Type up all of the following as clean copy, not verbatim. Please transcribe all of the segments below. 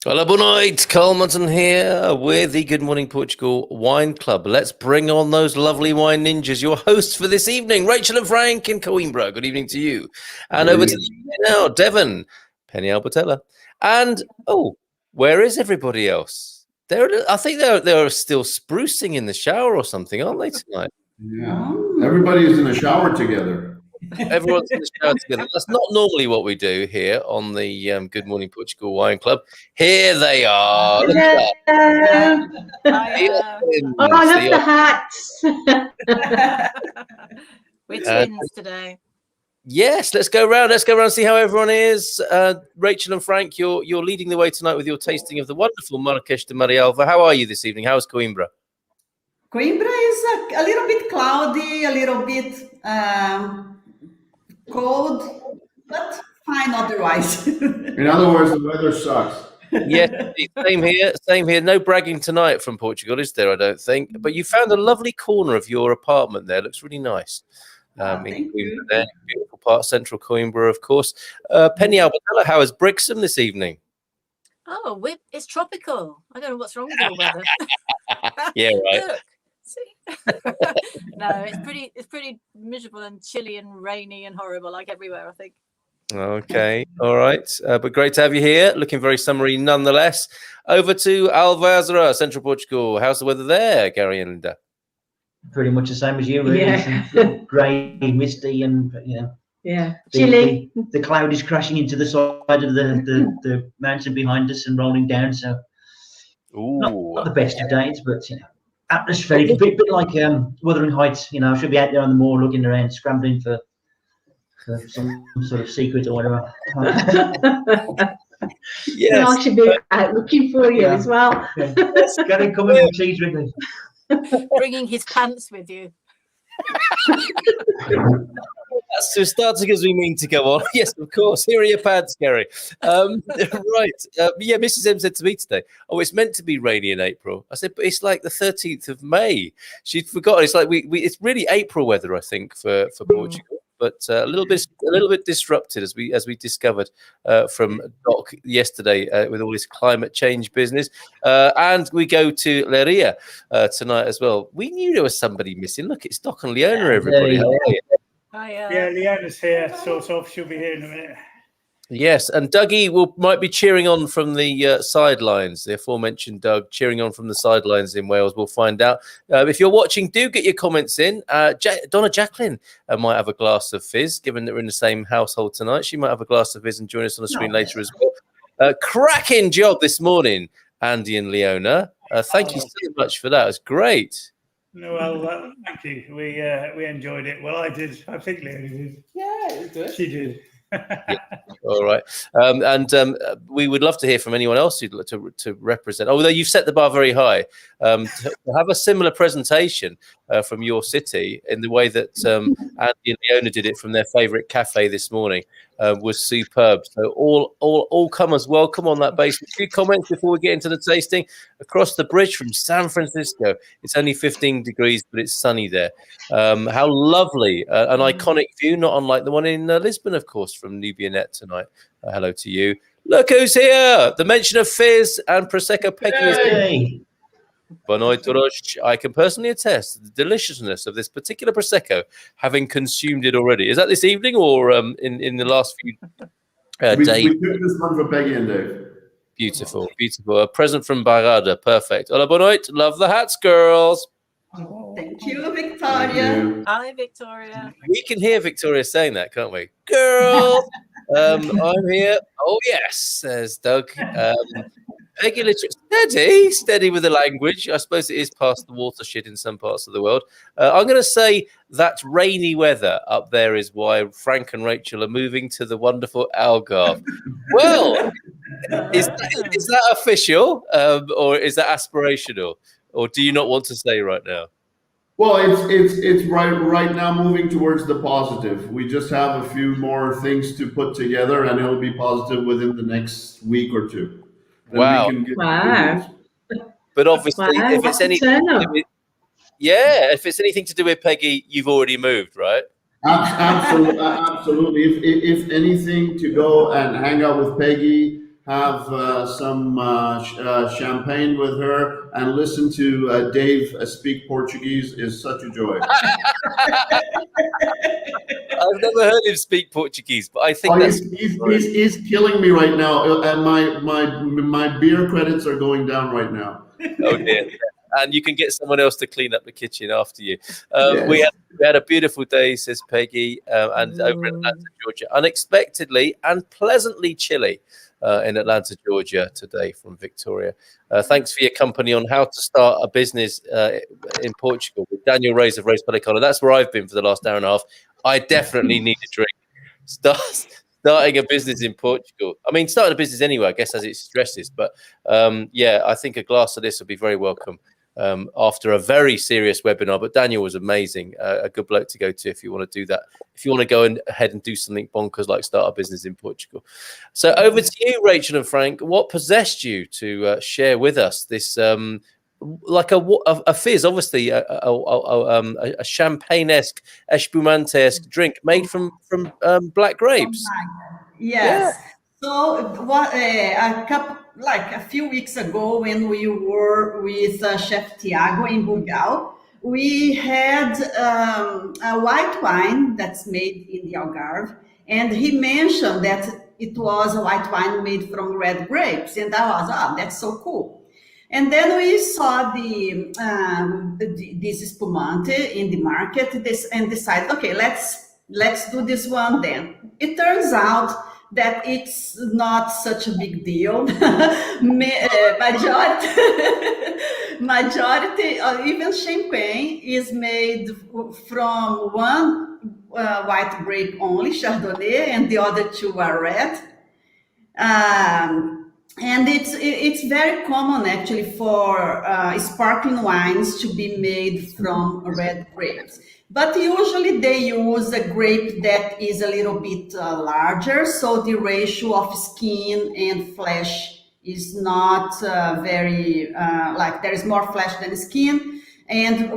Hola, boa noite. Colemanton here with the Good Morning Portugal Wine Club. Let's bring on those lovely wine ninjas. Your hosts for this evening, Rachel and Frank in Coimbra. Good evening to you. And over to the now, Devon, Penny Albertella. And, where is everybody else? I think they're still sprucing in the shower or something, aren't they, tonight? Yeah. Everybody is in the shower together. Everyone's in the shower together. That's not normally what we do here on the Good Morning Portugal Wine Club. Here they are. Look at that. Oh, I love the hats. We're twins today. Yes, let's go around. Let's go around and see how everyone is. Rachel and Frank, you're leading the way tonight with your tasting of the wonderful Marquês de Marialva. How are you this evening? How's Coimbra? Coimbra is a little bit cloudy, a little bit cold, but fine otherwise. In other words, the weather sucks. Yes, same here. Same here. No bragging tonight from Portugal, is there? I don't think. But you found a lovely corner of your apartment there. Looks really nice. In Coimbra there, beautiful part, central Coimbra, of course. Penny Albertella, how is Brixham this evening? Oh, it's tropical. I don't know what's wrong with your weather. Yeah, right. Look, see? No, it's pretty miserable and chilly and rainy and horrible, like everywhere, I think. Okay, all right. But great to have you here. Looking very summery nonetheless. Over to Alvazra, central Portugal. How's the weather there, Gary and Linda? Pretty much the same as you, really. Yeah. Grey, misty, and chilly. The cloud is crashing into the side of the mountain behind us and rolling down. So, not the best of days, but atmospheric, a bit like Wuthering Heights. I should be out there on the moor looking around, scrambling for some sort of secret or whatever. Yes, I should be out looking for you as well. Yes, got to come and cheese with me. Bringing his pants with you. So starting as we mean to go on. Yes, of course. Here are your pants, Gary. Right. Mrs. M said to me today, it's meant to be rainy in April. I said, but it's like the 13th of May. She'd forgotten. It's like it's really April weather, I think, for Portugal. But a little bit disrupted as we discovered from Doc yesterday with all this climate change business. And we go to Leiria tonight as well. We knew there was somebody missing. Look, it's Doc and Leona, everybody. How are you? Yeah, Leona's here, sort of. She'll be here in a minute. Yes, and Dougie might be cheering on from the sidelines. The aforementioned Doug cheering on from the sidelines in Wales. We'll find out. If you're watching, do get your comments in. Donna Jacqueline might have a glass of fizz, given that we're in the same household tonight. She might have a glass of fizz and join us on the screen later as well. Cracking job this morning, Andy and Leona. Thank you so much for that. It's great. No, well, thank you. We enjoyed it. Well, I did. I think Leona did. Yeah, it was good. She did. Yeah. All right, and we would love to hear from anyone else who'd like to represent. Although you've set the bar very high, to have a similar presentation from your city in the way that Andy and Leona did it from their favourite cafe this morning was superb. So all comers welcome on that basis. A few comments before we get into the tasting. Across the bridge from San Francisco, it's only 15 degrees, but it's sunny there. How lovely! An iconic view, not unlike the one in Lisbon, of course, from Nubia Net tonight. Hello to you. Look who's here! The mention of fizz and Prosecco Peggy is here. Boa noite, todos. I can personally attest to the deliciousness of this particular Prosecco, having consumed it already. Is that this evening or in the last few days? We took this one for Peggy and Dave. Beautiful, beautiful. A present from Baga. Perfect. Hola, boa noite. Love the hats, girls. Thank you, Victoria. Hi, Victoria. We can hear Victoria saying that, can't we? Girls, I'm here. Oh, yes, says Doug. Peggy literally steady with the language. I suppose it is past the watershed in some parts of the world. I'm going to say that rainy weather up there is why Frank and Rachel are moving to the wonderful Algarve. Well, is that official or is that aspirational? Or do you not want to say right now? Well, it's right now moving towards the positive. We just have a few more things to put together, and it'll be positive within the next week or two. Then wow! But obviously, if it's anything to do with Peggy, you've already moved, right? Absolutely. If anything, to go and hang out with Peggy, have some champagne with her, and listen to Dave speak Portuguese is such a joy. I've never heard him speak Portuguese, but I think he's killing me right now, and my beer credits are going down right now. Oh dear. And you can get someone else to clean up the kitchen after you. Yes. We had a beautiful day, says Peggy, and over in Atlanta, Georgia, unexpectedly and pleasantly chilly in Atlanta, Georgia today from Victoria. Thanks for your company on how to start a business in Portugal with Daniel Reyes of Reyes Pelicano. That's where I've been for the last hour and a half. I definitely need a drink. Starting a business in Portugal. I mean, starting a business anyway, I guess, as it stresses. But yeah, I think a glass of this would be very welcome after a very serious webinar. But Daniel was amazing. A good bloke to go to if you want to do that. If you want to go ahead and do something bonkers like start a business in Portugal. So over to you, Rachel and Frank. What possessed you to share with us this like a fizz, obviously a champagne-esque, espumante-esque drink made from black grapes? Yes. Yeah. So what a few weeks ago, when we were with Chef Tiago in Portugal, we had a white wine that's made in the Algarve, and he mentioned that it was a white wine made from red grapes, and I was, that's so cool. And then we saw this spumante in the market, and decided, okay, let's do this one then. It turns out that it's not such a big deal. Majority, even champagne, is made from one white grape only, Chardonnay, and the other two are red. And it's very common actually for sparkling wines to be made from red grapes. But usually they use a grape that is a little bit larger, so the ratio of skin and flesh is not very, there is more flesh than skin. And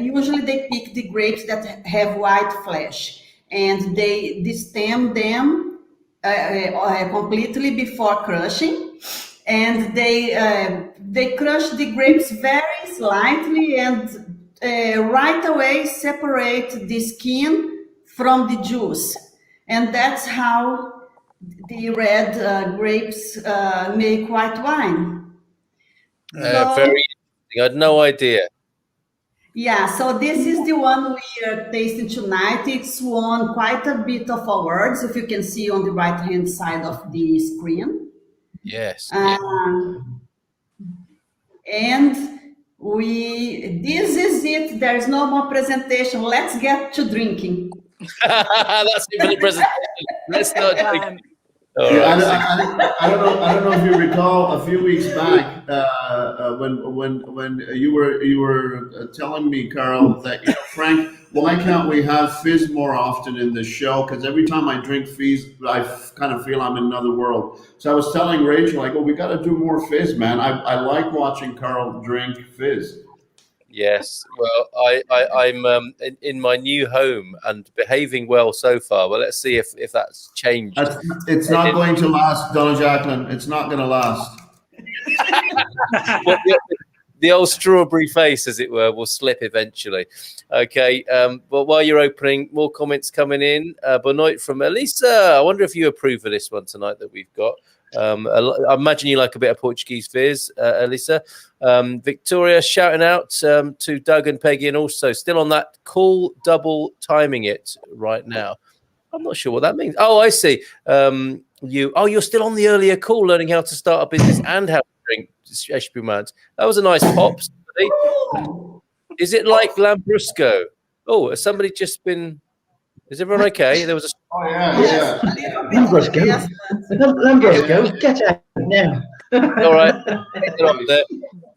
usually they pick the grapes that have white flesh, and they stem them completely before crushing. And they crush the grapes very slightly and right away separate the skin from the juice. And that's how the red grapes make white wine. Very interesting. I had no idea. Yeah, so this is the one we are tasting tonight. It's won quite a bit of awards, if you can see on the right-hand side of the screen. Yes. And this is it. There's no more presentation. Let's get to drinking. That's it for the presentation. Let's start drinking. I don't know if you recall a few weeks back when you were telling me, Carl, that Frank, why can't we have fizz more often in the show? Because every time I drink fizz, I kind of feel I'm in another world. So I was telling Rachel, I go, we got to do more fizz, man. I like watching Carl drink fizz. Yes, well, I'm in my new home and behaving well so far. Well, let's see if that's changed. It's not going to last, Donna Jacqueline. It's not going to last. Well, the old strawberry face, as it were, will slip eventually. Okay, but while you're opening, more comments coming in. Benoit from Elisa. I wonder if you approve of this one tonight that we've got. I imagine you like a bit of Portuguese fizz, Elisa. Victoria shouting out to Doug and Peggy, and also still on that cool double timing it right now. I'm not sure what that means. Oh, I see. You're still on the earlier call, learning how to start a business and how to drink espumante. That was a nice pop. Is it like Lambrusco? Oh, has somebody just been? Is everyone okay? There was a. Oh yeah. Lambrusco. Lambrusco, get out now. All right. But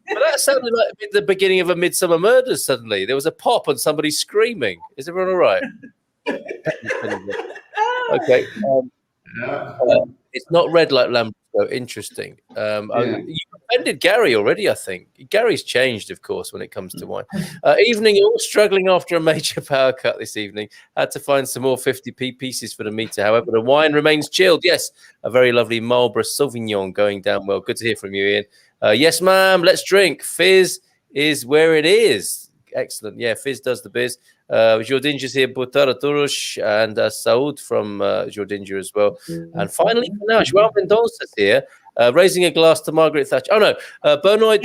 that sounded like the beginning of a Midsummer Murders. Suddenly, there was a pop and somebody screaming. Is everyone all right? Okay. It's not red like Lambrusco. So interesting. You offended Gary already, I think. Gary's changed, of course, when it comes to wine. Evening, all struggling after a major power cut this evening. Had to find some more 50p pieces for the meter. However, the wine remains chilled. Yes, a very lovely Marlborough Sauvignon going down well. Good to hear from you, Ian. Yes, ma'am. Let's drink. Fizz is where it is. Excellent. Yeah, Fizz does the biz. Jordinja's here, Butara Turush, and Saud from Jordinja as well. And finally, now João Mendonça's here, raising a glass to Margaret Thatcher. Oh, no. Benoit,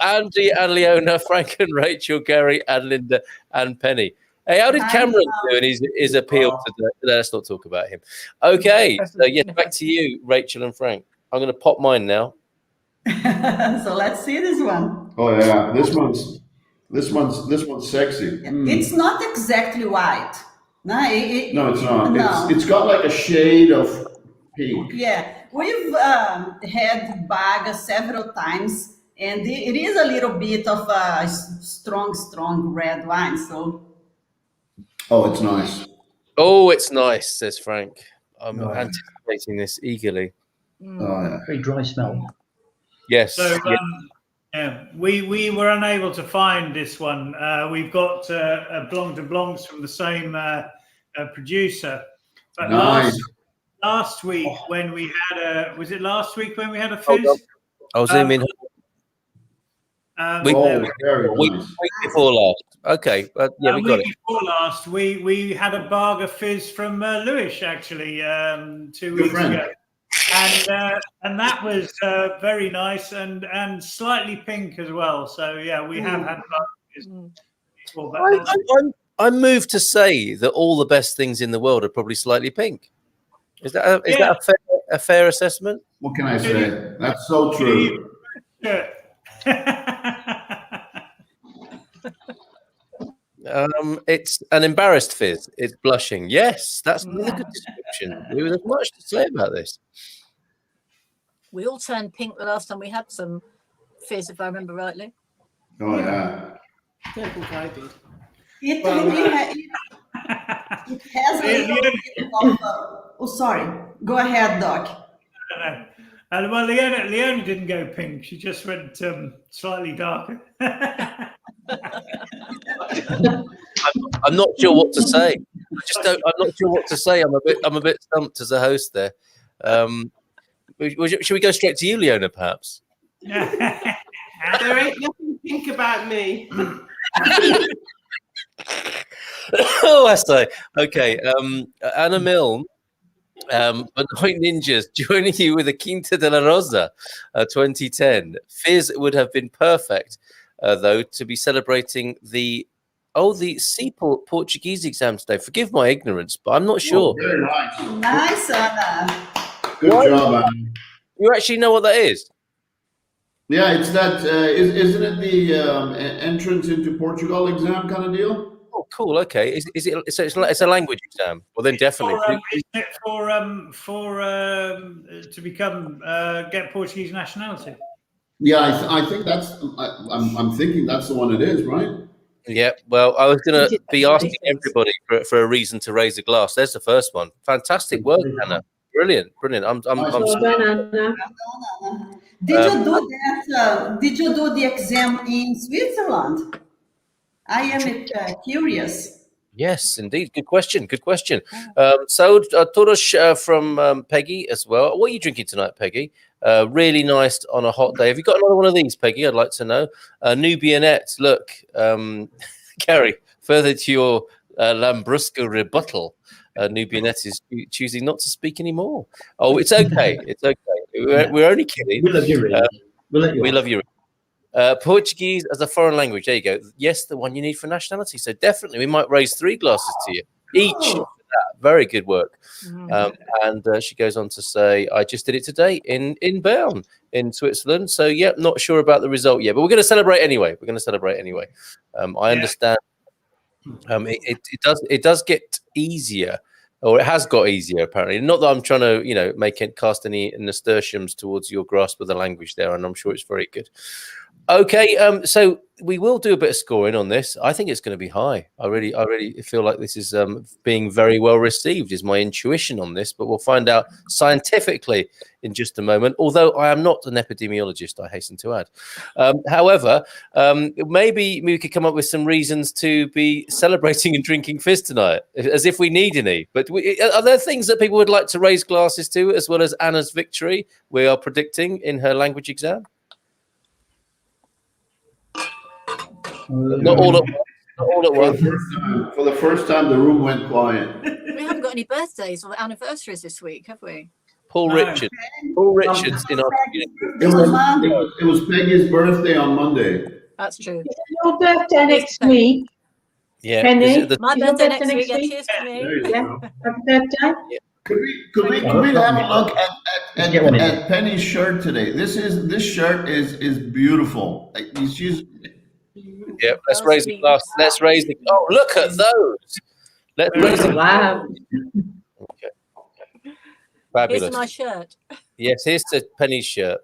Andy and Leona, Frank and Rachel, Gary and Linda and Penny. Hey, how did Cameron do in his appeal today? Let's not talk about him. Okay. So, yeah, back to you, Rachel and Frank. I'm going to pop mine now. So let's see this one. Oh, yeah. This one's sexy. It's not exactly white. No, no, it's not. No. It's got like a shade of pink. Yeah, we've had Baga several times, and it is a little bit of a strong red wine. So, oh, it's nice. Oh, it's nice, says Frank. I'm anticipating this eagerly. Oh, yeah. Very dry smell. Yes. So, yeah, we were unable to find this one. We've got Blanc de Blancs from the same producer. But nice. last week when we had was it last week when we had a fizz? I'll zoom in. Week before last. Okay, yeah, we got it. Before last, we had a Baga fizz from Lewis actually 2 weeks ago. And that was very nice and slightly pink as well. So yeah, we have had before. I'm moved to say that all the best things in the world are probably slightly pink. Is that a fair assessment? What can I say? That's so true. It's an embarrassed fizz. It's blushing. Yes, that's another good description. There was much to say about this. We all turned pink the last time we had some fizz, if I remember rightly. Oh, yeah. I don't think I did. It has a little bit of oh, sorry. Go ahead, Doc. Well, Leona didn't go pink. She just went slightly darker. I'm not sure what to say. I'm not sure what to say. I'm a bit stumped as a host there. Should we go straight to you, Leona, perhaps? There ain't nothing pink about me. Oh, I say. Okay. Anna Milne, Benoit Ninjas, joining you with a Quinta de la Rosa 2010. Fizz would have been perfect, though, to be celebrating the Seaport Portuguese exam today. Forgive my ignorance, but I'm not sure. Oh, very nice. Nice, Anna. Good job, Anna. You actually know what that is? Yeah, it's that. Isn't it the entrance into Portugal exam kind of deal? Oh, cool. Okay. Is it? So it's a language exam. Well, then definitely. Is it for to become get Portuguese nationality? Yeah, I think that's. I'm thinking that's the one it is, right? Yeah. Well, I was going to be asking everybody for a reason to raise a glass. There's the first one. Fantastic work, Anna. Brilliant. I'm Well done, Anna. Did you do that? Did you do the exam in Switzerland? I am curious. Yes, indeed. Good question. So, Toros from Peggy as well. What are you drinking tonight, Peggy? Really nice on a hot day. Have you got another one of these, Peggy? I'd like to know. Nubianette, look. Gary, further to your Lambrusco rebuttal, Nubianette is choosing not to speak anymore. Oh, it's okay. It's okay. We're only kidding. We love you, We love you. Portuguese as a foreign language. There you go. Yes, the one you need for nationality. So definitely, we might raise 3 glasses to you each. For that. Very good work. And she goes on to say, "I just did it today in Bern in Switzerland. So yeah, not sure about the result yet, but we're going to celebrate anyway. I understand. It does get easier." Or it has got easier, apparently. Not that I'm trying to, cast any nasturtiums towards your grasp of the language there, and I'm sure it's very good. Okay, so we will do a bit of scoring on this. I think it's going to be high. I really feel like this is being very well received, is my intuition on this, but we'll find out scientifically in just a moment, although I am not an epidemiologist, I hasten to add. However, maybe we could come up with some reasons to be celebrating and drinking fizz tonight, as if we need any. But are there things that people would like to raise glasses to, as well as Anna's victory we are predicting in her language exam? Not all at once. Not all at once. For the first time, the room went quiet. We haven't got any birthdays or anniversaries this week, have we? Paul Richards. Paul Richards in our community. It was Peggy's birthday on Monday. That's true. Your birthday next week. Yeah. Penny? My birthday next week. Cheers for me. Yeah. Happy birthday. Yeah. Could we have a look at Penny's shirt today? This shirt is beautiful. She's. Yeah, let's raise the glass. Let's raise the. Oh, look at those! Let's raise the. Wow. Okay. Fabulous. Here's my shirt. Yes, here's the Penny's shirt.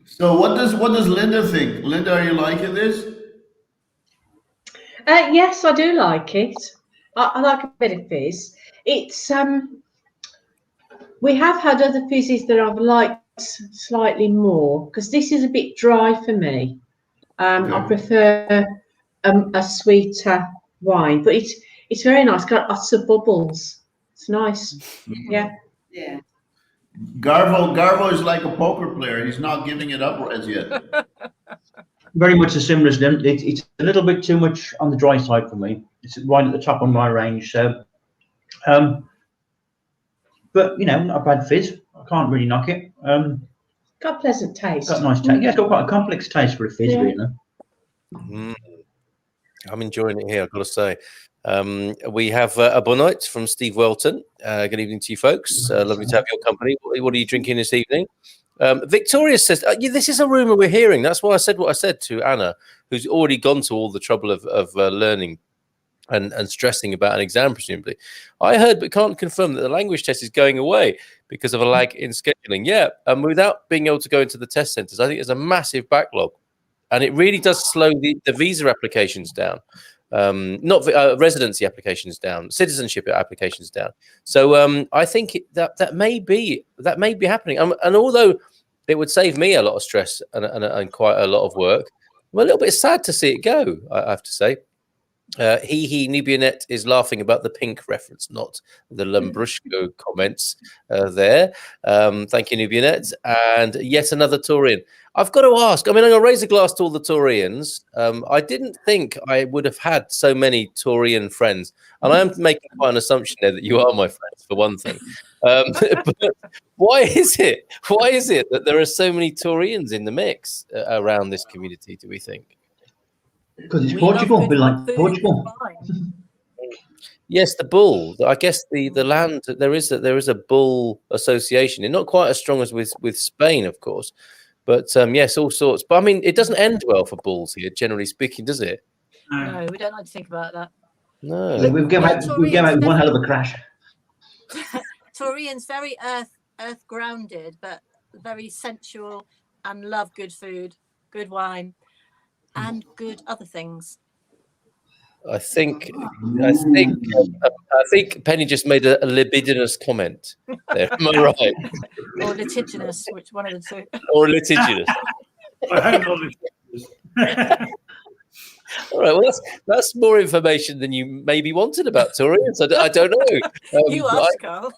So what does Linda think? Linda, are you liking this? Yes, I do like it. I like a bit of fizz. It's we have had other fizzes that I've liked slightly more, because this is a bit dry for me. I prefer a sweeter wine, but it's very nice. Got lots of bubbles. It's nice. Yeah. Yeah. Garvo is like a poker player. He's not giving it up as yet. Very much a similar as them. It's a little bit too much on the dry side for me. It's right at the top of my range. So, but not a bad fizz. I can't really knock it. Got a pleasant taste. Got a nice taste. Yeah, it's got quite a complex taste for a fizz, really. I'm enjoying it here, I've got to say. We have a bon night from Steve Welton. Good evening to you folks. Lovely to have your company. What are you drinking this evening? Victoria says, this is a rumor we're hearing. That's why I said what I said to Anna, who's already gone to all the trouble of learning and stressing about an exam, presumably. I heard, but can't confirm, that the language test is going away because of a lag in scheduling. Yeah, without being able to go into the test centres, I think there's a massive backlog. And it really does slow the visa applications down. Not residency applications down, citizenship applications down. So I think that may be happening. And although it would save me a lot of stress and quite a lot of work, I'm a little bit sad to see it go, I have to say. Nubionet is laughing about the pink reference, not the Lambrusco comments there. Thank you, Nubionet. And yet another Taurian. I've got to ask, I'm going to raise a glass to all the Taurians. I didn't think I would have had so many Taurian friends. And I am making quite an assumption there that you are my friends, for one thing. But why is it that there are so many Taurians in the mix around this community, do we think? Because it's Portugal. We like Portugal. Yes, the bull. I guess the land, there is a bull association. It's not quite as strong as with Spain, of course. But yes, all sorts. But I mean, it doesn't end well for bulls here, generally speaking, does it? No, we don't like to think about that. No. We've given out one hell of a crash. Taurian's very earth grounded, but very sensual and love good food, good wine, and good other things. I think Penny just made a libidinous comment there. Am I right? Or litigious, which one of the two? Or litigious. All right. Well, that's more information than you maybe wanted about Taurians. I don't know. You asked, Carl.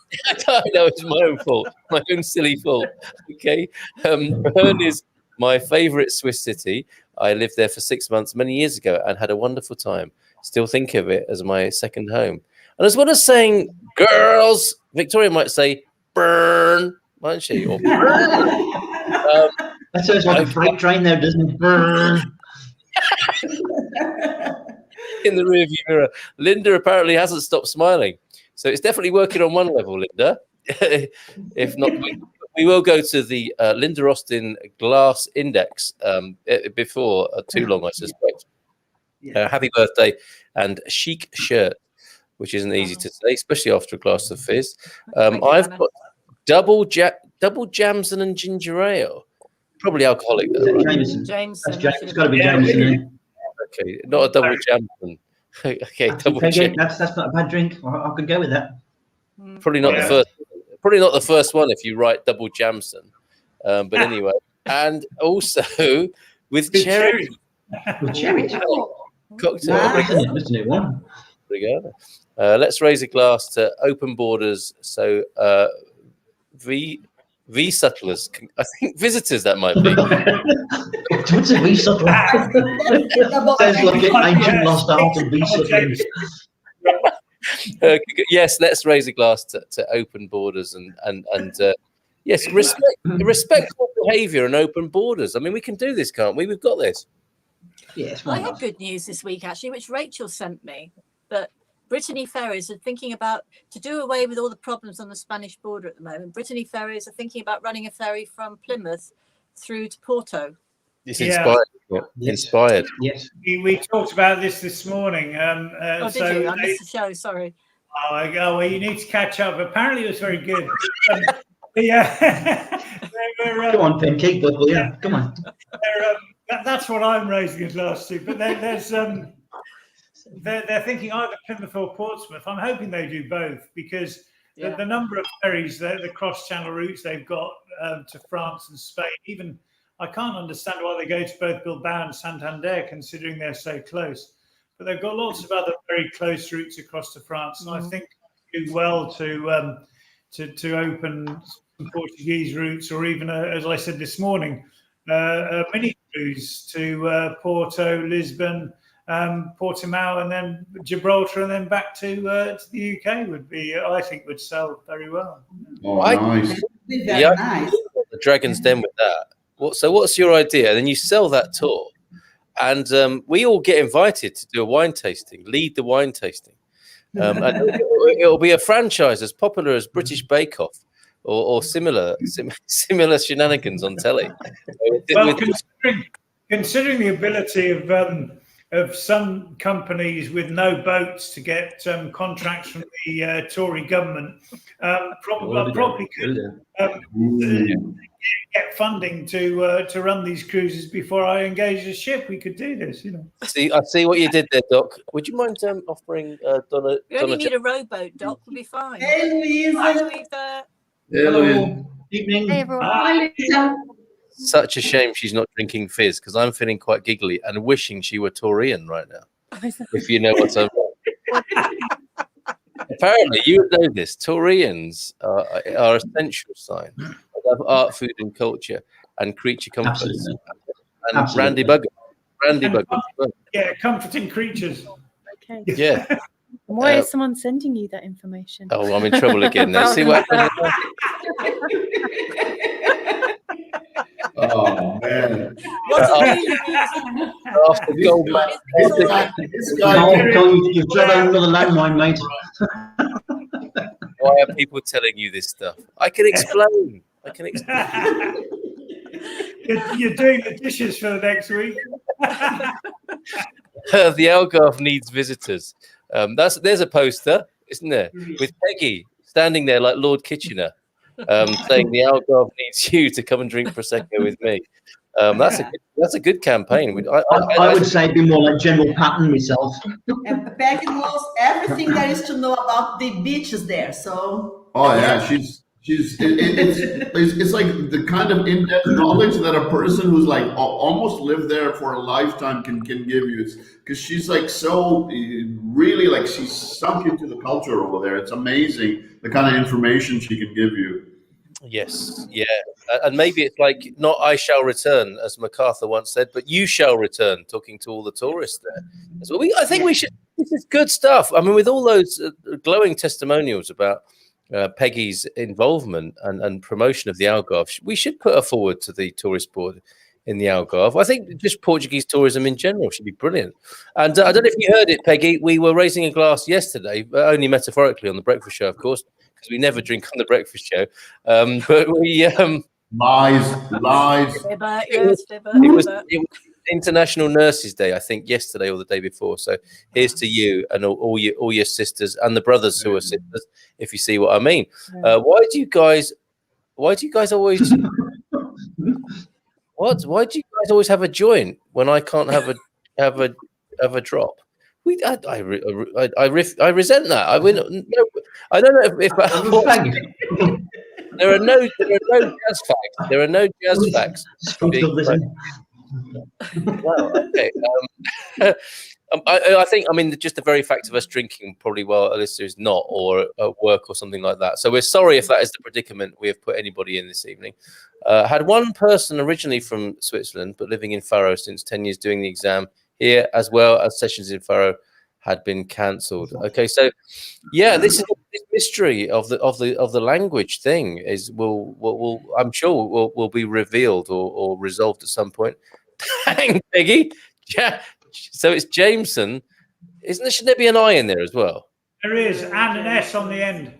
I know it's my own fault, my own silly fault. Okay. Bern is my favourite Swiss city. I lived there for 6 months many years ago and had a wonderful time. Still think of it as my second home. And as well as saying girls, Victoria might say burn, might she? Or burn. That sounds like a freight train there, doesn't it? Burn. In the rearview mirror. Linda apparently hasn't stopped smiling. So it's definitely working on one level, Linda. If not, we will go to the Linda Austin Glass Index before too long, I suspect. Happy birthday and chic shirt, which isn't easy to say, especially after a glass of fizz. I've got double Jamson and ginger ale. probably alcoholic though, right? Jameson. Jameson. That's Jameson. It's got to be Jameson. Isn't it? Okay, not a double Jameson. Okay, double Again, Jameson. that's not a bad drink. I could go with that. Probably not the first. Probably not the first one if you write double Jameson. But anyway, and also with cherry. With cherry. Cocktail. That's a new one. There we go. Let's raise a glass to open borders. So V settlers. I think visitors that might be. What's a V settler? Sounds like an ancient lost art of V settlers. Yes, let's raise a glass to open borders and yes, respectful behaviour and open borders. I mean, we can do this, can't we? We've got this. Yes, I had good news this week, actually, which Rachel sent me, that Brittany Ferries are thinking about, to do away with all the problems on the Spanish border at the moment, Brittany Ferries are thinking about running a ferry from Plymouth through to Porto. It's inspired. Yeah. Inspired. Yes. We talked about this morning. Did you? I missed the show, sorry. Oh, well, you need to catch up. Apparently it was very good. Come on, Pen, keep up, will you? Come on. That's what I'm raising a glass to. But they're thinking either Plymouth or Portsmouth. I'm hoping they do both, because the number of ferries, the cross-channel routes they've got to France and Spain, even I can't understand why they go to both Bilbao and Santander, considering they're so close. But they've got lots of other very close routes across to France, and I think they do well to open some Portuguese routes, or even, as I said this morning, a mini cruise to Porto, Lisbon, Portimao, and then Gibraltar, and then back to the UK would be, I think, would sell very well. Oh, nice. Nice. The Dragon's Den with that. So what's your idea? And then you sell that tour, and we all get invited to do a wine tasting, lead the wine tasting. And it'll be a franchise as popular as British Bake Off or similar shenanigans on telly. Well, considering the ability of some companies with no boats to get contracts from the Tory government, probably could get funding to run these cruises before I engage a ship. We could do this, you know. I see what you did there, Doc. Would you mind offering Donna? We only need a rowboat, Doc. We'll be fine. Hey, Louisa. Hi, Louisa. Hello. Evening. Hey everyone. Hi, Lisa. Such a shame she's not drinking fizz, because I'm feeling quite giggly and wishing she were Taurian right now. If you know what's up. Apparently, you would know this. Taurians are essential sign of art, food, and culture, and creature comforts. Absolutely. And Absolutely. Randy Bugger. Yeah, comforting creatures. Okay. Yeah. Why is someone sending you that information? Oh, I'm in trouble again now. See what happens? Oh, man. After Goldman. You've tried another landmine, mate. Why are people telling you this stuff? I can explain. You're doing the dishes for the next week. The Algarve needs visitors. There's a poster, isn't there, with Peggy standing there like Lord Kitchener, saying the Algarve needs you to come and drink prosecco with me. That's a good campaign. I would say it'd be more like General Patton myself. And Peggy knows everything there is to know about the beaches there. So. Oh yeah, it's like the kind of in-depth knowledge that a person who's like almost lived there for a lifetime can give you. It's because she's like so really like she's sunk into the culture over there. It's amazing the kind of information she can give you. Yes, yeah, and maybe it's like not "I shall return," as MacArthur once said, but "You shall return." Talking to all the tourists there. So I think we should. This is good stuff. I mean, with all those glowing testimonials about Peggy's involvement and promotion of the Algarve, we should put her forward to the tourist board in the Algarve. I think just Portuguese tourism in general should be brilliant. And I don't know if you heard it, Peggy. We were raising a glass yesterday, only metaphorically on the breakfast show, of course, because we never drink on the breakfast show. But we lies. It was International Nurses Day, I think, yesterday or the day before. So here's to you and all your sisters and the brothers who are sisters, if you see what I mean. Why do you guys always What? Why do you guys always have a joint when I can't have a drop? I resent that. I don't know if there are no jazz facts. There are no jazz facts. Well, okay. I think, just the very fact of us drinking probably while Alyssa is not, or at work or something like that. So we're sorry if that is the predicament we have put anybody in this evening. Had one person originally from Switzerland, but living in Faro since 10 years doing the exam here, as well as sessions in Faro had been cancelled. Okay, so yeah, this mystery of the language thing will I'm sure will be revealed or resolved at some point. Dang, Peggy. Yeah. So it's Jameson. Shouldn't there be an I in there as well? There is, and an S on the end.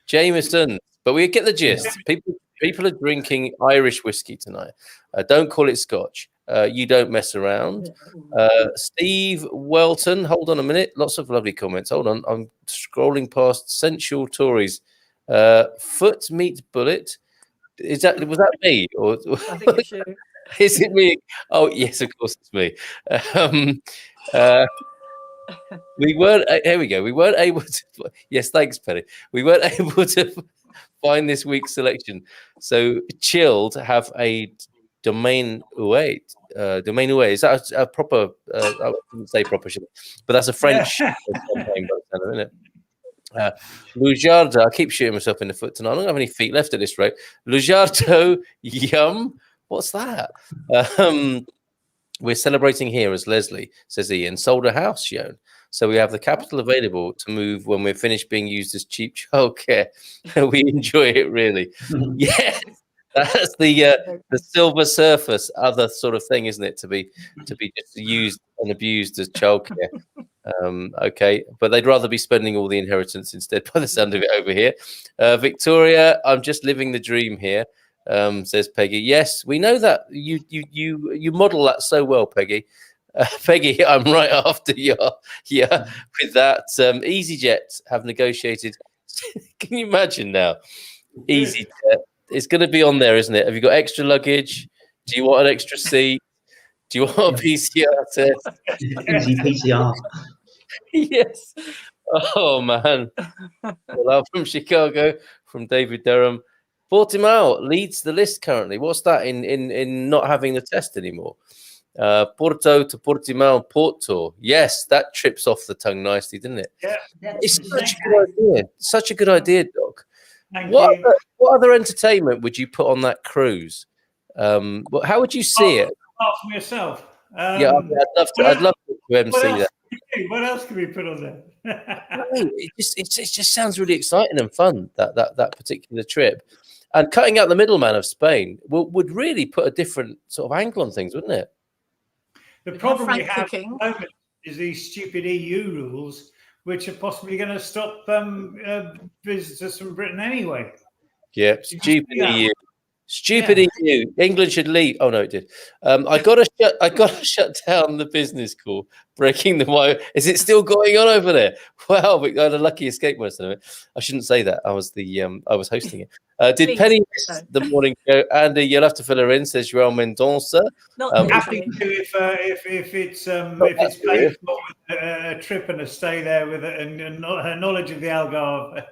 Jameson. But we get the gist. People are drinking Irish whiskey tonight. Don't call it Scotch. You don't mess around. Steve Welton. Hold on a minute. Lots of lovely comments. Hold on. I'm scrolling past Sensual Tories. Foot meat bullet. Was that me? Or I think it's you. is it me? Oh yes, of course it's me. We weren't. Here we go. We weren't able to. Yes, thanks, Penny. We weren't able to find this week's selection. So Chilled have a domain away. Domain away. Is that a proper? I wouldn't say proper, but that's a French campaign, isn't it? Lujardo. I keep shooting myself in the foot tonight. I don't have any feet left at this rate. Lujardo Yum. What's that? We're celebrating here, as Leslie says, Ian sold a house, Jon. So we have the capital available to move when we're finished being used as cheap childcare. We enjoy it, really. Yes, that's the Silver Surface, other sort of thing, isn't it? To be just used and abused as childcare. Okay, but they'd rather be spending all the inheritance instead, by the sound of it over here. Victoria, I'm just living the dream here. Says Peggy. Yes, we know that you model that so well, Peggy. Peggy, I'm right after you. Yeah, with that. EasyJet have negotiated. Can you imagine now? EasyJet. It's going to be on there, isn't it? Have you got extra luggage? Do you want an extra seat? Do you want a PCR test? Easy PCR. Yes. Oh man. Well, from Chicago, from David Durham. Portimao leads the list currently. What's that in not having the test anymore? Porto to Portimao, Porto. Yes, that trips off the tongue nicely, didn't it? Yeah. It's such a good idea. Such a good idea, Doc. What other entertainment would you put on that cruise? How would you see it? Apart from yourself. Yeah, I'd love to see that. What else can we put on there? it just sounds really exciting and fun, that particular trip. And cutting out the middleman of Spain would really put a different sort of angle on things, wouldn't it? The problem we have at the moment is these stupid EU rules, which are possibly going to stop visitors from Britain anyway. Yeah, stupid EU. Stupid EU. England should leave. Oh no, it did. I gotta shut down the business call. Breaking the wire. Is it still going on over there? Wow, we got a lucky escape most of it. I shouldn't say that. I was hosting it. Did Penny miss the morning show? Andy, you'll have to fill her in, says Joel Mendonça. Happy to if it's paid for a trip and a stay there with it and her knowledge of the Algarve.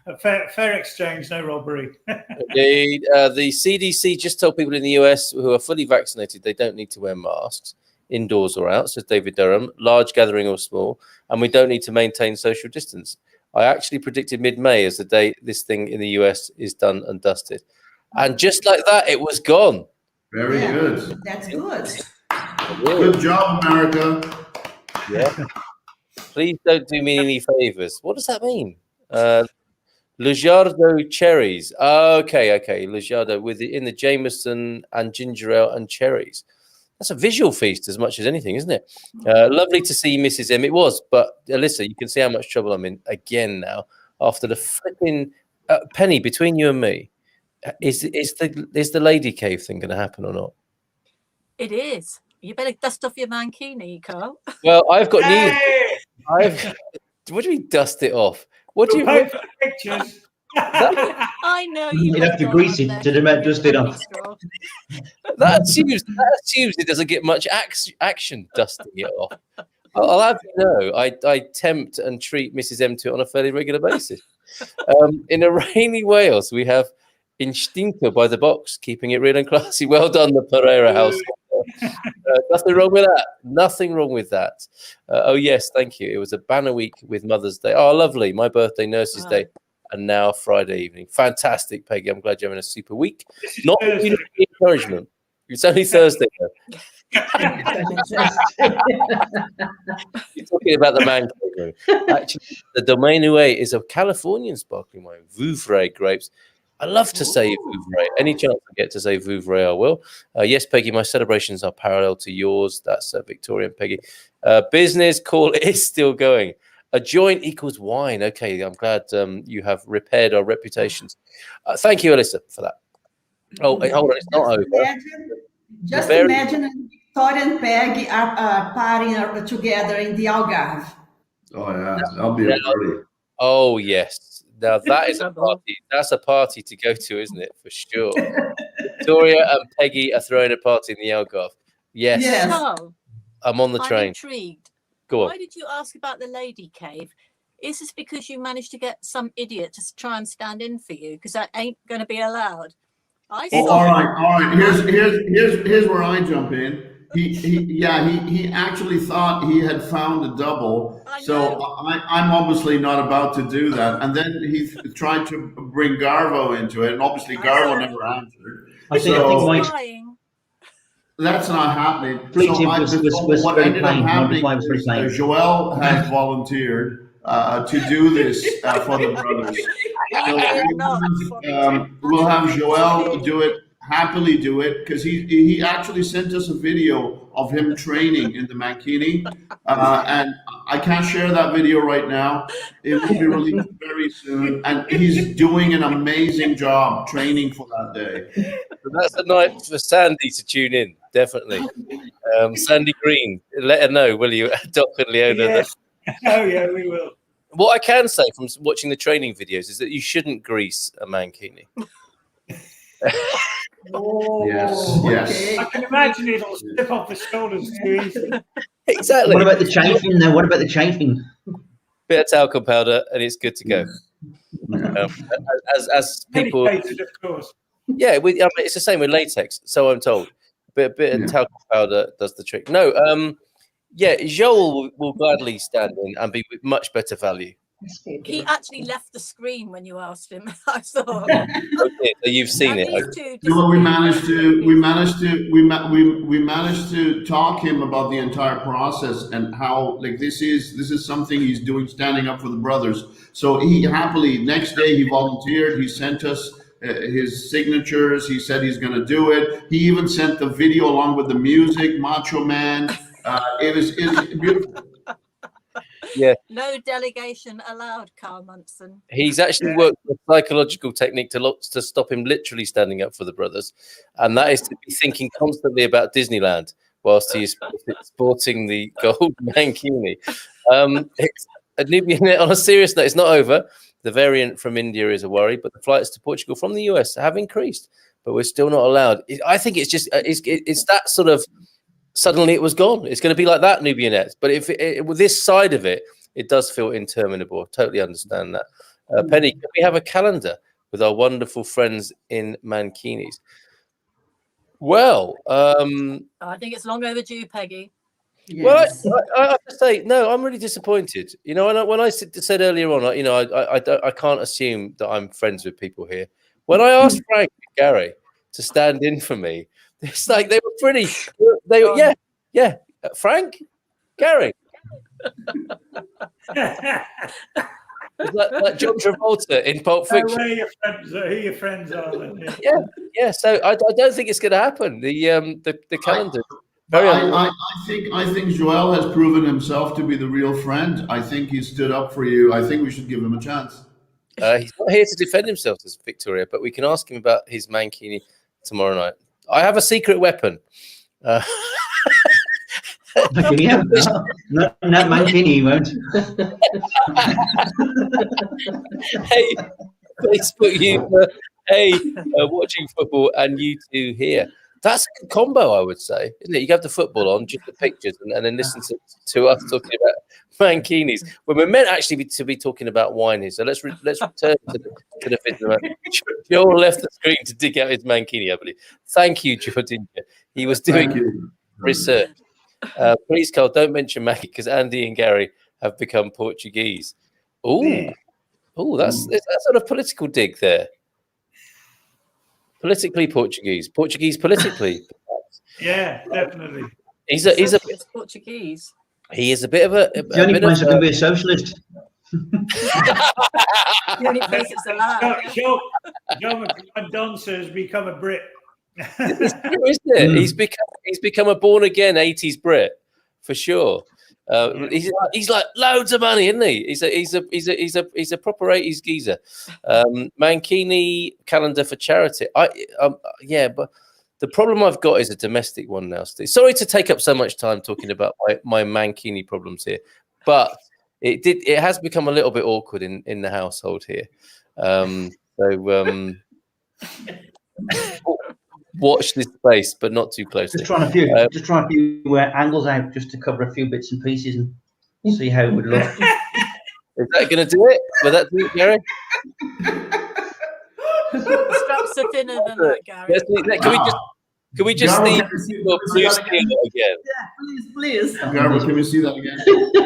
A fair exchange, no robbery. Indeed. The CDC just told people in the US who are fully vaccinated they don't need to wear masks indoors or out, says David Durham, large gathering or small, and we don't need to maintain social distance. I actually predicted mid-May as the day this thing in the US is done and dusted. And just like that, it was gone. Very good. That's good. Good job, America. Yeah. Please don't do me any favors. What does that mean? Lujardo cherries. Okay. Lujardo in the Jameson and ginger ale and cherries. That's a visual feast as much as anything, isn't it? Lovely to see Mrs. M. It was, but Alyssa, you can see how much trouble I'm in again now after the flipping Penny. Between you and me, is the lady cave thing going to happen or not? It is. You better dust off your mankini, Carl. Well, I've got news. What do you mean dust it off? What do you? Pay for the pictures. I know You'd have to grease it to dust it off. That assumes it doesn't get much action dusting it off. I'll have you know, I tempt and treat Mrs. M to it on a fairly regular basis. In a rainy Wales, we have Instinto by the box, keeping it real and classy. Well done, the Pereira house. Nothing wrong with that. Nothing wrong with that. Oh, yes, thank you. It was a banner week with Mother's Day. Oh, lovely. My birthday, Nurse's Day, and now Friday evening. Fantastic, Peggy. I'm glad you're having a super week. Not encouragement. It's only Thursday, though. You're talking about the man cave. Actually, the Domaine is a Californian sparkling wine, Vouvray grapes. I love to say Vouvray. Any chance I get to say Vouvray, I will. Yes, Peggy, my celebrations are parallel to yours. That's Victoria and Peggy. Business call is still going. A joint equals wine. Okay, I'm glad you have repaired our reputations. Thank you, Alyssa, for that. Oh, hold on, it's not over. Imagine Victoria and Peggy are partying together in the Algarve. Oh yeah, that'll be a party. Oh yes, now that is a party. That's a party to go to, isn't it? For sure. Victoria and Peggy are throwing a party in the Algarve. Yes. So, I'm on the train. I'm intrigued. Go on. Why did you ask about the lady cave? Is this because you managed to get some idiot to try and stand in for you? Because that ain't going to be allowed. All right. Here's where I jump in. He actually thought he had found a double, so I'm obviously not about to do that. And then he tried to bring Garvo into it, and obviously Garvo never answered. I think that's not happening. What ended up happening is Joel has volunteered to do this for the brothers. So we'll have Joel happily do it, because he actually sent us a video of him training in the Mankini, and I can't share that video right now. It will be released very soon, and he's doing an amazing job training for that day. So that's a night for Sandy to tune in, definitely. Sandy Green, let her know, will you, Doc and Leona? Yes. Oh yeah, we will. What I can say from watching the training videos is that you shouldn't grease a mankini. Yes. I can imagine it'll slip off the shoulders too easily. Exactly. What about the chafing though? What about the chafing? Bit of talcum powder and it's good to go. As people, of course. Yeah, it's the same with latex. So I'm told. Bit of talcum powder does the trick. No, Joel will gladly stand in and be with much better value. He actually left the screen when you asked him. I thought. Okay, so you've seen it. We managed to talk him about the entire process and how this is something he's doing, standing up for the brothers. So he happily, next day he volunteered. He sent us his signatures. He said he's going to do it. He even sent the video along with the music, Macho Man. It was beautiful. Yeah. No delegation allowed, Carl Munson. He's actually worked with a psychological technique to stop him literally standing up for the brothers, and that is to be thinking constantly about Disneyland whilst he is sporting the gold mankini. It's a Nubian. On a serious note, it's not over. The variant from India is a worry, but the flights to Portugal from the US have increased, but we're still not allowed. I think it's just it's that sort of. Suddenly it was gone. It's going to be like that, Nubianette. But with this side of it, it does feel interminable. Totally understand that. Penny, can we have a calendar with our wonderful friends in Mankinis? Well, I think it's long overdue, Peggy. Yes. Well, I have to say, no, I'm really disappointed. You know, when I said earlier on, I can't assume that I'm friends with people here. When I asked Frank and Gary to stand in for me, it's like they were pretty. Yeah. Frank, Gary. It's like John Travolta in Pulp Fiction. Who your friends are? Then, yeah. So I don't think it's going to happen. The calendar. I think Joel has proven himself to be the real friend. I think he stood up for you. I think we should give him a chance. He's not here to defend himself as Victoria, but we can ask him about his mankini tomorrow night. I have a secret weapon. Not mankini, won't. Hey, Facebook user, hey, watching football, and you two here. That's a good combo, I would say, isn't it? You have the football on, just the pictures, and then listen to us talking about mankinis. When we're meant actually to be talking about wine here. So let's return to the video. Joel left the screen to dig out his mankini, I believe. Thank you, Jordan. He was doing research. Please, Carl, don't mention Mackie because Andy and Gary have become Portuguese. Oh, that's sort of political dig there. Politically Portuguese politically. Perhaps. Yeah, definitely. He's a Portuguese. He is a bit of a. The only place I can be a socialist. The only place it's allowed. Joe Donser has become a Brit. It's true, isn't it? He's become a born again 80s Brit for sure. He's like loads of money, isn't he? He's a proper 80s geezer. Mankini calendar for charity. But the problem I've got is a domestic one now, Steve. Sorry to take up so much time talking about my Mankini problems here, but it has become a little bit awkward in the household here. Watch this space, but not too closely. Just trying a few angles out just to cover a few bits and pieces and see how it would look. Is that going to do it? Will that do it, Gary? The straps are thinner than that, Gary. Can we just see your blue skin again? Yeah, please. Gary, can we see that again?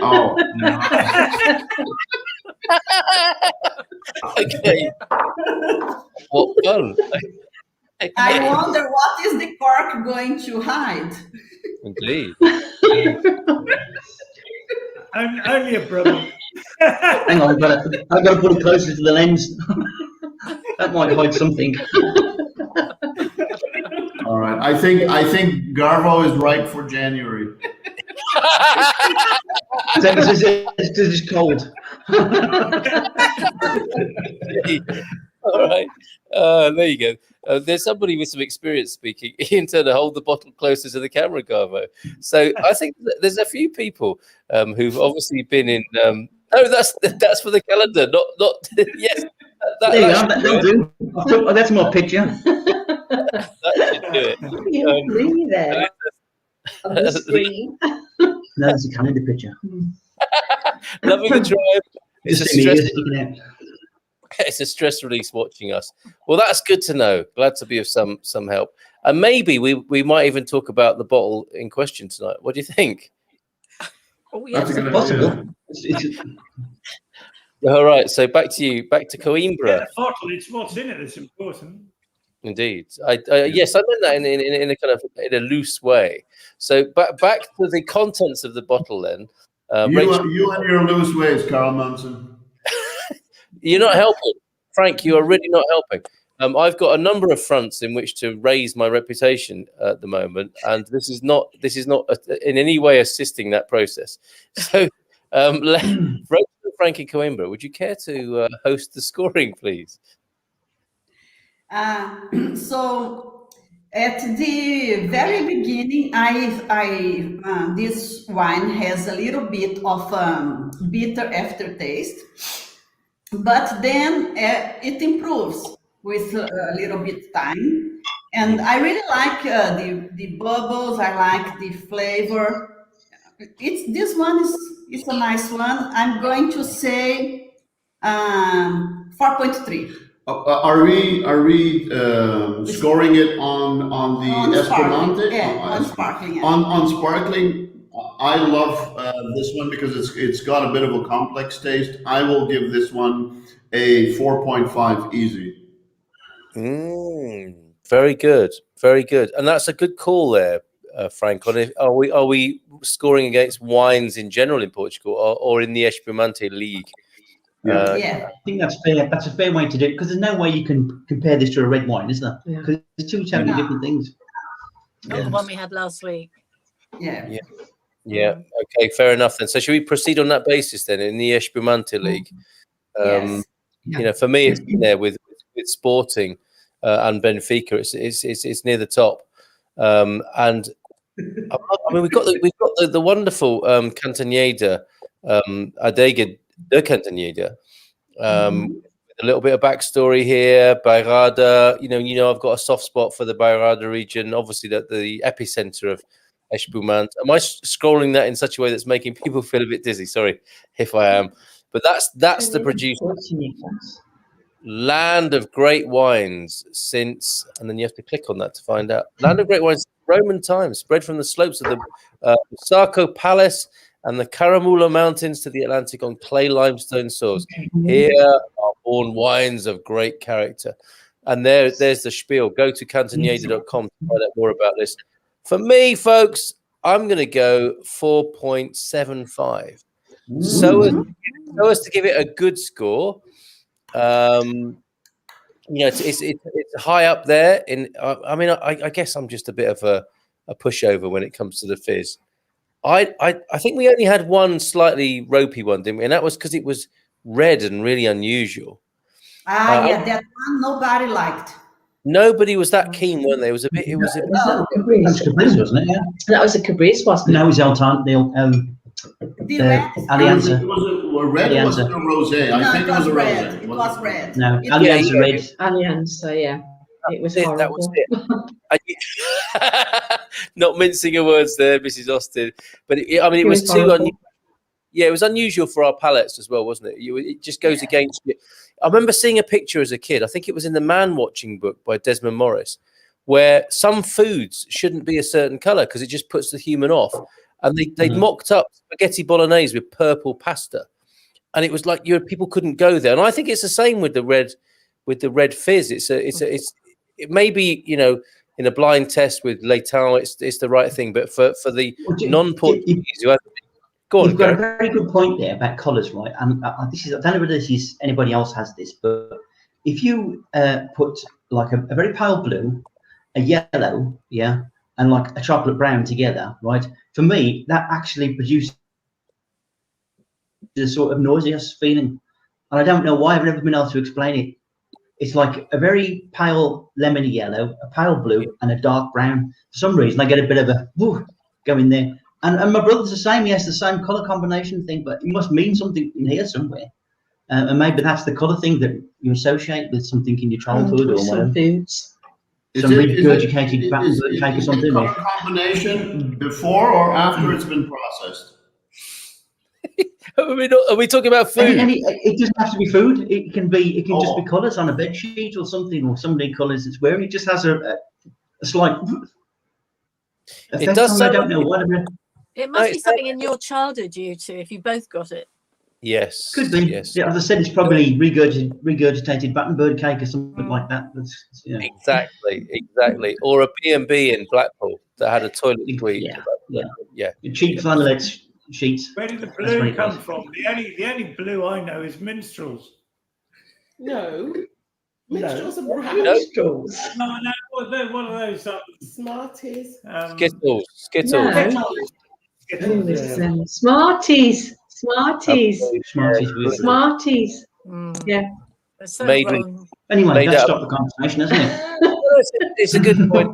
Oh, no. Okay. What fun. I wonder what is the cork going to hide? Indeed. Only a problem. Hang on, I've got to put it closer to the lens. That might hide something. All right. I think Garvo is right for January. It's just cold. All right. There you go. There's somebody with some experience speaking. Ian Turner, hold the bottle closer to the camera, Garvo. So I think there's a few people who've obviously been in. That's for the calendar, not yes. That'll do. That's my picture. That should do it. Really there on the screen. No, that's a calendar picture. Loving the drive. It's a stress release watching us. Well, that's good to know. Glad to be of some help. And maybe we might even talk about the bottle in question tonight. What do you think? Oh, yes. That's a good Possible. All right. So back to Coimbra. Yeah, the bottle, it's what's in it that's important. Indeed. Yes, I meant that in a kind of in a loose way. So back to the contents of the bottle then. You and your loose ways, Carl Manson. You're not helping, Frank. You are really not helping. I've got a number of fronts in which to raise my reputation at the moment, and this is not in any way assisting that process. So, Frank and Coimbra, would you care to host the scoring, please? So, at the very beginning, this wine has a little bit of bitter aftertaste. But then it improves with a little bit time, and I really like the bubbles. I like the flavor. This one is a nice one. I'm going to say 4.3. Are we scoring it on the Espumante? Yeah, on sparkling. Yeah. On sparkling. I love this one because it's got a bit of a complex taste. I will give this one a 4.5 easy. Very good, and that's a good call there, Frank. On it, are we scoring against wines in general in Portugal or in the Espumante League? I think that's fair. That's a fair way to do it because there's no way you can compare this to a red wine, is there? Because it's two totally different things. Not the one we had last week. Yeah. Okay. Fair enough. Then. So, should we proceed on that basis then in the Espumante League? Yes. You know, for me, it's in there with Sporting and Benfica. It's near the top. And I mean, we've got the wonderful Cantanhede, Adega de Cantanhede, a little bit of backstory here. Bairrada, you know, I've got a soft spot for the Bairrada region. Obviously, the epicenter of Espumante. Am I scrolling that in such a way that's making people feel a bit dizzy? Sorry if I am, but that's the producer. Land of great wines since, and then you have to click on that to find out. Land of great wines, Roman times, spread from the slopes of the Sarco Palace and the Caramula Mountains to the Atlantic on clay limestone soils. Here are born wines of great character. And there's the spiel. Go to cantonniere.com to find out more about this. For me, folks, I'm going to go 4.75. So as to give it a good score. You know, it's high up there. I mean, I guess I'm just a bit of a pushover when it comes to the fizz. I think we only had one slightly ropey one, didn't we? And that was because it was red and really unusual. Yeah, that one nobody liked. Nobody was that keen, weren't they? It was a bit. Caprice, wasn't it? Yeah. That was a Caprice, wasn't it? No, it was The red. Alianza. Red wasn't a rosé. I think it was a red. rosé. It was red. No, Alianza red. Alianza, yeah. It was horrible. That was it. Not mincing of words there, Mrs. Austin. But it was too unusual. Yeah, it was unusual for our palates as well, wasn't it? It just goes against you. I remember seeing a picture as a kid. I think it was in the Man Watching book by Desmond Morris, where some foods shouldn't be a certain color because it just puts the human off. And they'd mocked up spaghetti bolognese with purple pasta, and it was like people couldn't go there. And I think it's the same with the red fizz. It may be, you know, in a blind test with Leitão, it's the right thing. But for the non-Portuguese who have, go on, you've got a very good point there about colours, right? And I don't know whether anybody else has this, but if you put like a very pale blue, a yellow, yeah, and like a chocolate brown together, right? For me, that actually produces a sort of nauseous feeling, and I don't know why. I've never been able to explain it. It's like a very pale lemony yellow, a pale blue, and a dark brown. For some reason, I get a bit of a woo going there. And my brother's the same. He has the same colour combination thing, but it must mean something in here somewhere. And maybe that's the colour thing that you associate with something in your childhood or whatever. Foods. Some regurgitated cake or something. Color combination before or after it's been processed? Are we talking about food? It doesn't have to be food. It can just be colours on a bed sheet or something, or somebody colours it's wearing. It just has a slight effect. It does. I don't know what. It must be something in your childhood, you two, if you both got it. Yes. Could be. Yes. Yeah, as I said, it's probably regurgitated Battenberg cake or something like that. Exactly. Or a B&B in Blackpool that had a toilet suite. Yeah. Cheap flannelette sheets. Where did the blue come from? The only blue I know is minstrels. No. Minstrels are brown. Minstrels. No, what are those? Smarties. Skittles. No. Smarties. Yeah. That's so Made wrong. Anyway, let's stop the conversation, isn't it? It's a good point.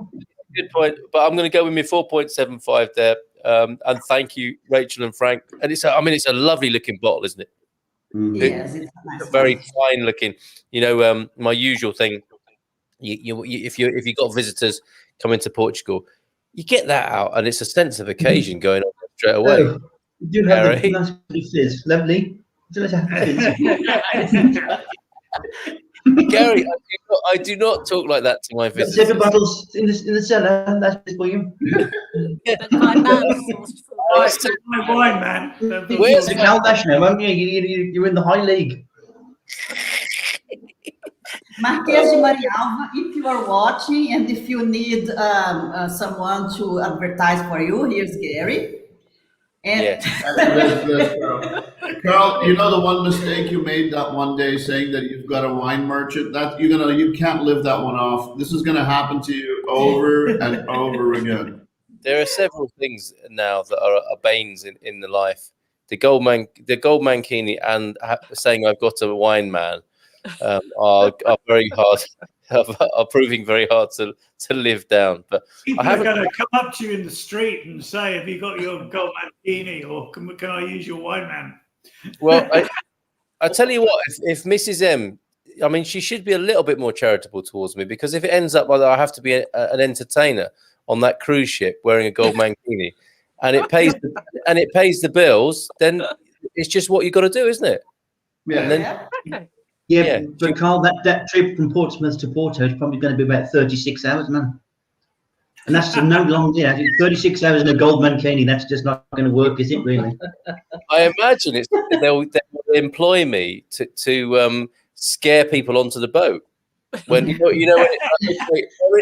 But I'm going to go with my 4.75 there. And thank you, Rachel and Frank. And it's a lovely looking bottle, isn't it? Yes, it's nice. Very fine looking. You know, my usual thing. If you got visitors coming to Portugal, you get that out, and it's a sense of occasion going on straight away. Oh, you do have the nice fizz, lovely. Gary, I do not talk like that to my visitors. Seven bottles in the cellar. That's for you. My wine, man. Where's the Caldash now? Aren't you? You're in the high league. Marquês de Marialva, if you are watching and if you need someone to advertise for you, here's Gary. And Carl, you know the one mistake you made that one day saying that you've got a wine merchant, that you can't live that one off. This is gonna happen to you over and over again. There are several things now that are banes in the life. The gold mankini and saying I've got a wine man are very hard. Are proving very hard to live down. But people are going to come up to you in the street and say, "Have you got your gold mankini, or can I use your wine man?" Well, I tell you what, if Mrs. M I mean, she should be a little bit more charitable towards me, because if it ends up like I have to be an entertainer on that cruise ship wearing a gold mankini, and it pays the bills, then it's just what you got to do, isn't it? Yeah. And then, But Carl, that trip from Portsmouth to Porto is probably going to be about 36 hours, man. And that's no long, 36 hours in a gold mankini. That's just not going to work, is it? Really? I imagine they'll employ me to scare people onto the boat. When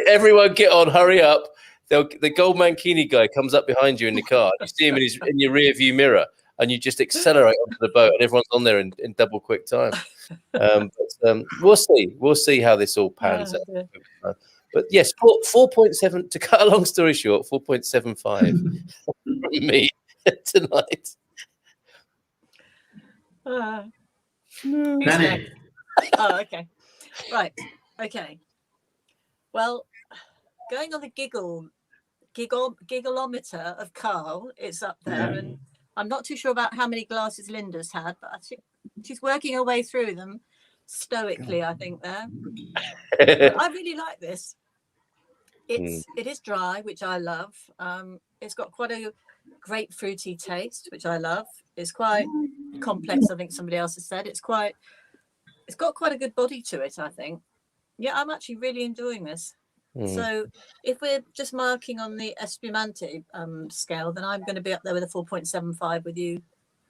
everyone get on, hurry up. The gold mankini guy comes up behind you in the car. You see him in your rear view mirror, and you just accelerate onto the boat, and everyone's on there in double quick time. But we'll see. We'll see how this all pans out. But yes, 4.7. To cut a long story short, 4.75 from me tonight. Penny. Oh, okay. Right. Okay. Well, going on the giggleometer of Carl, it's up there, and I'm not too sure about how many glasses Linda's had, but I think she's working her way through them stoically, I think there. I really like this. It is dry, which I love. It's got quite a grapefruity taste, which I love. It's quite complex, I think somebody else has said. It's got quite a good body to it, I think. Yeah, I'm actually really enjoying this. So if we're just marking on the Espumante scale, then I'm going to be up there with a 4.75 with you,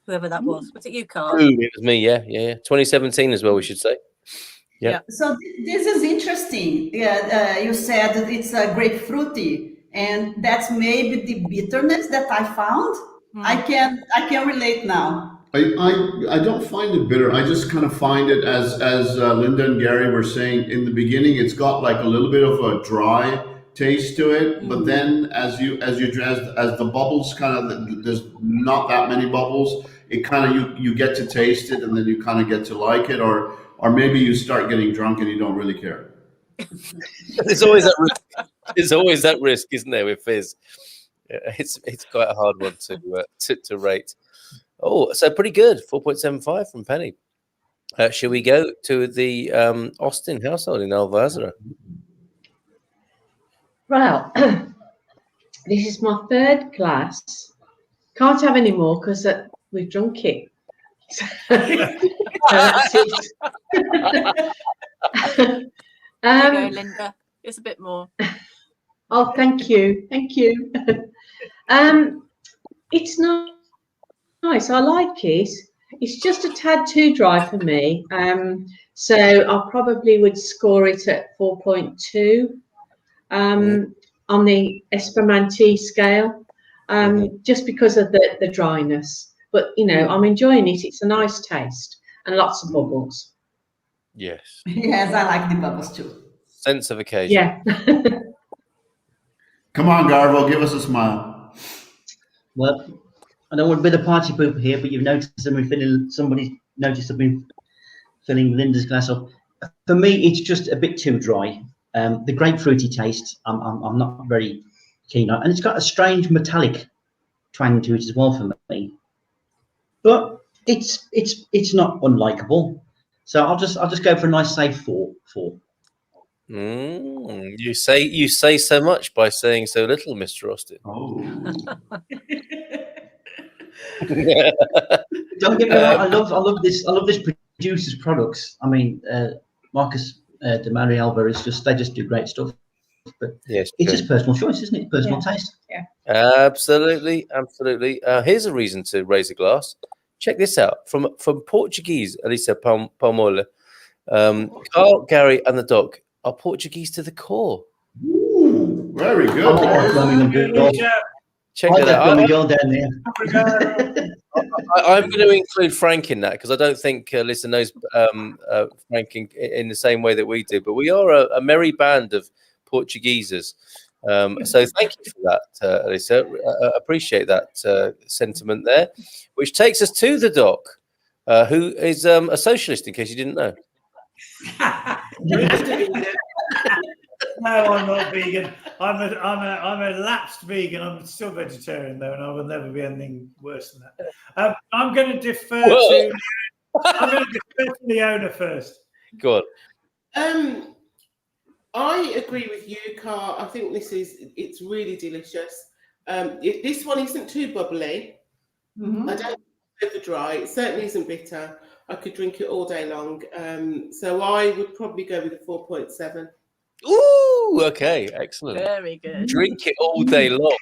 whoever that was. Was it you, Carl? It was me, yeah. 2017 as well, we should say. Yeah. So this is interesting. Yeah, you said that it's grapefruity, and that's maybe the bitterness that I found. I can relate now. I don't find it bitter. I just kind of find it as Linda and Gary were saying in the beginning. It's got like a little bit of a dry taste to it, but then as the bubbles kind of, there's not that many bubbles. It kind of you get to taste it, and then you kind of get to like it, or maybe you start getting drunk and you don't really care. There's always that risk. There's always that risk, isn't there, with fizz? It's quite a hard one to rate. Oh, so pretty good. 4.75 from Penny. Shall we go to the Austin household in Alvazra? Well, this is my third glass. Can't have any more because we've drunk it. That's it. There you go, Linda. It's a bit more. Oh, thank you. It's nice. I like it. It's just a tad too dry for me. So I probably would score it at 4.2 on the Espumante scale, just because of the dryness. But I'm enjoying it. It's a nice taste and lots of bubbles. Yes. Yes, I like the bubbles too. Sense of occasion. Yeah. Come on, Garvo, give us a smile. Well, I don't want to be the party pooper here, but you've noticed somebody's noticed I've been filling Linda's glass up. For me, it's just a bit too dry. The grapefruity taste, I'm not very keen on, and it's got a strange metallic twang to it as well for me. But it's not unlikable. So I'll just go for a nice safe 4. You say so much by saying so little, Mr. Austin. Oh. Don't get me wrong. I love this producer's products. I mean, Marquês de Marialva they just do great stuff. But yes, it's just personal choice, isn't it? Personal taste. Yeah. Absolutely. Here's a reason to raise a glass. Check this out from Portuguese. Elisa Palmola, Carl, Gary, and the dog are Portuguese to the core. Ooh, very good. Check that out. I'm going to include Frank in that because I don't think Alyssa knows Frank in the same way that we do. But we are a merry band of Portuguesers. So thank you for that, Alyssa. Appreciate that sentiment there. Which takes us to the doc, who is a socialist, in case you didn't know. No, I'm not vegan. I'm a lapsed vegan. I'm still vegetarian though, and I will never be anything worse than that. I'm going to defer to the owner first. Go on. I agree with you, Carl. I think it's really delicious. This one isn't too bubbly. Mm-hmm. I don't think it's over dry. It certainly isn't bitter. I could drink it all day long. So I would probably go with a 4.7. Ooh, okay, excellent. Very good. Drink it all day long.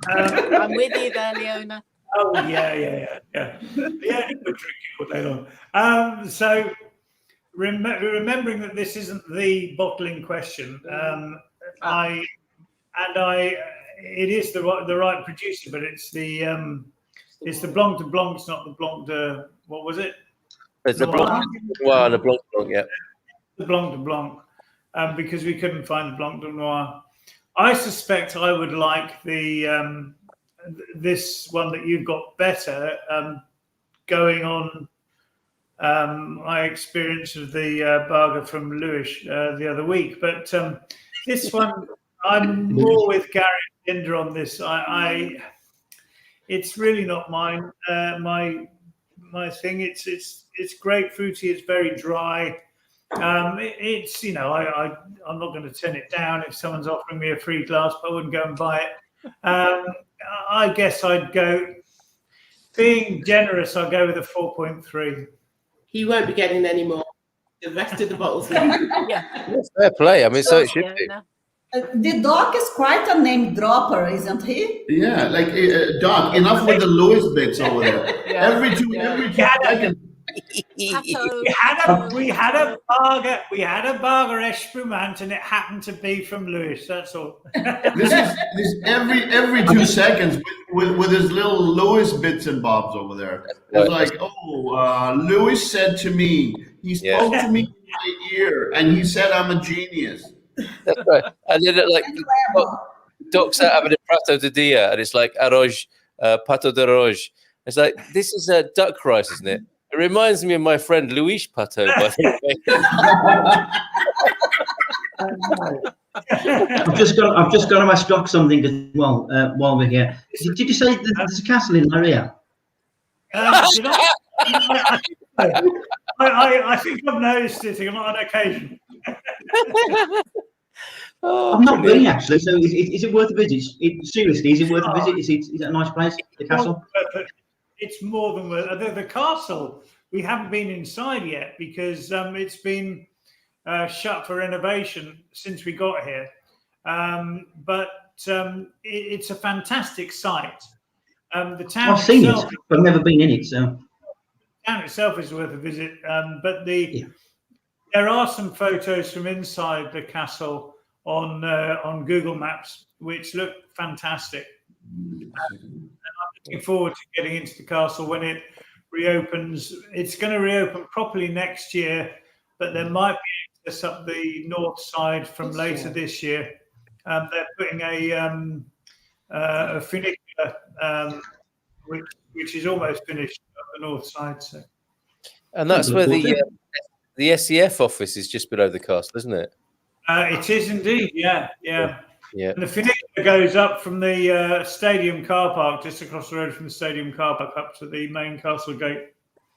I'm with you there, Leona. Oh, yeah. Yeah, we'll drink it all day long. So remembering that this isn't the bottling question, it is the right producer, but it's the Blanc de Blanc, not the Blanc de, what was it? There's a Blanc de Noir and a Blanc de Blanc, yeah. The Blanc de Blanc, because we couldn't find the Blanc de Noir. I suspect I would like the this one that you've got better, going on my experience of the Baga from Lewis the other week. But this one, I'm more with Gary and Linda on this. It's really not mine. My thing. It's grapefruity. It's very dry. It's I'm not going to turn it down if someone's offering me a free glass, but I wouldn't go and buy it. I guess I'd go, being generous, I'll go with a 4.3. He won't be getting any more. The rest of the bottles. Yeah. Fair play. I mean, so it should be. The Doc is quite a name dropper, isn't he? Yeah, like Doc. Enough with the Lewis bits over there. Yeah. Every two seconds. We had a Baga Espumante, and it happened to be from Lewis. That's all. This is every 2 seconds with his little Lewis bits and bobs over there. It's like, Lewis said to me, he spoke to me in my ear, and he said I'm a genius. That's right. And then Doc's out having a prato de dia, and it's like arroz, pato de arroz. It's like, this is a duck rice, isn't it? It reminds me of my friend Luis Pato, by the way. I've just got to ask Doc something as well while we're here. Did you say there's a castle in Maria? I think I've noticed it on occasion. I'm not really, actually. So is it worth a visit? Seriously, is it worth a visit? Is it a nice place, the castle? It's more than worth. The castle, we haven't been inside yet because it's been shut for renovation since we got here. But it's a fantastic site. The town I've seen itself, it, but I've never been in it. So the town itself is worth a visit. But there are some photos from inside the castle on Google Maps which look fantastic. And I'm looking forward to getting into the castle when it reopens. It's going to reopen properly next year, but there might be access up the north side from later this year. They're putting a funicular, which is almost finished up the north side. So, and that's where the SEF office is, just below the castle, isn't it? It is indeed, yeah. And the funicular goes up from the stadium car park, just across the road from the stadium car park, up to the main castle gate.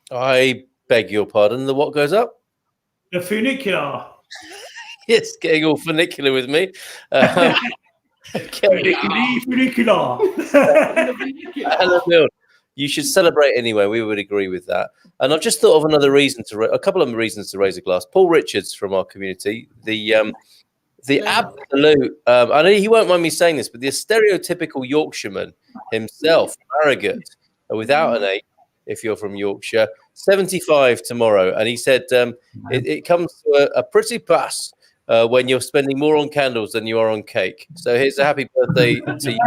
I beg your pardon. The what goes up? The funicular. Yes, getting all funicular with me. Funicular. Hello, Bill. You should celebrate anyway. We would agree with that. And I've just thought of a couple of reasons to raise a glass. Paul Richards from our community, the absolute, I know he won't mind me saying this, but the stereotypical Yorkshireman himself, arrogant, without an A, if you're from Yorkshire, 75 tomorrow. And he said it comes to a pretty pass when you're spending more on candles than you are on cake. So here's a happy birthday to you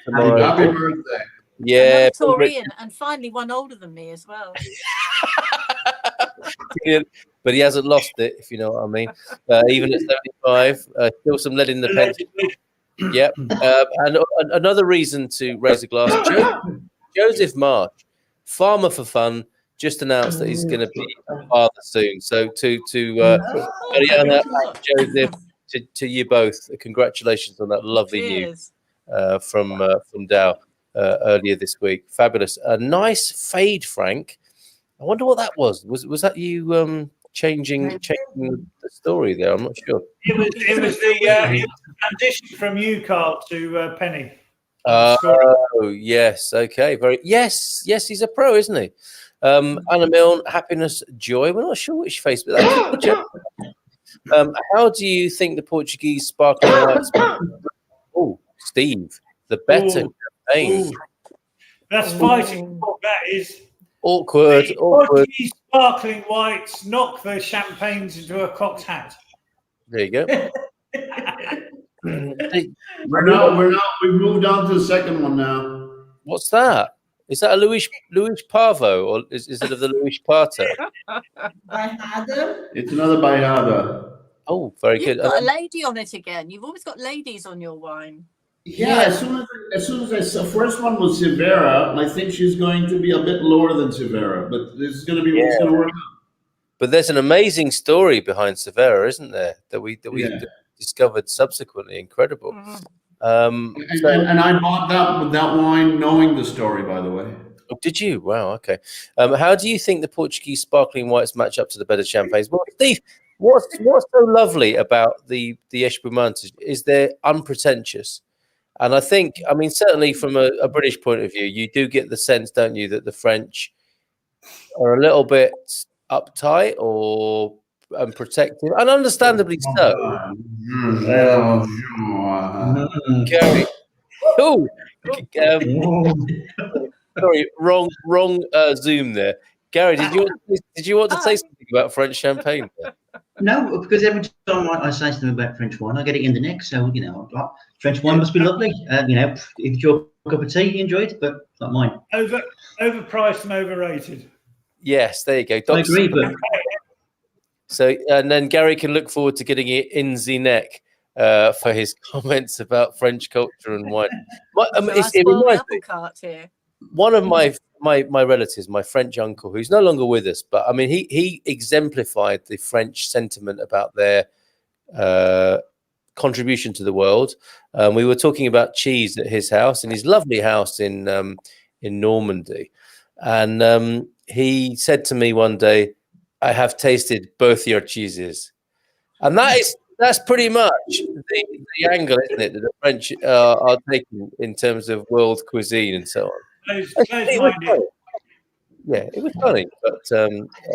tomorrow. Happy birthday. Yeah. Taurian, and finally one older than me as well. But he hasn't lost it, if you know what I mean. Even at 75, still some lead in the pen. Yep. And another reason to raise a glass. Joseph March, Farmer for Fun, just announced that he's going to be a father soon. So to Mariana and Joseph, to you both, congratulations on that lovely news from Dow earlier this week. Fabulous. A nice fade, Frank. I wonder what that was. Was that you changing the story there. I'm not sure. It was the transition from you, Carl, to Penny. Oh yes, okay, yes. He's a pro, isn't he? Anna Milne, Happiness, Joy. We're not sure which face, but how do you think the Portuguese sparkling whites? Oh, Steve, the better campaign. That's fighting. That is awkward. Portuguese sparkling whites knock the champagnes into a cocked hat. There you go. We've moved on to the second one now. What's that? Is that a Luis Pavo, or is it of the Luis Pato? Bairrada. It's another Bairrada. Oh, very good. You've got a lady on it again. You've always got ladies on your wine. Yeah, as soon as the first one was Severa, I think she's going to be a bit lower than Severa, but this is going to be what's going to work out. But there's an amazing story behind Severa, isn't there? That we discovered subsequently. Incredible. And I bought that wine knowing the story, by the way. Oh, did you? Wow. Okay. How do you think the Portuguese sparkling whites match up to the better champagnes? Well, Steve, what's so lovely about the Espumantes is they're unpretentious. And I think, I mean, certainly from a British point of view, you do get the sense, don't you, that the French are a little bit uptight or protective, and understandably so. Gary, sorry, wrong Zoom there. Gary, did you want to say something about French champagne there? No, because every time I say something about French wine, I get it in the neck. So, French wine must be lovely. If it's your cup of tea, you enjoy it, but it's not mine. Overpriced and overrated. Yes, there you go. I agree, but... So, and then Gary can look forward to getting it in the neck for his comments about French culture and wine. It reminds me, one of my relatives, my French uncle, who's no longer with us, but I mean, he exemplified the French sentiment about their contribution to the world. We were talking about cheese at his house, in his lovely house in Normandy, and he said to me one day, "I have tasted both your cheeses," and that's pretty much the angle, isn't it, that the French are taking in terms of world cuisine and so on. It was funny, but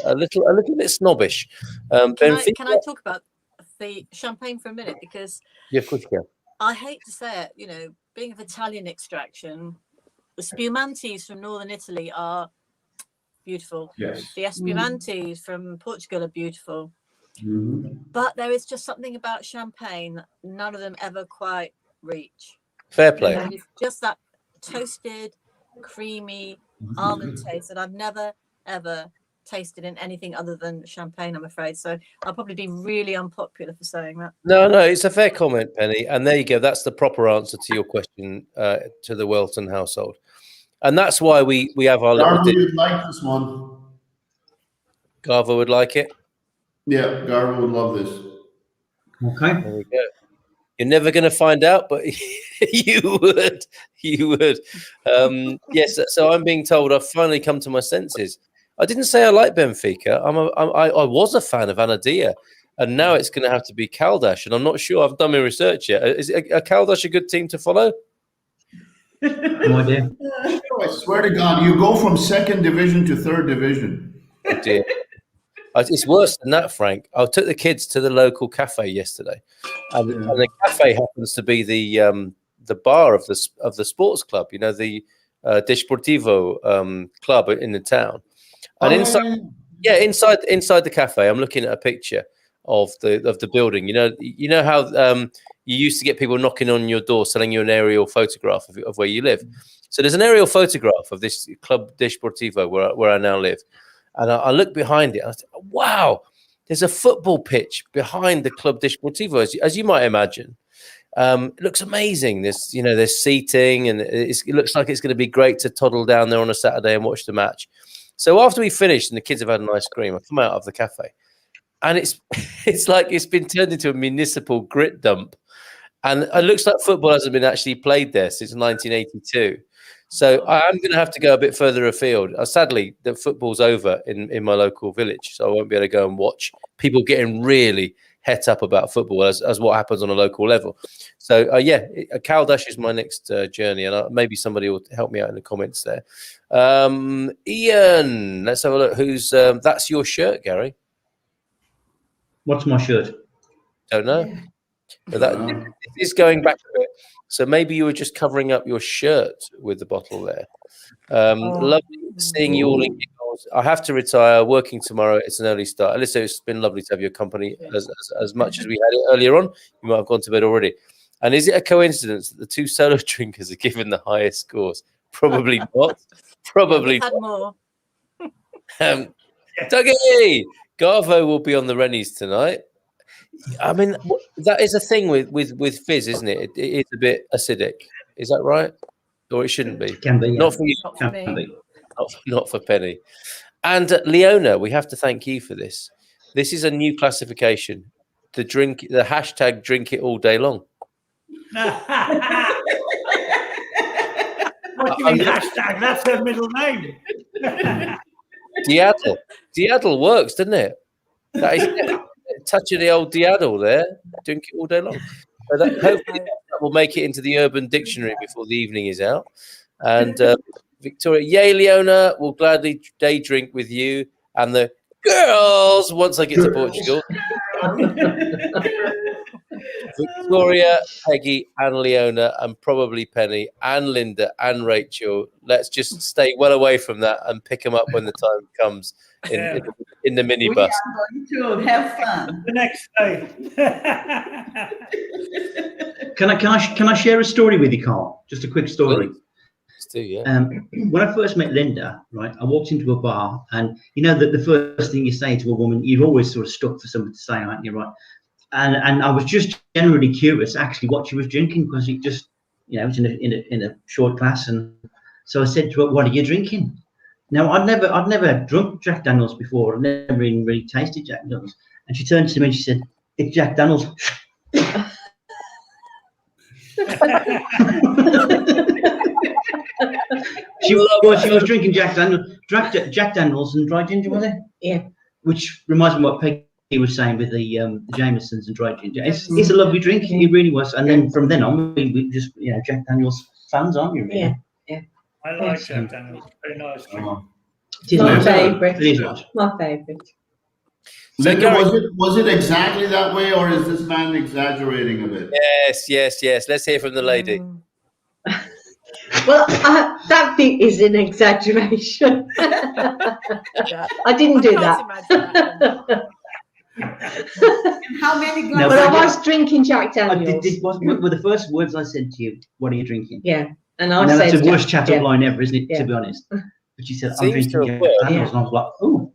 a little bit snobbish. Can I talk about the champagne for a minute? Because yeah, of course you can. I hate to say it, being of Italian extraction, the Spumantes from northern Italy are beautiful. Yes. The Espumantes from Portugal are beautiful. But there is just something about champagne none of them ever quite reach. Fair play. It's just that toasted, creamy almond taste that I've never ever tasted in anything other than champagne, I'm afraid. So I'll probably be really unpopular for saying that. No, it's a fair comment, Penny. And there you go. That's the proper answer to your question to the Welton household. And that's why we have our little... Garva would like this one. Garva would like it? Yeah, Garva would love this. Okay. There we go. You're never going to find out, but you would. Yes, so I'm being told I've finally come to my senses. I didn't say I like Benfica. I was a fan of Anadia, and now it's going to have to be Caldas, and I'm not sure. I've done my research yet. Is a Caldas a good team to follow? No idea. I swear to God, you go from second division to third division. Oh dear. It's worse than that, Frank. I took the kids to the local cafe yesterday, and the cafe happens to be the bar of the sports club. The Desportivo club in the town. And inside the cafe, I'm looking at a picture of the building. You know how you used to get people knocking on your door, selling you an aerial photograph of where you live. So there's an aerial photograph of this club Desportivo where I now live. And I look behind it and I said, wow, there's a football pitch behind the Club Desportivo, as you might imagine. It looks amazing. There's seating, and it looks like it's going to be great to toddle down there on a Saturday and watch the match. So after we finished and the kids have had an ice cream, I come out of the cafe, and it's like it's been turned into a municipal grit dump. And it looks like football hasn't been actually played there since 1982. So I am going to have to go a bit further afield. Sadly, the football's over in my local village, so I won't be able to go and watch people getting really het up about football as what happens on a local level. So Caldash is my next journey, and maybe somebody will help me out in the comments there. Ian, let's have a look. Who's that's your shirt, What's my shirt? Don't know. But that is going back a bit. So maybe you were just covering up your shirt with the bottle there. Lovely seeing you all in yours. I have to retire. Working tomorrow. It's an early start. Alyssa, it's been lovely to have your company. As much as we had it earlier on, you might have gone to bed already. And is it a coincidence that the two solo drinkers are given the highest scores? Probably not. Probably Had not. more. Dougie, Garvo will be on the Rennies tonight. I mean, that is a thing with fizz, isn't it? It's a bit acidic. Is that right? Or it shouldn't be? Can be. Yeah. Not for you. Not for me. Not for Penny. And Leona, we have to thank you for this. This is a new classification. The hashtag drink it all day long. What do you mean hashtag? That's her middle name. Diaddle works, doesn't it? That is touch of the old diaddle there. Drink it all day long. So hopefully that will make it into the Urban Dictionary before the evening is out. And Victoria, yay, Leona, will gladly day drink with you and the girls once I get to Portugal. Victoria, Peggy, and Leona, and probably Penny, and Linda, and Rachel. Let's just stay well away from that and pick them up when the time comes in the minibus. We are going to have fun the next day. Can I share a story with you, Carl? Just a quick story. Let's do, yeah. When I first met Linda, right, I walked into a bar, and you know that the first thing you say to a woman, you're always sort of stuck for something to say, aren't you, right? And I was just generally curious, actually, what she was drinking, because it just, you know, it was in a short class, and so I said to her, "What are you drinking?" Now I'd never drunk Jack Daniels before. I'd never even really tasted Jack Daniels, and she turned to me and she said, "It's Jack Daniels." She was drinking Jack Daniels and dry ginger, was it? Yeah. Which reminds me of what Peggy was saying with the Jamesons and dry ginger. It's a lovely drink. It really was. And then from then on, we just, you know, Jack Daniels fans, aren't we? Really? Yeah. I like Jack Daniels. Very nice drink. My favourite. It is nice. My favourite. Linda, was it exactly that way, or is this man exaggerating a bit? Yes. Let's hear from the lady. Well, that bit is an exaggeration. I didn't do that. How many No, glasses? But I was drinking Jack Daniels. Were the first words I said to you, "What are you drinking?" Yeah, and Now, I said that's the worst chat-up line ever, isn't it? Yeah. To be honest. But she said, "I'm Seems to drinking have Jack worked. Daniels," and I was like, "Oh."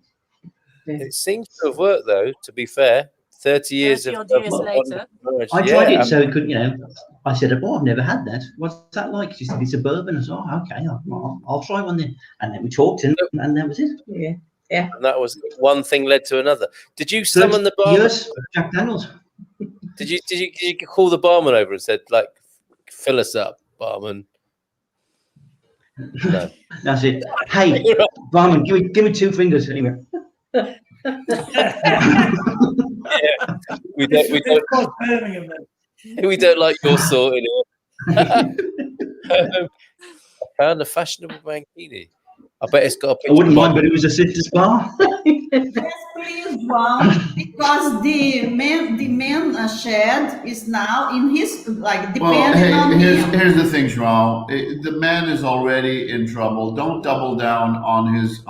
It seems to have worked, though, to be fair. 30 years 30 of odd years later. marriage. I tried it so it could, you know. I said, "Oh, I've never had that. What's that like?" She said, "It's a bourbon." I said, "Oh, okay, I'll try one then." And then we talked, and that was it. Yeah. And that was one thing led to another. Did you summon the barman? Yes, Jack Daniels. Did you call the barman over and said, like, fill us up, barman? No. That's it. Hey, barman, give me 2 fingers anyway. We don't like your sort in here. I found a fashionable mankini. I bet it's got a picture. I wouldn't mind, but it was a sister's bar. Yes, please, João, because the man shed is now in his, like, depending on him. Here's the thing, João. The man is already in trouble. Don't double down on his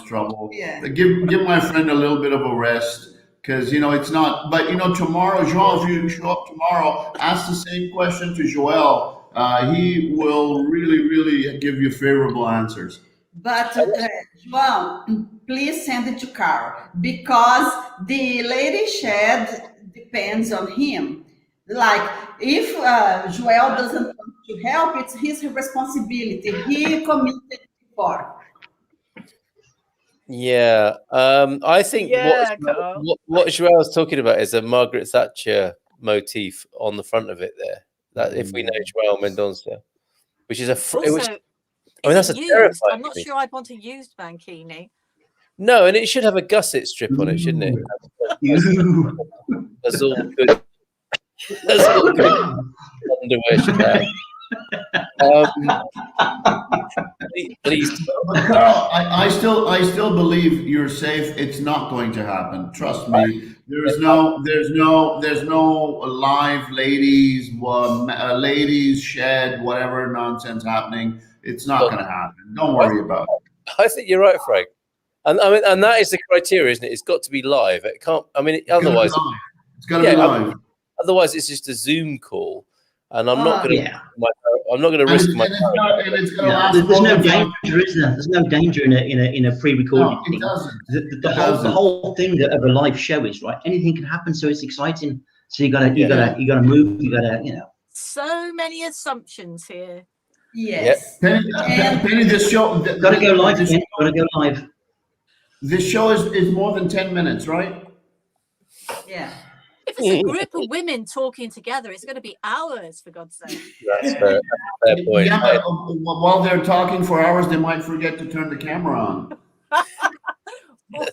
trouble. Yeah. Give my friend a little bit of a rest, because you know it's not. But you know, tomorrow, João, if you show up tomorrow, ask the same question to Joel. He will really give you favorable answers. But João, please send it to Carl, because the lady shed depends on him. Like, if Joel doesn't want to help, it's his responsibility. He committed before. Yeah, I think what Joel's talking about is a Margaret Thatcher motif on the front of it there. That if we know Joel Mendonça. which is a. Also, I mean, that's a used? terrifying I'm not thing. sure I'd want a used mankini. No, and it should have a gusset strip on it, shouldn't it? That's all good. That's all good underwear should have. Please. Carl, I still believe you're safe. It's not going to happen. Trust me. There's no live ladies shed, whatever nonsense happening. It's not going to happen. Don't worry about it. I think you're right, Frank. And I mean, and that is the criteria, isn't it? It's got to be live. It can't. I mean, otherwise, it's got to be live. Otherwise, it's just a Zoom call, and I'm not going to. I'm not going to risk my. There's no danger, is there? There's no danger in a pre-recorded thing. The whole thing of a live show is right. Anything can happen, so it's exciting. So you gotta move. You gotta. So many assumptions here. Yes. Penny, this show. Gotta go live. Gotta go live. This show is more than 10 minutes, right? Yeah. If it's a group of women talking together, it's going to be hours, for God's sake. That's fair point. Yeah, but while they're talking for hours, they might forget to turn the camera on. And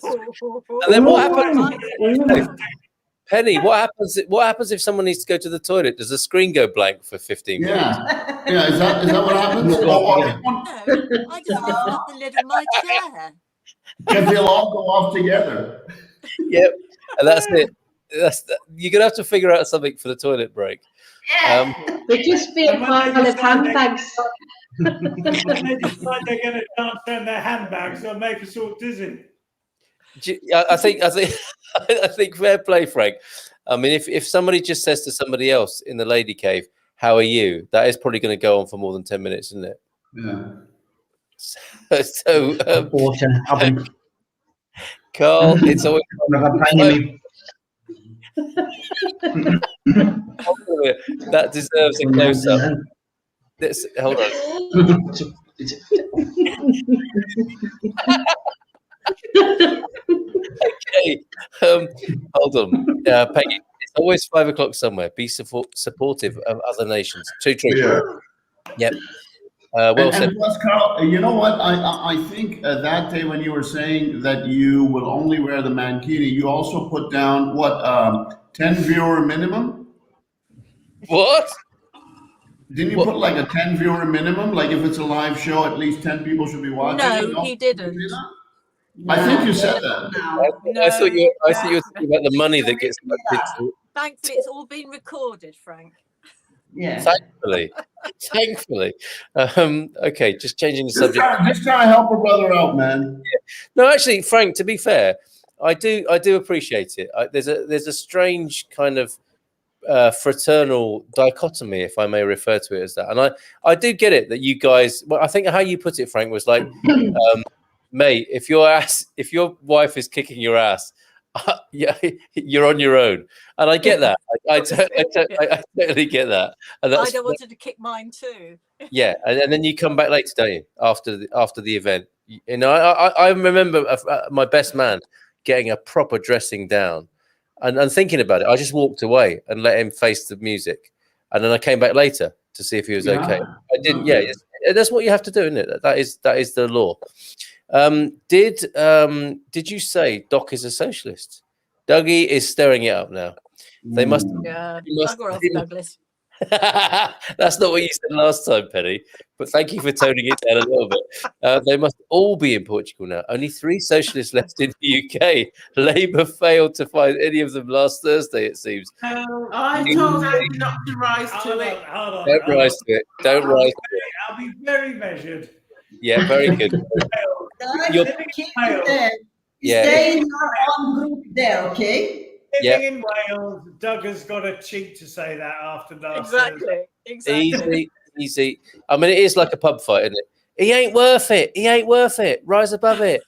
then what happens? Penny, what happens if someone needs to go to the toilet? Does the screen go blank for 15 minutes? Yeah. Is that what happens? No, I just lift up the lid of my chair. Because they'll all go off together. Yep, and that's it. You're gonna have to figure out something for the toilet break. They just be a pile of handbags. When they decide they're going to dance around their handbags, they'll make us all dizzy. I think fair play, Frank. I mean, if somebody just says to somebody else in the lady cave, "How are you?" that is probably going to go on for more than 10 minutes, isn't it? Yeah. So, Carl, it's always that deserves a close up. Hold on. Okay, hold on, Peggy. It's always 5 o'clock somewhere. Be supportive of other nations. Too true. Yeah. Yep. Well said. And plus, Carl, you know what? I think that day when you were saying that you will only wear the mankini, you also put down what 10 viewer minimum. What? Didn't you put like a 10 viewer minimum? Like if it's a live show, at least 10 people should be watching. No, he didn't. I think you said that. I thought you were talking about the money that gets into. Thankfully, it's all been recorded, Frank. Yeah. Thankfully. Okay, just changing the subject. Just trying to help a brother out, man. Yeah. No, actually, Frank. To be fair, I do appreciate it. There's a strange kind of fraternal dichotomy, if I may refer to it as that. And I do get it that you guys. Well, I think how you put it, Frank, was like, mate, if your wife is kicking your ass, yeah, you're on your own, and I get that. I totally get that. And that's, I wanted to kick mine too. Yeah, and then you come back later, don't you? After the event, you know, I remember my best man getting a proper dressing down, and thinking about it. I just walked away and let him face the music, and then I came back later to see if he was okay. I didn't. Yeah, that's what you have to do, isn't it? That is the law. Did you say Doc is a socialist? Dougie is stirring it up now. They must. Yeah, Douglas. That's not what you said last time, Penny. But thank you for toning it down a little bit. They must all be in Portugal now. Only 3 socialists left in the UK. Labour failed to find any of them last Thursday, it seems. I told Andy not to rise to it. Don't rise to it. Don't rise to it. I'll be very measured. Yeah, very good. You're stay in your own group there, okay? Living in Wales, Doug has got a cheat to say that after last. Exactly. Easy. I mean, it is like a pub fight, isn't it? He ain't worth it. He ain't worth it. Rise above it.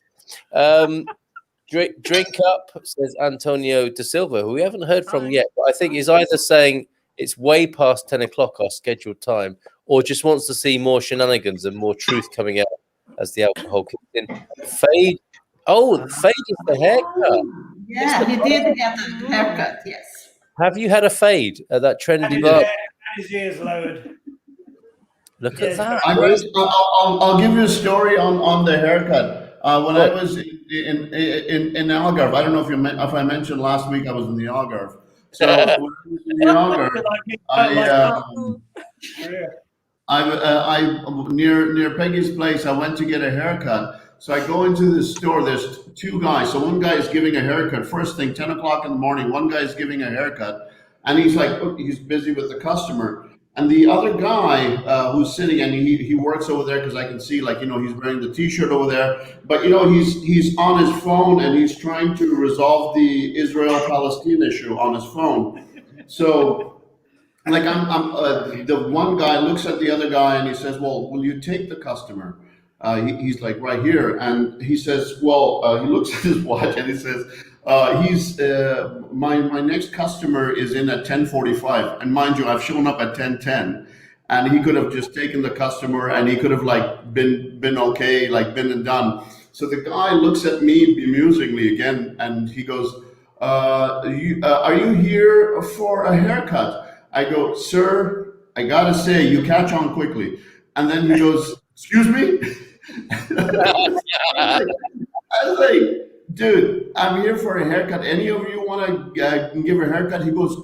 Drink up, says Antonio da Silva, who we haven't heard from yet, but I think he's either saying it's way past 10 o'clock our scheduled time, or just wants to see more shenanigans and more truth coming out as the alcohol kicks in. Fade. Oh, Fade is the haircut. Yeah, he did get a haircut, yes. Have you had a fade at that trendy bar? His ears lowered. Look at that. I'll give you a story on the haircut. When I was in Algarve, I don't know if I mentioned last week I was in the Algarve. So when I was in the Algarve, near Peggy's place, I went to get a haircut. So I go into this store. There's two guys. So one guy is giving a haircut. First thing, 10 o'clock in the morning. One guy is giving a haircut, and he's like, he's busy with the customer. And the other guy who's sitting, and he works over there because I can see, like, he's wearing the T-shirt over there. But he's on his phone and he's trying to resolve the Israel-Palestine issue on his phone. So, like, the one guy looks at the other guy and he says, "Well, will you take the customer?" He's like, "Right here," and he says, "Well," he looks at his watch and he says, my next customer is in at 10:45, and mind you, I've shown up at 10:10, and he could have just taken the customer and he could have like been okay, like been and done. So the guy looks at me bemusingly again, and he goes, "Are you here for a haircut?" I go, "Sir, I gotta say, you catch on quickly." And then he goes, "Excuse me?" I was like, "Dude, I'm here for a haircut. Any of you want to give a haircut?" He goes,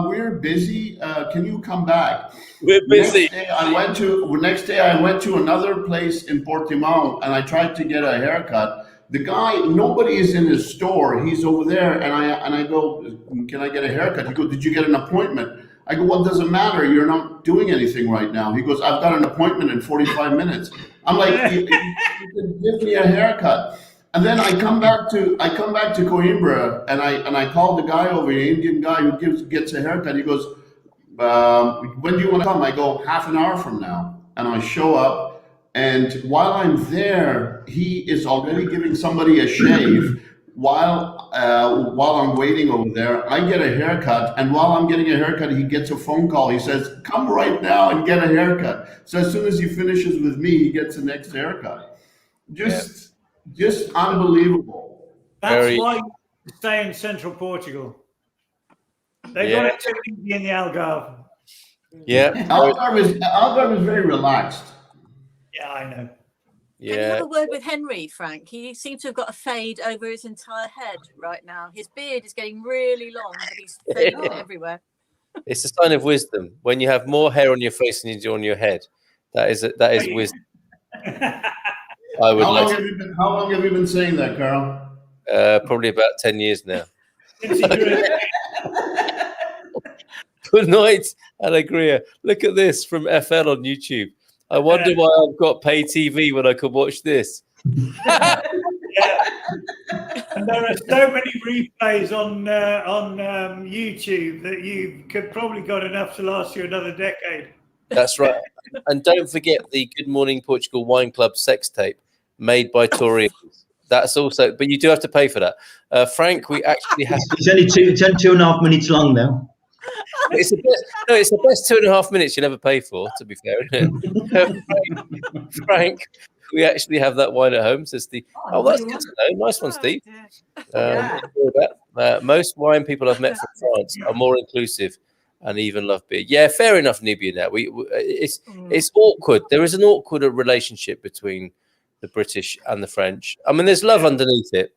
"We're busy. Can you come back?" We're busy. Next day, I went to another place in Portimão, and I tried to get a haircut. The guy, nobody is in his store. He's over there, and I go, "Can I get a haircut?" He goes, "Did you get an appointment?" I go, "Well, it doesn't matter. You're not doing anything right now." He goes, "I've got an appointment in 45 minutes. I'm like, you can give me a haircut." And then I come back to Coimbra, and I call the guy over here, Indian guy who gets a haircut. He goes, "When do you want to come?" I go, "Half an hour from now." And I show up, and while I'm there, he is already giving somebody a shave. While I'm waiting over there, I get a haircut, and while I'm getting a haircut, he gets a phone call. He says, "Come right now and get a haircut." So as soon as he finishes with me, he gets the next haircut. Just unbelievable. That's why you stay in central Portugal. They got it too easy in the Algarve. Yeah. Algarve is very relaxed. Yeah, I know. Yeah. Can you have a word with Henry, Frank? He seems to have got a fade over his entire head right now. His beard is getting really long, but he's fading it everywhere. It's a sign of wisdom. When you have more hair on your face than you do on your head, that is wisdom. How long have you been saying that, Carl? Probably about 10 years now. Good night, Alegria. Look at this from FL on YouTube. I wonder why I've got pay TV when I could watch this. Yeah. And there are so many replays on YouTube that you could probably got enough to last you another decade. That's right. And don't forget the Good Morning Portugal Wine Club sex tape made by Torians. That's also, but you do have to pay for that. Frank, we actually have. It's only 2.5 minutes long, though. It's the best 2.5 minutes you'll ever pay for, to be fair, isn't it? Frank, we actually have that wine at home, says Steve. Oh, that's good to know. Nice one, Steve. Most wine people I've met from France are more inclusive and even love beer. Yeah, fair enough, Nubia. Now it's awkward. There is an awkward relationship between the British and the French. I mean, there's love underneath it.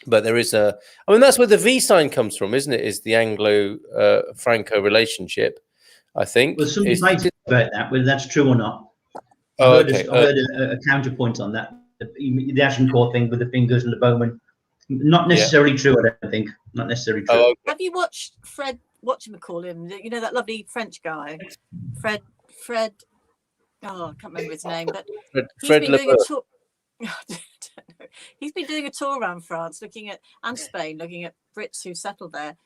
But there is that's where the V sign comes from, isn't it? Is the Anglo-Franco relationship, I think. Well, something about that, whether that's true or not. I heard a counterpoint on that. The Agincourt thing with the fingers and the bowman. Not necessarily true, I don't think. Not necessarily true. Okay. Have you watched Fred, whatchamacallit, you know, that lovely French guy? Fred, oh, I can't remember his name, but Fred Lefebvre. He's been doing a tour around France, and Spain, looking at Brits who settled there.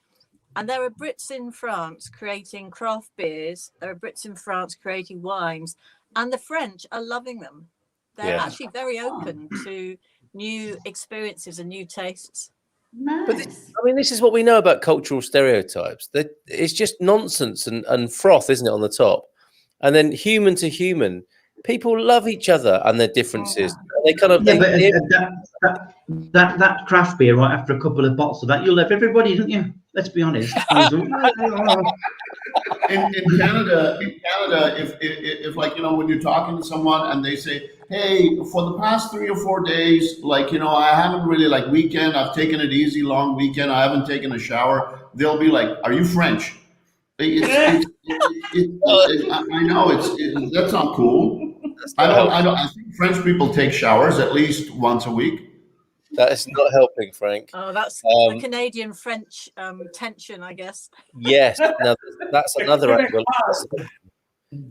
And there are Brits in France creating craft beers. There are Brits in France creating wines, and the French are loving them. They're actually very open to new experiences and new tastes. Nice. But this is what we know about cultural stereotypes. That it's just nonsense and froth, isn't it, on the top? And then human to human, people love each other and their differences. They kind of Yeah, but that craft beer, right after a couple of bottles of that, you'll have everybody, don't you? Let's be honest. In Canada, if like, you know, when you're talking to someone and they say, hey, for the past 3 or 4 days, like, you know, I haven't really, like, weekend, I've taken it easy, long weekend, I haven't taken a shower, they'll be like, are you French? I know that's not cool. I think French people take showers at least once a week. That is not helping, Frank. Oh, that's the Canadian-French tension, I guess. Yes, no, that's another angle.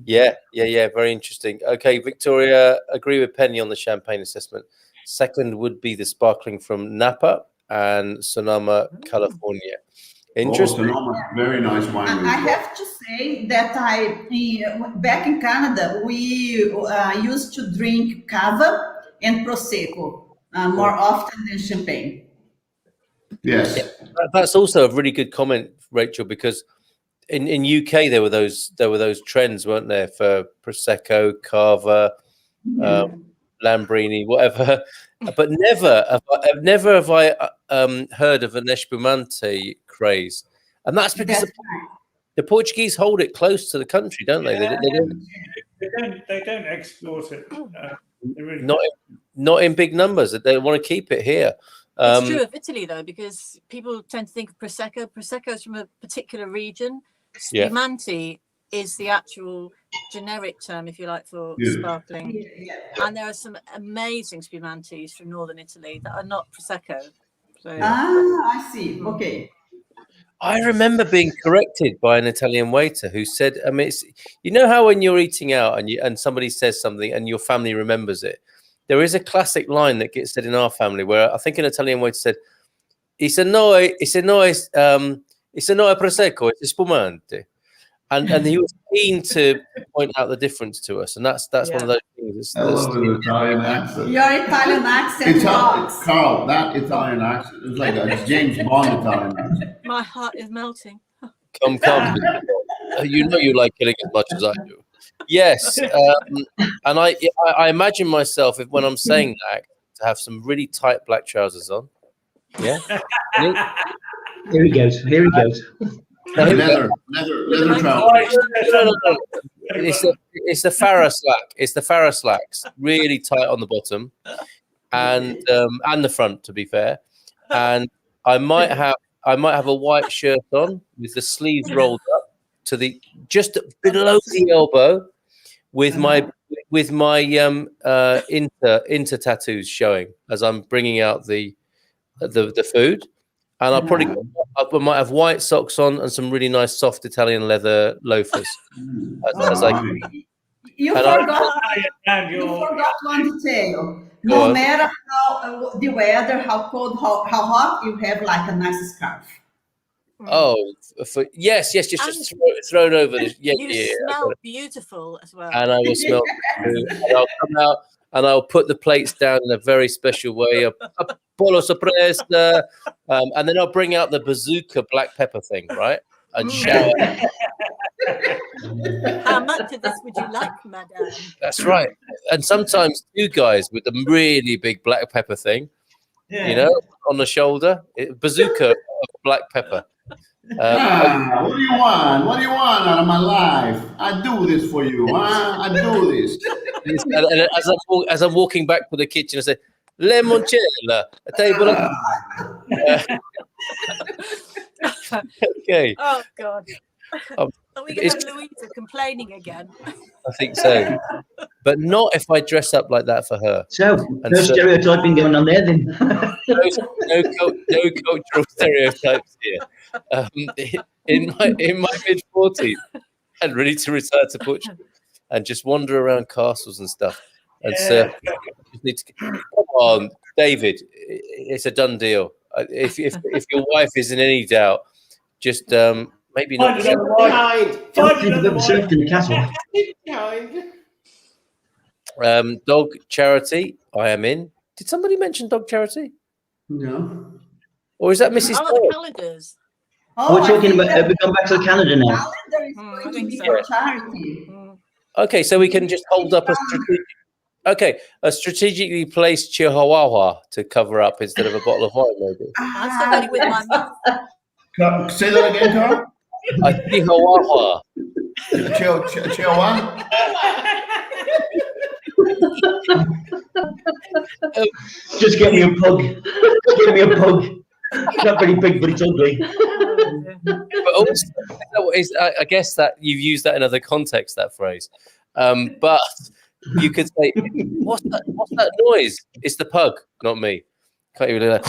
Yeah. Very interesting. Okay, Victoria, agree with Penny on the champagne assessment. Second would be the sparkling from Napa and Sonoma, California. Interesting. Sonoma, very nice wine. I have to say that back in Canada, we used to drink cava and prosecco more often than champagne. Yes, that's also a really good comment, Rachel, because in UK there were those trends, weren't there, for prosecco, cava, Lambrini, whatever. But never have I heard of an espumante craze, and that's because the Portuguese hold it close to the country, don't they? Yeah. They don't export it. They really not in big numbers. They want to keep it here. It's true of Italy, though, because people tend to think of prosecco. Prosecco is from a particular region. Spumante is the actual generic term, if you like, for sparkling. And there are some amazing spumantes from northern Italy that are not prosecco. So, I see. Okay. I remember being corrected by an Italian waiter who said, I mean, you know how when you're eating out and somebody says something and your family remembers it, there is a classic line that gets said in our family where I think an Italian waiter said, "It's a noi prosecco, it's spumante," and he was keen to point out the difference to us, and that's one of those things. I love an Italian accent. Your Italian accent, Carl. That Italian accent is like a James Bond Italian accent. My heart is melting. Come. You know you like killing as much as I do. Yes, and I imagine myself when I'm saying that to have some really tight black trousers on. Yeah. Here he goes. Leather trousers. No. It's the Farah slack. It's the Farah slacks, really tight on the bottom, and the front, to be fair. And I might have a white shirt on with the sleeves rolled up to just below the elbow, with my inter tattoos showing as I'm bringing out the food. And I might have white socks on and some really nice soft Italian leather loafers. You forgot one detail. No matter how the weather, how cold, how hot, you have like a nice scarf. Oh, yes, just throw it over. You smell beautiful as well. And I will smell. And I'll come out and I'll put the plates down in a very special way. A polo sorpresa, and then I'll bring out the bazooka black pepper thing, right? And shower. How much of this would you like, madame? That's right. And sometimes 2 guys with the really big black pepper thing, you know, on the shoulder. Bazooka of black pepper. What do you want? What do you want out of my life? I do this for you, huh? I do this. And as I'm walking back to the kitchen, I say, "Limoncello, a table of." Okay. Oh God. Are we going to have Louisa complaining again? I think so, but not if I dress up like that for her. So, no stereotyping going on there, then. no cultural stereotypes here. In my mid-40s, and ready to retire to Portugal and just wander around castles and stuff. And so, just need to come on, David. It's a done deal. If your wife is in any doubt, just maybe not. Dog charity. I am in. Did somebody mention dog charity? No. Or is that Mrs. The calendars. We're talking about. We've gone back to Canada now. Calendar is going to be for charity. Okay, so we can just hold up Okay, a strategically placed chihuahua to cover up instead of a bottle of wine, maybe. I'm still going with my mum. Say that again, Carl. A chihuahua. Chihuahua. Just get me a pug. Get me a pug. Not very big, but it's ugly. But also, I guess that you've used that in other contexts, that phrase. But you could say, what's that noise? It's the pug, not me. Can't you really?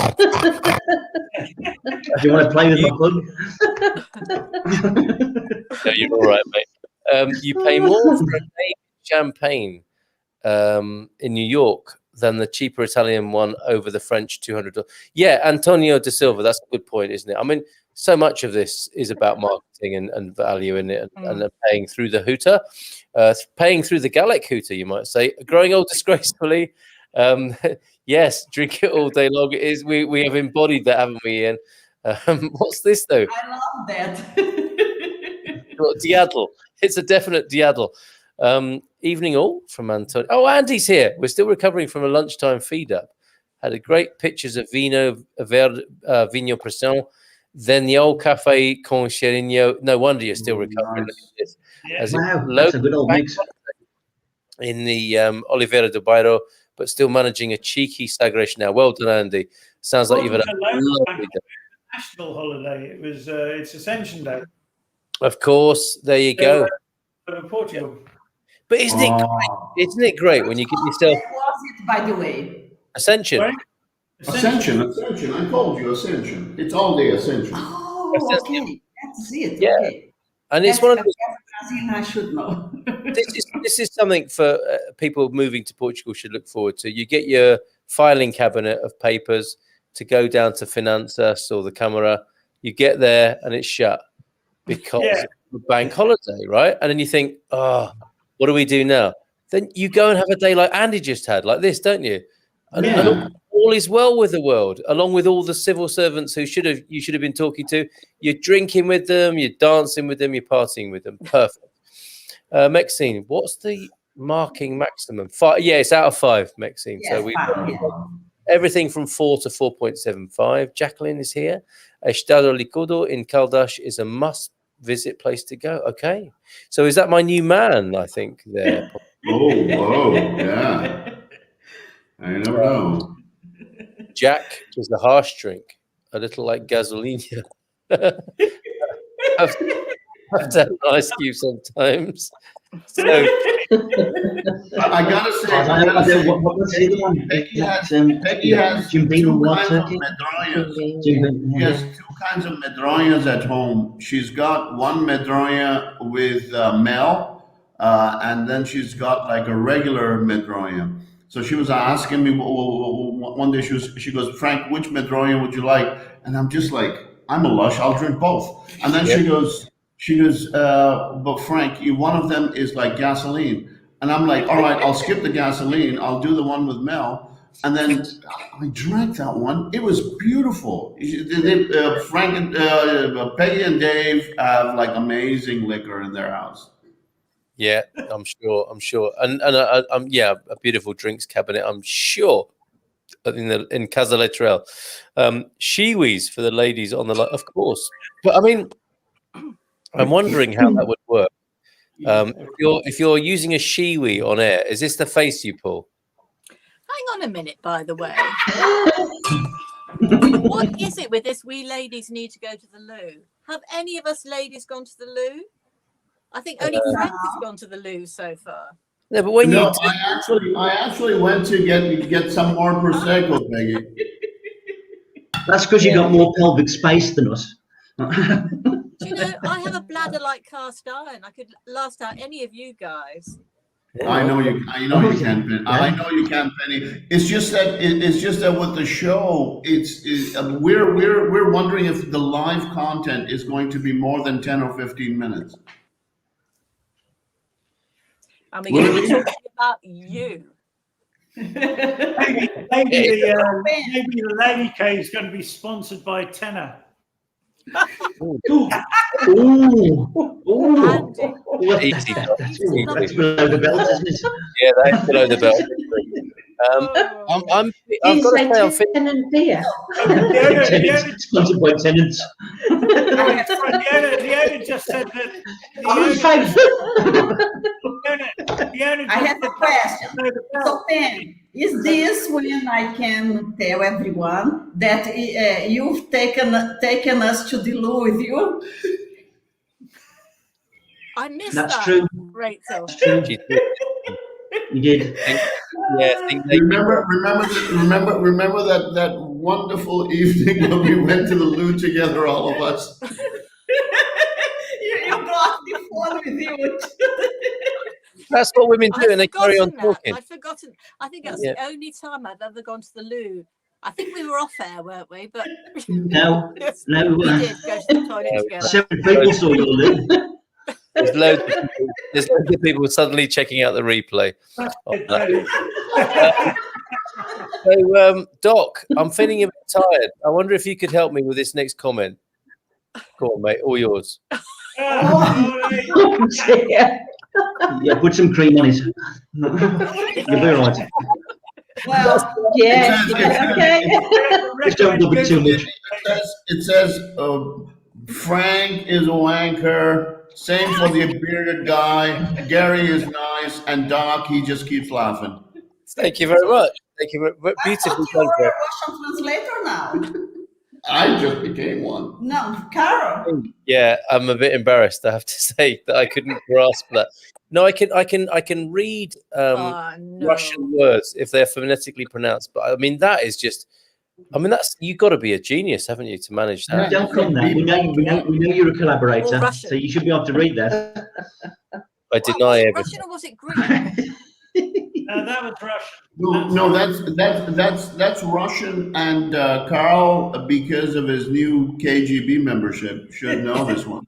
Do you want to play with my pug? No, you're all right, mate. You pay more for a name champagne in New York than the cheaper Italian one over the French $200. Yeah, Antonio de Silva. That's a good point, isn't it? I mean, so much of this is about marketing and value in it, and paying through the hooter, paying through the Gallic hooter, you might say. Growing old disgracefully. Yes, drink it all day long. It is. We have embodied that, haven't we, Ian? What's this though? I love that. Diaddle. It's a definite diaddle. Evening all from Antonio. Oh, Andy's here. We're still recovering from a lunchtime feed up. Had a great pictures of vino pression. Then the old cafe con Chirino. No wonder you're still recovering. Nice. Wow, that's a good old mix. In the Oliveira do Bairro, but still managing a cheeky stagration now. Well done, Andy. Sounds like you've had a lovely day. National holiday. It was it's Ascension Day. Of course, there you go. Portugal. But isn't it great? Isn't it great when you get yourself? What was it, by the way? Ascension. Sorry? Ascension. I called you Ascension. It's all day Ascension. Oh, okay. That's it. Yeah. Okay. And it's one of those. I should know. This is something for people moving to Portugal should look forward to. You get your filing cabinet of papers to go down to Finanças or the Camera. You get there and it's shut because of the bank holiday, right? And then you think, oh, what do we do now? Then you go and have a day like Andy just had, like this, don't you? And all is well with the world, along with all the civil servants who you should have been talking to. You're drinking with them, you're dancing with them, you're partying with them. Perfect. Maxine, what's the marking maximum? 5. Yeah, it's out of 5, Maxine. Yes, so we 5, yeah. everything from 4 to 4.75. Jacqueline is here. Estado Licudo in Caldas is a must-visit place to go. Okay. So is that my new man, I think, there? Oh, yeah. I never know. Jack is a harsh drink, a little like gasolina. I've had an ice cube sometimes. So I gotta say, Peggy has two kinds of medallions. She has 2 kinds of medallions at home. She's got one medallion with Mel, and then she's got like a regular medallion. So she was asking me one day. She goes, Frank, which medallion would you like? And I'm just like, I'm a lush. I'll drink both. And then she goes, but Frank, one of them is like gasoline. And I'm like, all right, I'll skip the gasoline. I'll do the one with Mel. And then I drank that one. It was beautiful. Frank and Peggy and Dave have like amazing liquor in their house. Yeah, I'm sure. And a beautiful drinks cabinet, I'm sure, in Casa Lateral. Shiwis for the ladies on the of course. But I mean, I'm wondering how that would work. If you're using a shiwi on air, is this the face you pull? Hang on a minute, by the way. What is it with this? We ladies need to go to the loo. Have any of us ladies gone to the loo? I think only Frank has gone to the loo so far. No, but when I actually went to get some more prosecco, Peggy. That's because you got more pelvic space than us. Do you know, I have a bladder like cast iron. I could last out any of you guys. I know you can, Penny. I know you can, Penny. It's just that with the show, we're wondering if the live content is going to be more than 10 or 15 minutes. And we're going to be talking about you. Maybe the Lady Cave is going to be sponsored by Tenor. Ooh. Ooh. Andy. Easy. That's below the belt, isn't it? Yeah, that's below the belt. I've got to say, I'm feeling. Tenant beer. Tenants, sponsored by tenants. The owner just said that. I have a question. So, Penny, is this when I can tell everyone that you've taken us to the loo with you? I missed That's that. true. Rachel. That's true. You did. Yeah, remember that wonderful evening when we went to the loo together, all of us. You brought the phone with you. That's what women do, and they I'd carry on forgotten that. talking. I'd forgotten. I think that's the only time I've ever gone to the loo. I think we were off air, weren't we? But No. we did go to the toilet together. 7 people saw your loo. There's loads of people suddenly checking out the replay. So, Doc, I'm feeling a bit tired. I wonder if you could help me with this next comment. Go on, mate, all yours. Yeah, put some cream on it. You'll be all right. Well, Yeah. Okay. Just don't do it too much. It says Frank is a wanker. Same for the bearded guy. Gary is nice, and Doc, he just keeps laughing. Thank you very much. Thank you. Beautiful. I thought you were a Russian translator now. I just became one. No, Carol. Yeah, I'm a bit embarrassed. I have to say that I couldn't grasp that. No, I can read Russian words if they're phonetically pronounced, but I mean that is just. I mean that's you've got to be a genius, haven't you, to manage that? Don't come that. We know you're a collaborator, so you should be able to read that. I deny everything. Russian or was it Greek? That was Russian. No, that's Russian, and Carl, because of his new KGB membership, should know this one.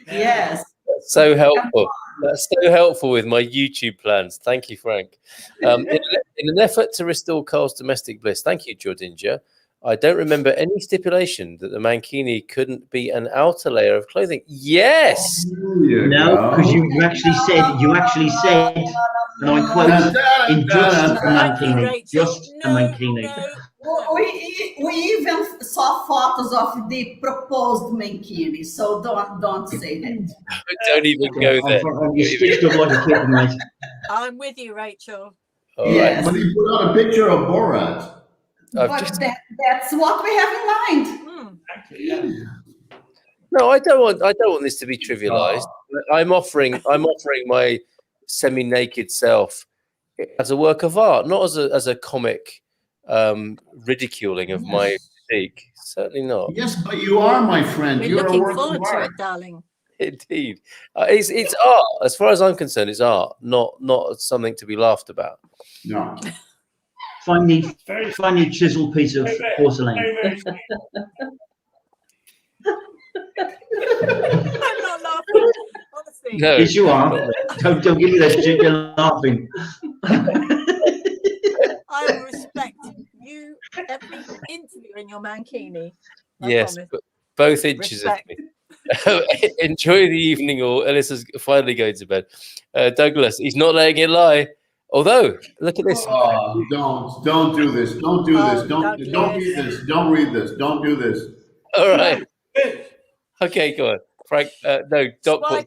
Yes. That's so helpful. That's so helpful with my YouTube plans. Thank you, Frank. In an effort to restore Carl's domestic bliss, thank you, Jordinger. I don't remember any stipulation that the mankini couldn't be an outer layer of clothing. Yes. No, because you actually said, and I quote, in just a mankini, just a mankini. We even saw photos of the proposed mankini, so don't say that. Don't even go there. You stitched up like a kid, mate. I'm with you, Rachel. All Yes. But he put out a picture of Borat. That's what we have in mind. No, I don't want this to be trivialized. I'm offering my semi-naked self as a work of art, not as a comic ridiculing of my physique. Certainly not. Yes, but you are my friend. We're You're looking a work forward of to art. it, darling. Indeed, it's art. As far as I'm concerned, it's art, not something to be laughed about. No. Finely chiseled piece of porcelain. I'm not laughing, honestly. No, Yes, you are. Don't give me that shit. You're laughing. I will respect you every interview in your mankini. yes, both inches of me. Enjoy the evening, all. Alyssa's finally going to bed. Douglas, he's not letting it lie. Although, look at this. Oh, don't do this. Don't do this. Don't read this. Don't read this. Don't do this. All right. Okay, go on, Frank. No, Doc.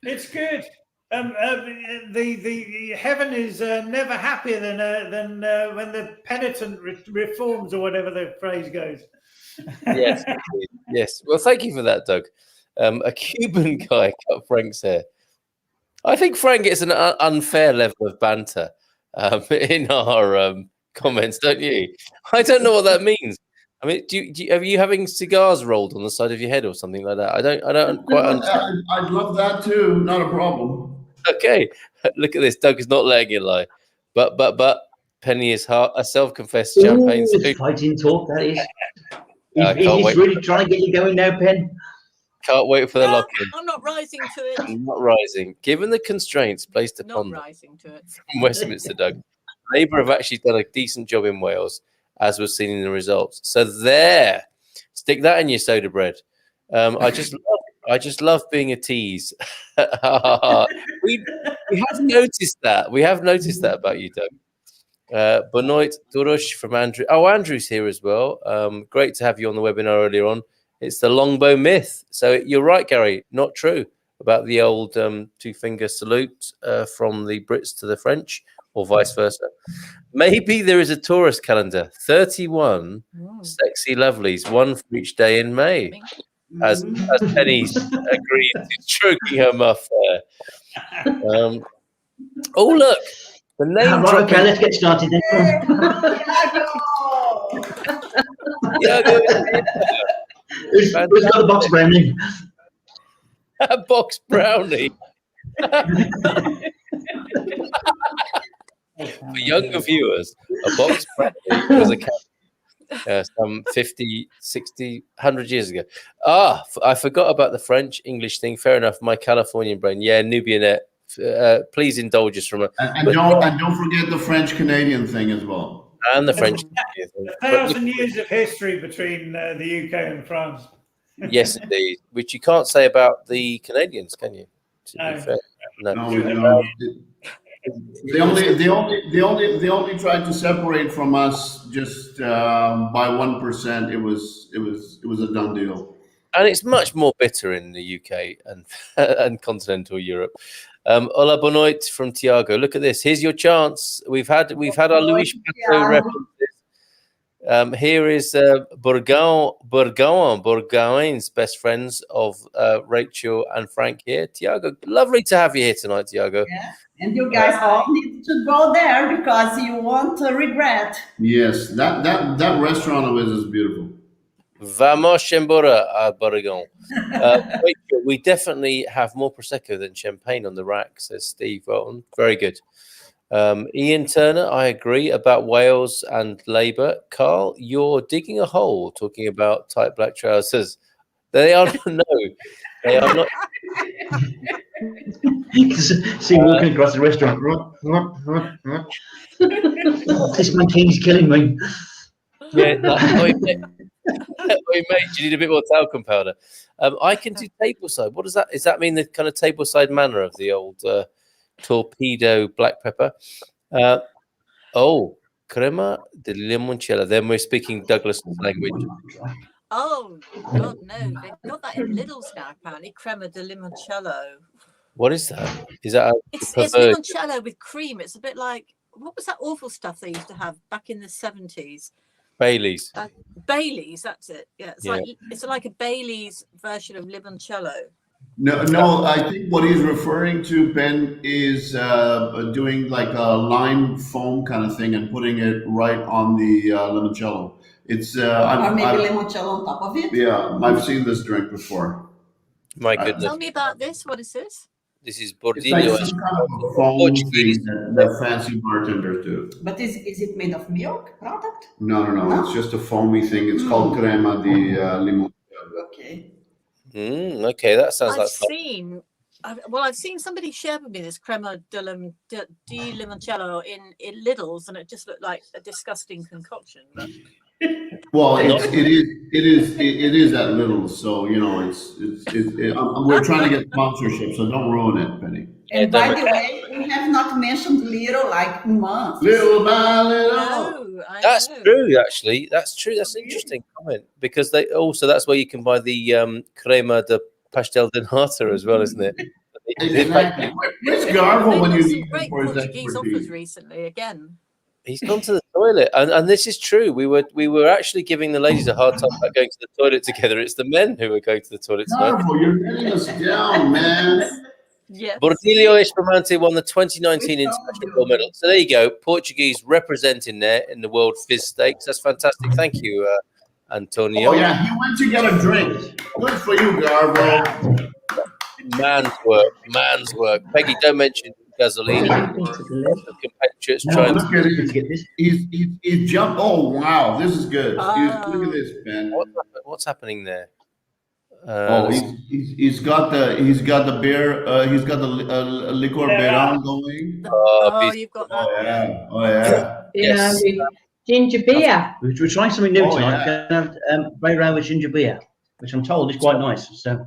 It's good. The heaven is never happier than when the penitent reforms, or whatever the phrase goes. Yes, indeed. Yes. Well, thank you for that, Doug. A Cuban guy cut Frank's hair. I think Frank gets an unfair level of banter in our comments, don't you? I don't know what that means. I mean, are you having cigars rolled on the side of your head or something like that? I don't quite understand. I'd love that too. Not a problem. Okay, look at this. Doug is not letting it lie. But Penny is a self-confessed champagne. Fighting talk, that is. He's really trying to get you going now, Pen. Can't wait for the lock-in. I'm not rising to it. I'm not rising. Given the constraints placed upon them from Westminster, Doug, Labour have actually done a decent job in Wales, as was seen in the results. So there, Stick that in your soda bread. I just love being a tease. we have noticed that. We have noticed that about you, Doug. Benoit Durush from Andrew. Oh, Andrew's here as well. Great to have you on the webinar earlier on. It's the longbow myth. So you're right, Gary. Not true about the old two-finger salute from the Brits to the French, or vice versa. Maybe there is a tourist calendar. 31 sexy lovelies, one for each day in May. As Penny's agreed to stroking her muff there. Oh, look. The name right, okay, let's get started then. Who's got a box brownie? A box brownie. For younger viewers, a box brownie was a some 50, 60, 100 years ago. I forgot about the French English thing. Fair enough. My Californian brain. Yeah, Nubianette. Please indulge us from a. And don't forget the French Canadian thing as well. And the French. 1,000 years of history between the UK and France. Yes, indeed. Which you can't say about the Canadians, can you? No. They only tried to separate from us just by 1%. It was a done deal. And it's much more bitter in the UK and continental Europe. Hola Bonoit from Tiago. Look at this. Here's your chance. We've had our Luis Pato references. Here is Bourgain's best friends of Rachel and Frank here. Tiago, lovely to have you here tonight, Tiago. Yeah. And you guys all need to go there because you won't regret. Yes, that restaurant of his is beautiful. Vamos embora a Bourgain. We definitely have more Prosecco than champagne on the rack, says Steve Walton. Very good. Ian Turner, I agree about Wales and Labour. Carl, you're digging a hole talking about tight black trousers. They are they are not. See walking across the restaurant. This man's killing me. Yeah, mate, do you need a bit more talcum powder? I can do tableside. What does that? Does that mean the kind of tableside manner of the old torpedo black pepper? Crema de limoncello. Then we're speaking Douglas language. Oh God, no! They've got that in Lidl's now. Apparently, crema de limoncello. What is that? Is that it's limoncello with cream? It's a bit like, what was that awful stuff they used to have back in the 70s? Baileys. Baileys, that's it. Yeah, it's like a Baileys version of limoncello. No, I think what he's referring to, Ben, is doing like a lime foam kind of thing and putting it right on the limoncello. It's or maybe limoncello on top of it. Yeah, I've seen this drink before. My goodness. Tell me about this. What is this? This is Bordillo. It's like some kind of a foam thing that fancy bartenders do. But is it made of milk product? No. It's just a foamy thing. It's called crema di limoncello. Okay. Okay, that sounds I've seen somebody share with me this crema di limoncello in Lidl's, and it just looked like a disgusting concoction. But... Well, it is at Lidl's, so you know we're trying to get sponsorship, so don't ruin it, Penny. And by the way, we have not mentioned little like months. Little by little. No, that's true, actually. That's true. That's an interesting comment because that's where you can buy the crema de pastel de nata as well, isn't it? Exactly. Where's Garvel when you need great Portuguese offers recently again. He's gone to the toilet, and this is true. We were actually giving the ladies a hard time about going to the toilet together. It's the men who are going to the toilet tonight. Garvel, you're letting us down, man. Yes. Bordillo Espumante won the 2019 International Gold Medal. So there you go, Portuguese representing there in the World Fizz Stakes. That's fantastic. Thank you, Antonio. Oh yeah, he went to get a drink. Good for you, Garvel. Man's work. Peggy, don't mention gasoline. Compatriots trying look at it. He's jumped. Oh wow, this is good. Look at this, man. What's happening there? He's got the beer. He's got the liquor beer going. You've got that. Oh yeah. Yes. Ginger beer. We're trying something new Oh, tonight. yeah. We're going to have Ray Row with ginger beer, which I'm told is quite nice. So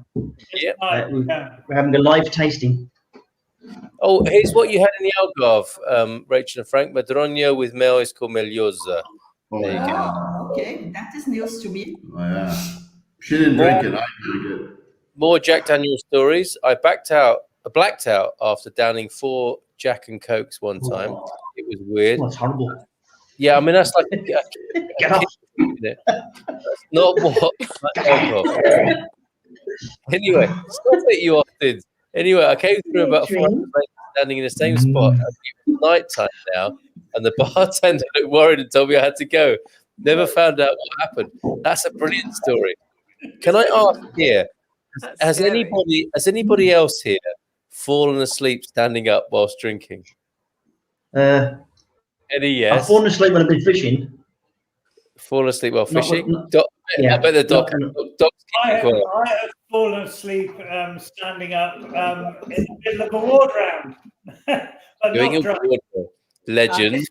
we're having a live tasting. Oh, here's what you had in the Algarve, Rachel and Frank. Madroño with mel escomellosa. Oh, There you go. Oh, okay, that is news to me. Oh, yeah. She didn't drink it. I drank it. More Jack Daniel's stories. I blacked out after downing 4 Jack and Cokes one time. It was weird. Oh, that's horrible. Yeah, I mean that's like Get off. that's not what alcohol. Anyway, stop it, you Austin. Anyway, I came through about 4 hours later, standing in the same spot. It was night time now, and the bartender looked worried and told me I had to go. Never found out what happened. That's a brilliant story. Can I ask here? Has anybody else here fallen asleep standing up whilst drinking? Any yes? I've fallen asleep when I've been fishing. Fallen asleep while fishing? Yeah. I bet the dog's I have fallen asleep standing up in the middle of a ward round. doing a ward round. Legend.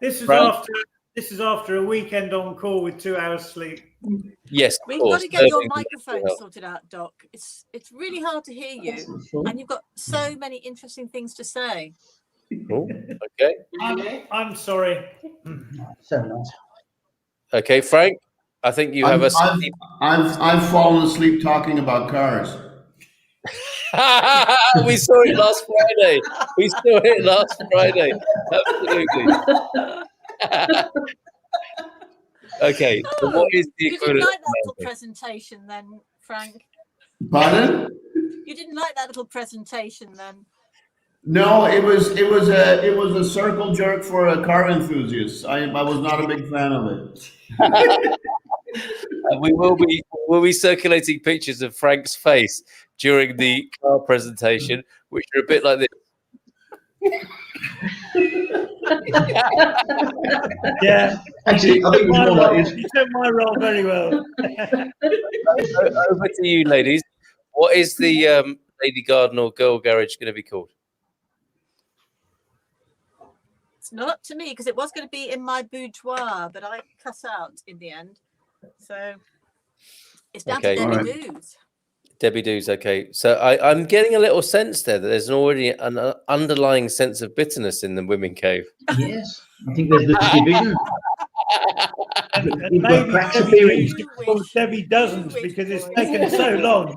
This is after a weekend on call with 2 hours sleep. Yes, of We've course. got to get your microphone sorted out, Doc. It's really hard to hear you, and you've got so many interesting things to say. Oh, okay. I'm sorry. So nice. Okay, Frank. I think you have I've fallen asleep talking about cars. We saw it last Friday. We saw it last Friday. Absolutely. Okay, so what is the You equivalent? didn't like that little presentation then, Frank? Pardon? You didn't like that little presentation then? No, it was a circle jerk for a car enthusiast. I was not a big fan of it. We will be circulating pictures of Frank's face during the car presentation, which are a bit like this. Yeah, actually, I think it was more like this. You took my role very well. Over to you, ladies. What is the Lady Garden or Girl Garage going to be called? It's not up to me because it was going to be in my boudoir, but I cut out in the end. So it's down to Debbie Doos. Debbie Doos, okay. So I'm getting a little sense there that there's already an underlying sense of bitterness in the women cave. Yes, I think there's the division. And maybe Debbie doesn't because it's taken so long.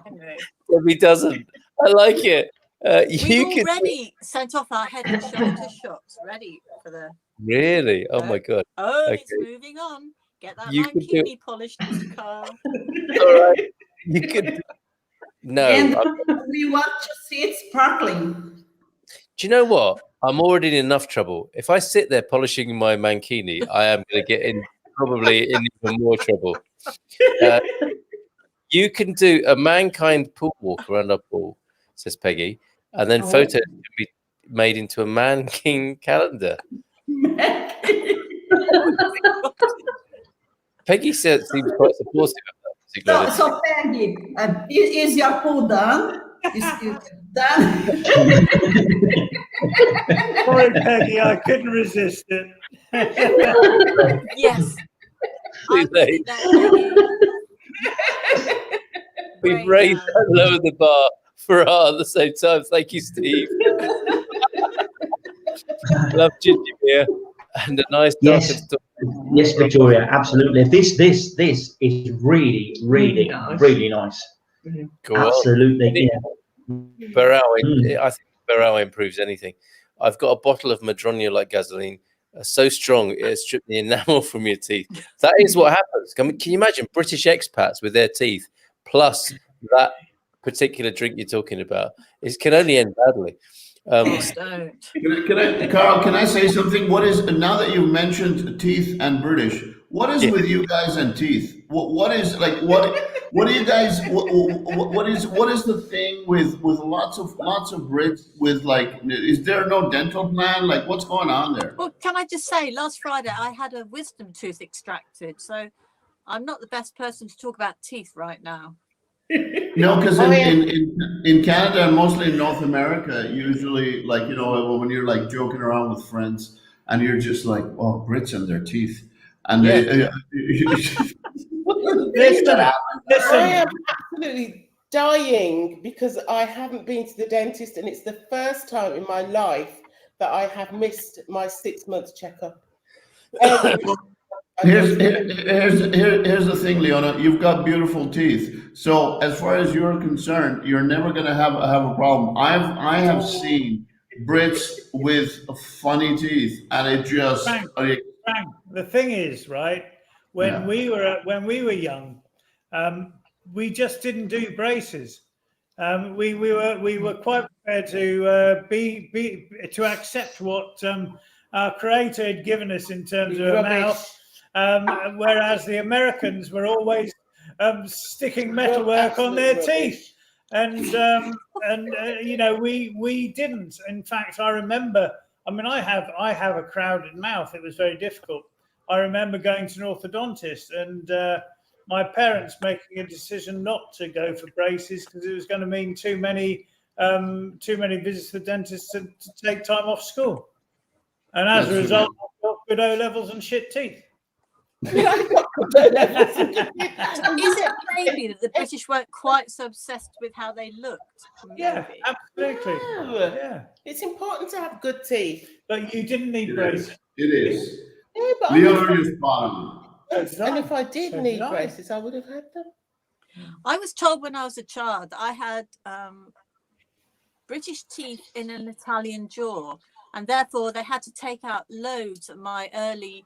Debbie doesn't. I like it. We've already sent off our head and shoulder shots ready for the. Really? Oh my God. Oh, okay. It's moving on. Get that mankini polished, Mr. Carl. All right. You could. No. And we want to see it sparkling. Do you know what? I'm already in enough trouble. If I sit there polishing my mankini, I am going to get probably in even more trouble. You can do a mankind pool walk around our pool, says Peggy, and then photos can be made into a Man King calendar. Peggy seems quite supportive of that. So Peggy, is your pool done? Is done? Sorry, Peggy, I couldn't resist it. Yes. We've raised and lowered the bar for art at the same time. Thank you, Steve. Love ginger beer and a nice dark story. Yes, Victoria, absolutely. This is really, really, really nice. Go absolutely, on. Yeah. I think Barao improves anything. I've got a bottle of Madroño like gasoline, so strong it stripped the enamel from your teeth. That is what happens. Can you imagine British expats with their teeth plus that particular drink you're talking about? It can only end badly. Carl, can I say something? What is, now that you've mentioned teeth and British, what is with you guys and teeth? What is, like, what do you guys, what is the thing with lots of Brits with, like, is there no dental plan? Like, what's going on there? Well, can I just say, last Friday I had a wisdom tooth extracted, so I'm not the best person to talk about teeth right now. No, because in Canada and mostly in North America, usually, like, you know, when you're like joking around with friends, and you're just like, oh, Brits and their teeth, and they. Listen, I am absolutely dying because I haven't been to the dentist, and it's the first time in my life that I have missed my 6-month checkup. Here's the thing, Leona. You've got beautiful teeth. So as far as you're concerned, you're never going to have a problem. I have seen Brits with funny teeth, and it just. Frank, the thing is, right? When we were young, we just didn't do braces. We were quite prepared to accept what our Creator had given us in terms of a mouth. Whereas the Americans were always sticking metalwork on their teeth, and you know, we didn't. In fact, I remember. I mean, I have a crowded mouth. It was very difficult. I remember going to an orthodontist and my parents making a decision not to go for braces because it was going to mean too many visits to the dentist to take time off school, and as a result, I've got good O levels and shit teeth. Is it maybe that the British weren't quite so obsessed with how they looked? Yeah, absolutely. Yeah, it's important to have good teeth, but you didn't need braces. It is. Yeah, but Leona is bottom. And if I did need braces, I would have had them. I was told when I was a child that I had British teeth in an Italian jaw, and therefore they had to take out loads of my early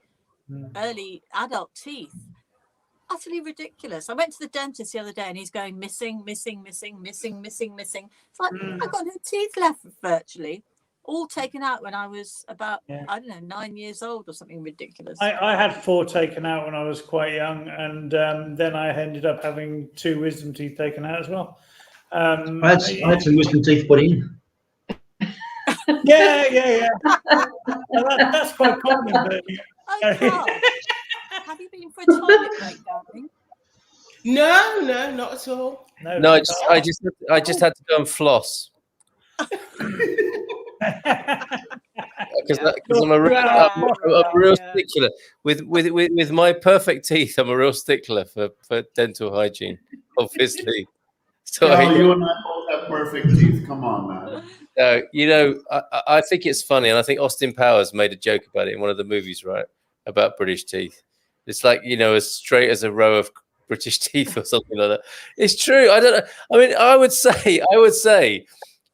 adult teeth. Utterly ridiculous. I went to the dentist the other day and he's going missing. It's like I've got no teeth left virtually. All taken out when I was about, I don't know, 9 years old or something ridiculous. I had 4 taken out when I was quite young, and then I ended up having 2 wisdom teeth taken out as well. I had some wisdom teeth put in. Yeah. That's quite common. But, have you been for a toilet break, darling? No, not at all. No, I just had to go and floss. Because I'm a real stickler with my perfect teeth. I'm a real stickler for dental hygiene, obviously. So you and I both have perfect teeth. Come on, man. You know, I think it's funny, and I think Austin Powers made a joke about it in one of the movies, right? About British teeth. It's like, you know, as straight as a row of British teeth or something like that. It's true. I don't know. I mean, I would say,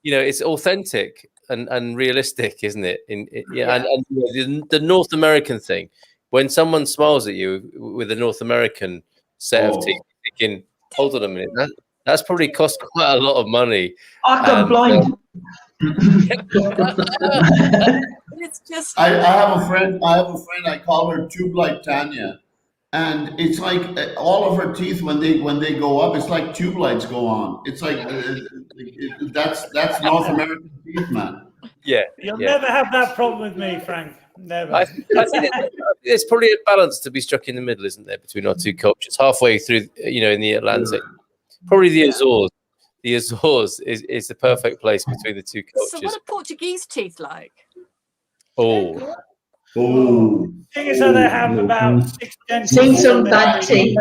you know, it's authentic and realistic, isn't it? And you know, the North American thing, when someone smiles at you with a North American set of teeth, you're thinking, hold on a minute, that's probably cost quite a lot of money. I'm blind. It's just. I have a friend. I call her Tube Light Tanya, and it's like all of her teeth when they go up, it's like tube lights go on. It's like that's North American teeth, man. Yeah, you'll never have that problem with me, Frank. Never. I think there's probably a balance to be struck in the middle, isn't there, between our two cultures, halfway through, you know, in the Atlantic. Probably the Azores. The Azores is the perfect place between the two cultures. So what are Portuguese teeth like? Oh. Thing is, they have about 6 dents. Seen some bad teeth.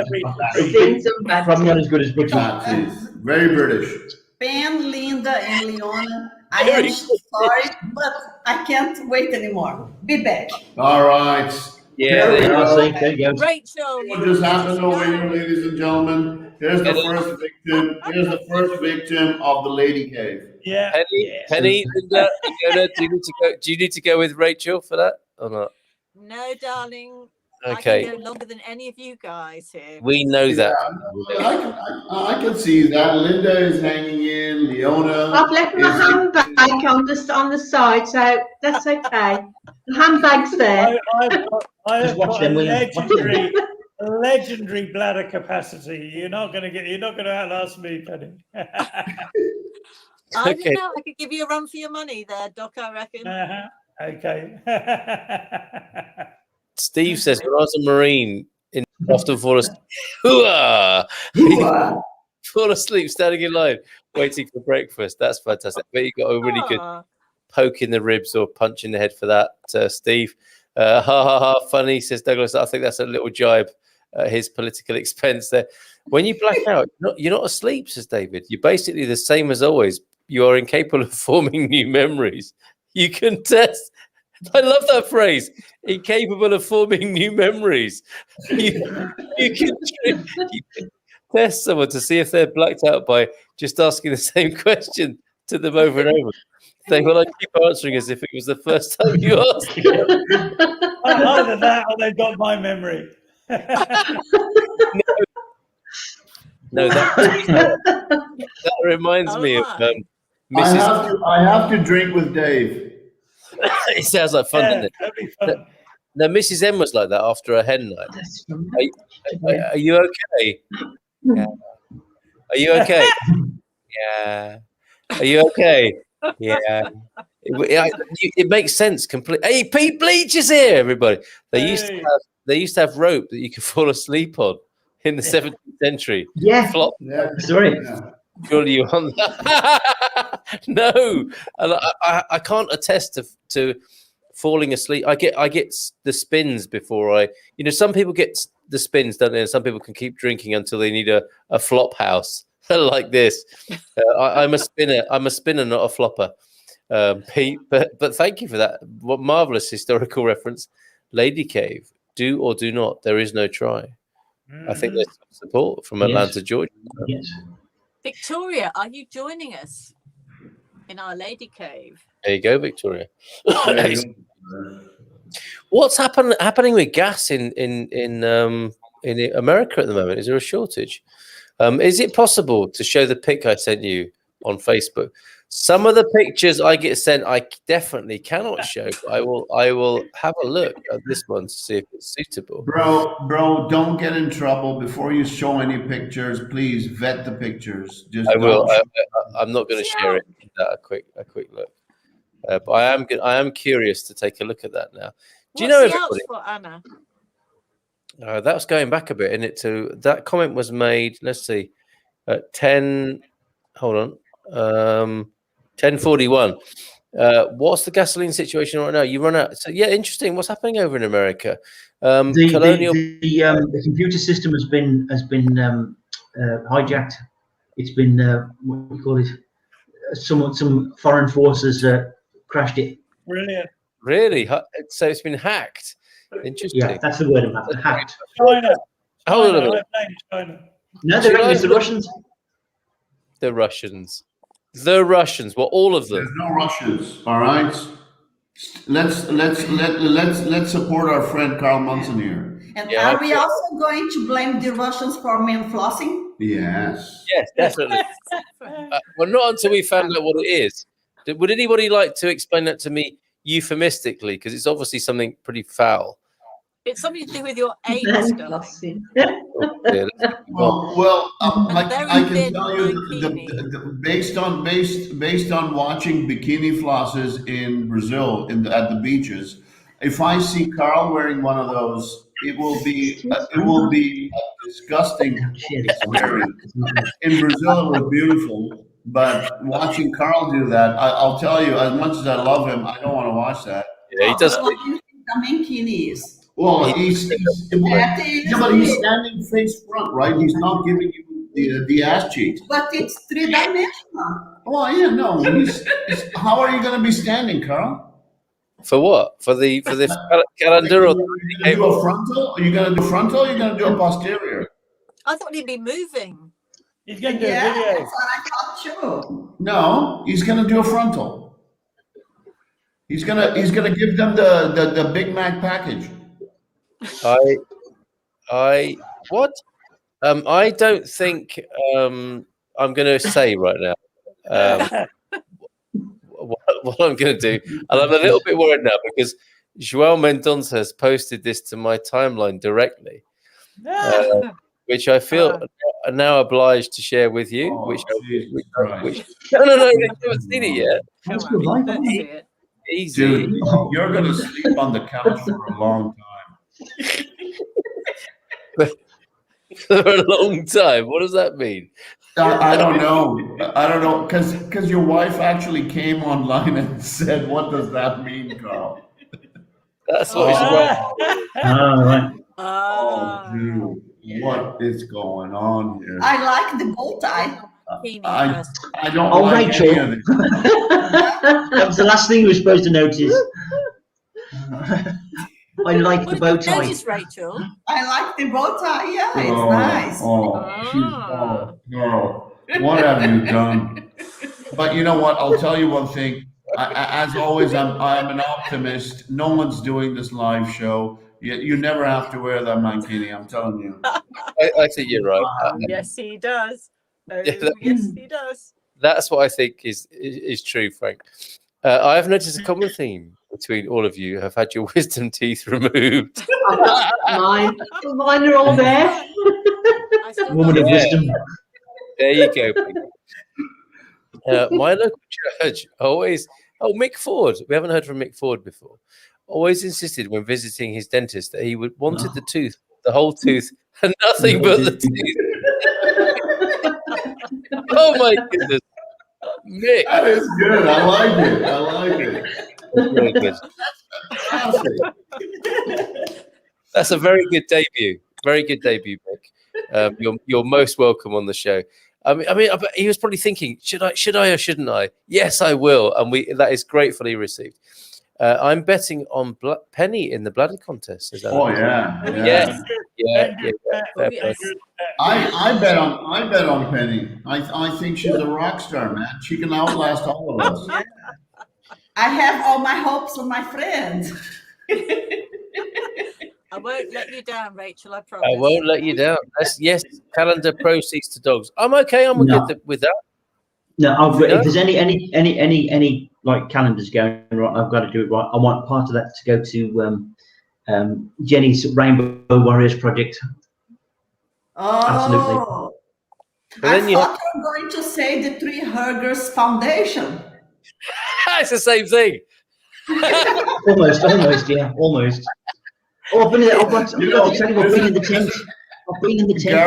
Seen some bad Probably not as good as British. Very British. Ben, Linda, and Leona, I am sorry, but I can't wait anymore. Be back. All right. Yeah, there you go. Rachel. What just happened over here, ladies and gentlemen? Here's the first victim. Here's the first victim of the lady cave. Yeah. Penny, Linda, Fiona, do you need to go with Rachel for that or not? No, darling. Okay. I can go longer than any of you guys here. We know that. I can see that. Linda is hanging in. Leona. I've left my handbag on the side, so that's okay. The handbag's there. I've got a legendary bladder capacity. You're not going to outlast me, Penny. I don't know. I could give you a run for your money there, Doc, I reckon. Okay. Steve says, when I was a Marine, often fall asleep standing in line, waiting for breakfast. That's fantastic. I bet you got a really good poke in the ribs or punch in the head for that, Steve. Ha ha ha! Funny, says Douglas. I think that's a little jibe at his political expense there. When you black out, you're not asleep, says David. You're basically the same as always. You are incapable of forming new memories. You can test. I love that phrase. Incapable of forming new memories. You can test someone to see if they're blacked out by just asking the same question to them over and over. They will keep answering as if it was the first time you asked. Either that or they've got my memory. No, that reminds me of Mrs. I have to drink with Dave. It sounds like fun, doesn't it? That'd be fun. No, Mrs. M was like that after a hen night. Are you okay? Yeah. Are you okay? Yeah. Are you okay? Yeah. It makes sense completely. Hey, Pete Bleach is here, everybody. They used to have rope that you could fall asleep on in the 17th century. Yeah. Flop. Yeah. Sorry. Surely you want that? No, and I can't attest to falling asleep. I get the spins before some people get the spins, don't they? And some people can keep drinking until they need a flop house like this. I'm a spinner, not a flopper, Pete. But thank you for that. What marvelous historical reference. Lady Cave, do or do not. There is no try. I think there's some support from Atlanta, Georgia. Yes. Victoria, are you joining us in our Lady Cave? There you go, Victoria. What's happening with gas in America at the moment? Is there a shortage? Is it possible to show the pic I sent you on Facebook? Some of the pictures I get sent, I definitely cannot show. I will have a look at this one to see if it's suitable. Bro, don't get in trouble before you show any pictures. Please vet the pictures. I will. I'm not going to share it. A quick look. But I am curious to take a look at that now. Do you know everybody? For Anna? That was going back a bit, isn't it? So that comment was made. Let's see, at 10. Hold on. 10:41. What's the gasoline situation right now? You run out. So yeah, interesting. What's happening over in America? The computer system has been hijacked. It's been what do you call it? Some foreign forces crashed it. Brilliant. Really? So it's been hacked. Interesting. Yeah, that's the word. Hacked. China. Hold on a minute. China. No, it's the Russians. The Russians. Well, all of them. There's no Russians. All right. Let's support our friend Carl Munson here. And are we also going to blame the Russians for men flossing? Yes. Yes, definitely. Well, not until we found out what it is. Would anybody like to explain that to me euphemistically? Because it's obviously something pretty foul. It's something to do with your age, darling. Well, I can tell you, based on watching bikini flosses in Brazil at the beaches, if I see Carl wearing one of those, it will be a disgusting experience. In Brazil, it was beautiful, but watching Carl do that, I'll tell you, as much as I love him, I don't want to watch that. Yeah, he does. What do you think the bikini is? Well, he's standing face front, right? He's not giving you the ass cheeks. But it's three-dimensional. Oh yeah, no. How are you going to be standing, Carl? For what? For the calendar? Or are you going to do a frontal? Are you going to do frontal? Or are you going to do a posterior? I thought he'd be moving. He's going to do a Yeah, video. that's what I thought too. No, he's going to do a frontal. He's gonna give them the Big Mac package. I don't think I'm going to say right now what I'm going to do, and I'm a little bit worried now because João Mendonça has posted this to my timeline directly, which I feel now obliged to share with you. Oh, which no, you haven't seen it yet. That's good life. Easy. Dude, you're going to sleep on the couch for a long time. for a long time. What does that mean? I don't know. I don't know because your wife actually came online and said, "What does that mean, Carl?" That's what she's writing. Right. Oh, dude, what is going on here? I like the bow tie. I don't like Rachel. any of this. That was the last thing you were supposed to notice. I like the bow tie. Notice, Rachel. I like the bow tie. Yeah, it's nice. No. What have you done? But you know what? I'll tell you one thing. As always, I'm an optimist. No one's doing this live show. You never have to wear that mankini. I'm telling you. I think you're right. Yes, he does. Oh, Yeah, yes, he does. That's what I think is true, Frank. I have noticed a common theme between all of you. Have had your wisdom teeth removed. Mine are all there. Woman of wisdom. There you go. My local church always. Oh, Mick Ford. We haven't heard from Mick Ford before. Always insisted when visiting his dentist that he wanted the whole tooth, and nothing but the tooth. Oh my goodness, Mick! That is good. I like it. Very good. That's a very good debut. Very good debut, Mick. You're most welcome on the show. I mean, he was probably thinking, should I or shouldn't I? Yes, I will, and that is gratefully received. I'm betting on Penny in the bladder contest. Is that yeah. I bet on Penny. I think she's a rock star, man. She can outlast all of us. I have all my hopes on my friend. I won't let you down, Rachel. I promise. I won't let you down. Yes, calendar proceeds to dogs. I'm okay. I'm good with that. No, if there's any like calendars going right, I've got to do it right. I want part of that to go to Jenny's Rainbow Warriors project. Oh, absolutely. I thought you were going to say the Three Hugers Foundation. It's the same thing. almost, yeah, almost. Oh, I've been in the tent. I've been in the tent.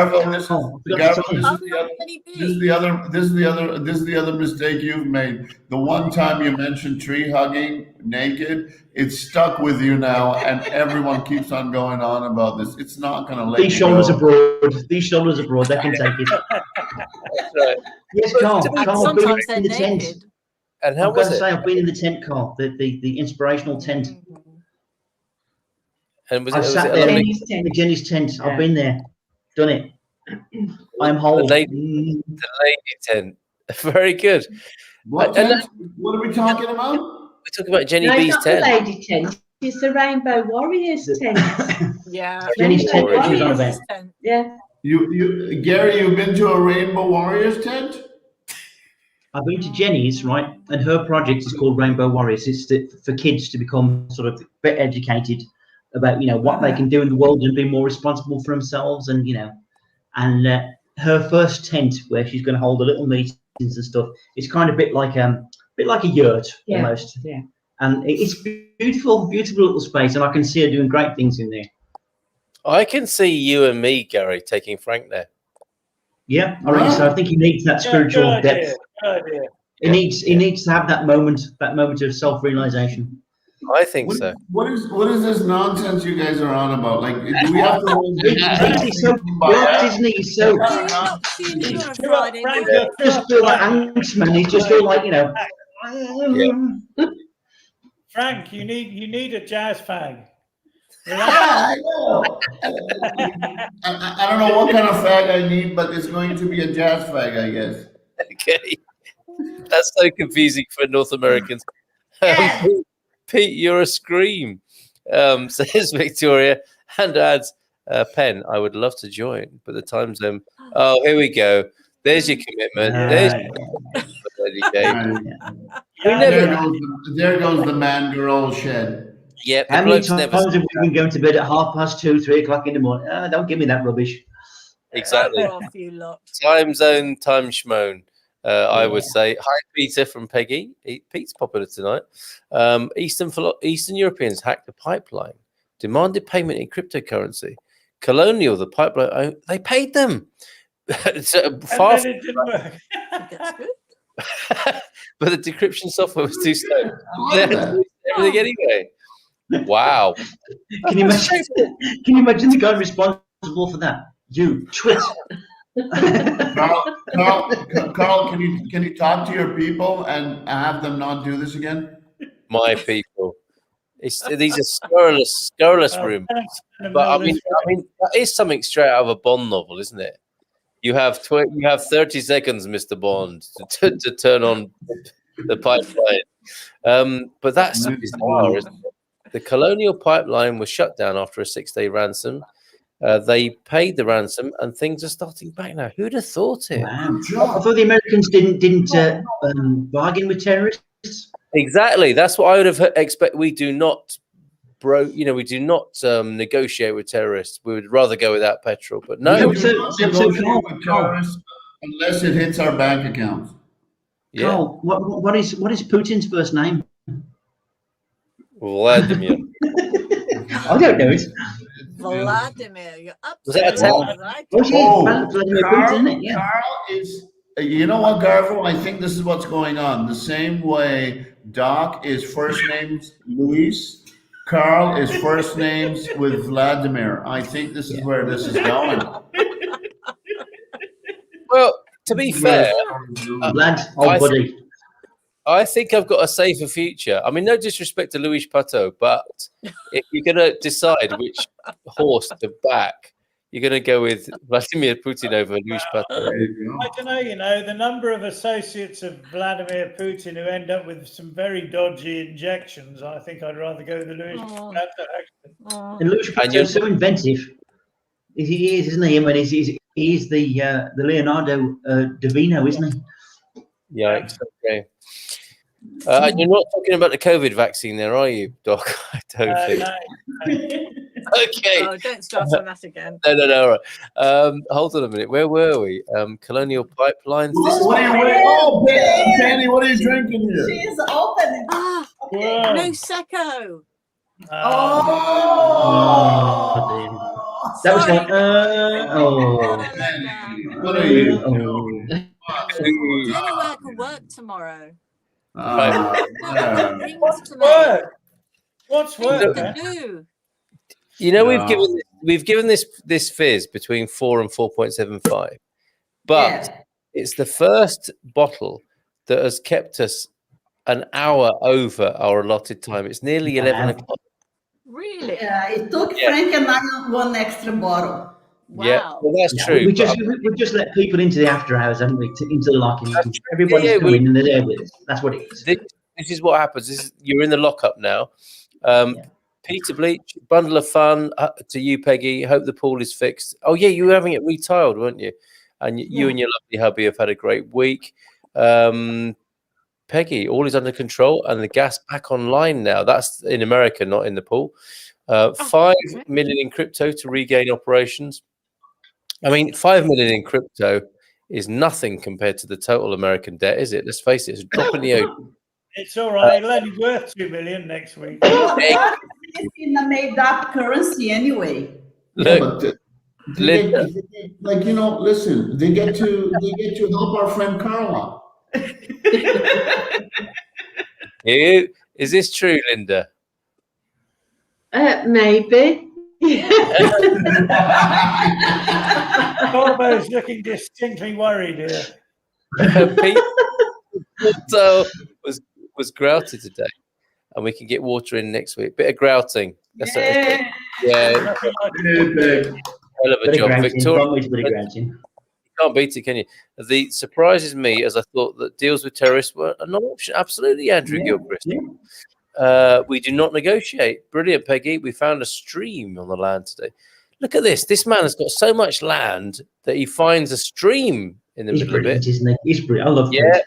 This is the other mistake you've made. The one time you mentioned tree hugging naked, it's stuck with you now, and everyone keeps on going on about this. It's not going to let These shoulders abroad. They can take it. That's right. Yes, Carl. I've been in the tent. And how was it? I've been in the tent, Carl. The inspirational tent. And was I it sat there in Jenny's tent. Yeah. I've been there, done it. I'm whole. The lady tent. Very good. What tent? What are we talking about? We're talking about Jenny B's not tent. The lady tent. It's the Rainbow Warriors tent. Yeah. Jenny's tent. Yeah. You Gary, you've been to a Rainbow Warriors tent? I've been to Jenny's, right? And her project is called Rainbow Warriors. It's for kids to become sort of a bit educated about what they can do in the world and be more responsible for themselves, and her first tent where she's going to hold the little meetings and stuff. It's kind of a bit like a yurt almost. Yeah. And it's beautiful little space, and I can see her doing great things in there. I can see you and me, Gary, taking Frank there. Yeah, I reckon so. I think he needs that spiritual depth. He needs to have that moment of self-realization. I think so. What is this nonsense you guys are on about? Like, do we have to hold He's so blocked, isn't he? He's so just feel like angst, man. He's just feel like Frank, you need a jazz fag. I don't know what kind of fag I need, but it's going to be a jazz fag, I guess. Okay. That's so confusing for North Americans. Pete, you're a scream, says Victoria, and adds, Pen, I would love to join, but the time zone. Oh, here we go. There's your commitment. There goes the man-girl shed. Yeah. How many times have we been going to bed at 2:30, 3 o'clock in the morning? Don't give me that rubbish. Exactly. Time zone, time schmoan. I would say. Hi, Peter from Peggy. Pete's popular tonight. Eastern Europeans hacked the pipeline, demanded payment in cryptocurrency, Colonial, the pipeline, they paid them. It's far And then it didn't work. That's good. but the decryption software was too slow. They had to do everything anyway. Wow. Can you imagine the guy responsible for that? You twit. Carl, can you talk to your people and have them not do this again? My people. These are scurrilous rumors. But I mean, that is something straight out of a Bond novel, isn't it? You have 30 seconds, Mr. Bond, to turn on the pipeline. But that's bizarre, isn't it? The Colonial pipeline was shut down after a 6-day ransom. They paid the ransom, and things are starting back now. Who'd have thought it? Wow. I thought the Americans didn't bargain with terrorists. Exactly. That's what I would have expect. We do not, we do not negotiate with terrorists. We would rather go without petrol. But no, We do not negotiate with terrorists unless it hits our bank account. Yeah. Carl, what is Putin's first name? Vladimir. I don't know it. Vladimir, you're up. Was that a tell? Right? Vladimir Carl, Putin, isn't it? Yeah. Carl is, you know what, Garvo? I think this is what's going on. The same way Doc is first names Luis, Carl is first names with Vladimir. I think this is where this is going. Well, to be fair, Lad, old buddy. I think I've got a safer future. I mean, no disrespect to Luis Pato, but if you're going to decide which horse to back, you're going to go with Vladimir Putin over Luis Pato. I don't know, the number of associates of Vladimir Putin who end up with some very dodgy injections, I think I'd rather go with the Luis Pato, actually. And Luis Pato's so inventive. He is, isn't he? I mean, he's the Leonardo da Vinci, isn't he? Yeah, okay. You're not talking about the COVID vaccine there, are you, Doc? I don't think. No. Okay. Oh, don't start on that again. No. All right. Hold on a minute. Where were we? Colonial pipelines. This is Oh, Penny, what are you drinking here? She's opening. Whoa. Prosecco. That was Sorry. like, oh. What are you? The only way I can work tomorrow. Rings to me. Work. What's work? Things man? to do. You know, we've given this fizz between 4 and 4.75, but it's the first bottle that has kept us an hour over our allotted time. It's nearly 11 o'clock. Really? Yeah, it took Frank and I one extra bottle. Wow. Yeah, well, that's true. We just let people into the after hours, haven't we? Into the locking. Everybody's coming and they're there with us. That's what it is. This is what happens. You're in the lockup now. Peter Bleach, bundle of fun to you, Peggy. Hope the pool is fixed. Oh yeah, you were having it retiled, weren't you? And you and your lovely hubby have had a great week. Peggy, all is under control and the gas back online now. That's in America, not in the pool. 5 million in crypto to regain operations. I mean, 5 million in crypto is nothing compared to the total American debt, is it? Let's face it, it's a drop in the ocean. It's all right. It'll only be worth 2 million next week. It's in a made-up currency anyway. Look, listen, they get to help our friend Carla. Is this true, Linda? Maybe. Corbo's looking distinctly worried here. Pete was grouted today, and we can get water in next week. Bit of grouting. That's yeah. Hell of a job, Victoria. You can't beat it, can you? The surprises me as I thought that deals with terrorists were an option. Absolutely, Andrew Gilchrist. Yeah. We do not negotiate. Brilliant, Peggy. We found a stream on the land today. Look at this. This man has got so much land that he finds a stream in the middle of it. Isn't he? He's brilliant. I love it.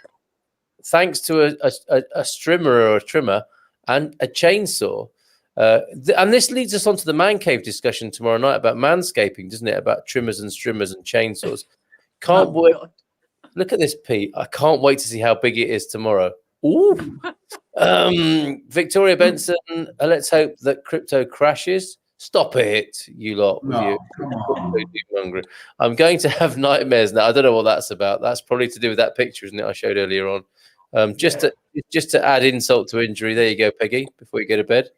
Thanks to a strimmer or a trimmer and a chainsaw. And this leads us on to the man cave discussion tomorrow night about manscaping, doesn't it? About trimmers and strimmers and chainsaws. Can't wait. Look at this, Pete. I can't wait to see how big it is tomorrow. Ooh. Victoria Benson, let's hope that crypto crashes. Stop it, you lot. With No, you. come on. I'm going to have nightmares now. I don't know what that's about. That's probably to do with that picture, isn't it? I showed earlier on. Just to add insult to injury. There you go, Peggy. Before you go to bed.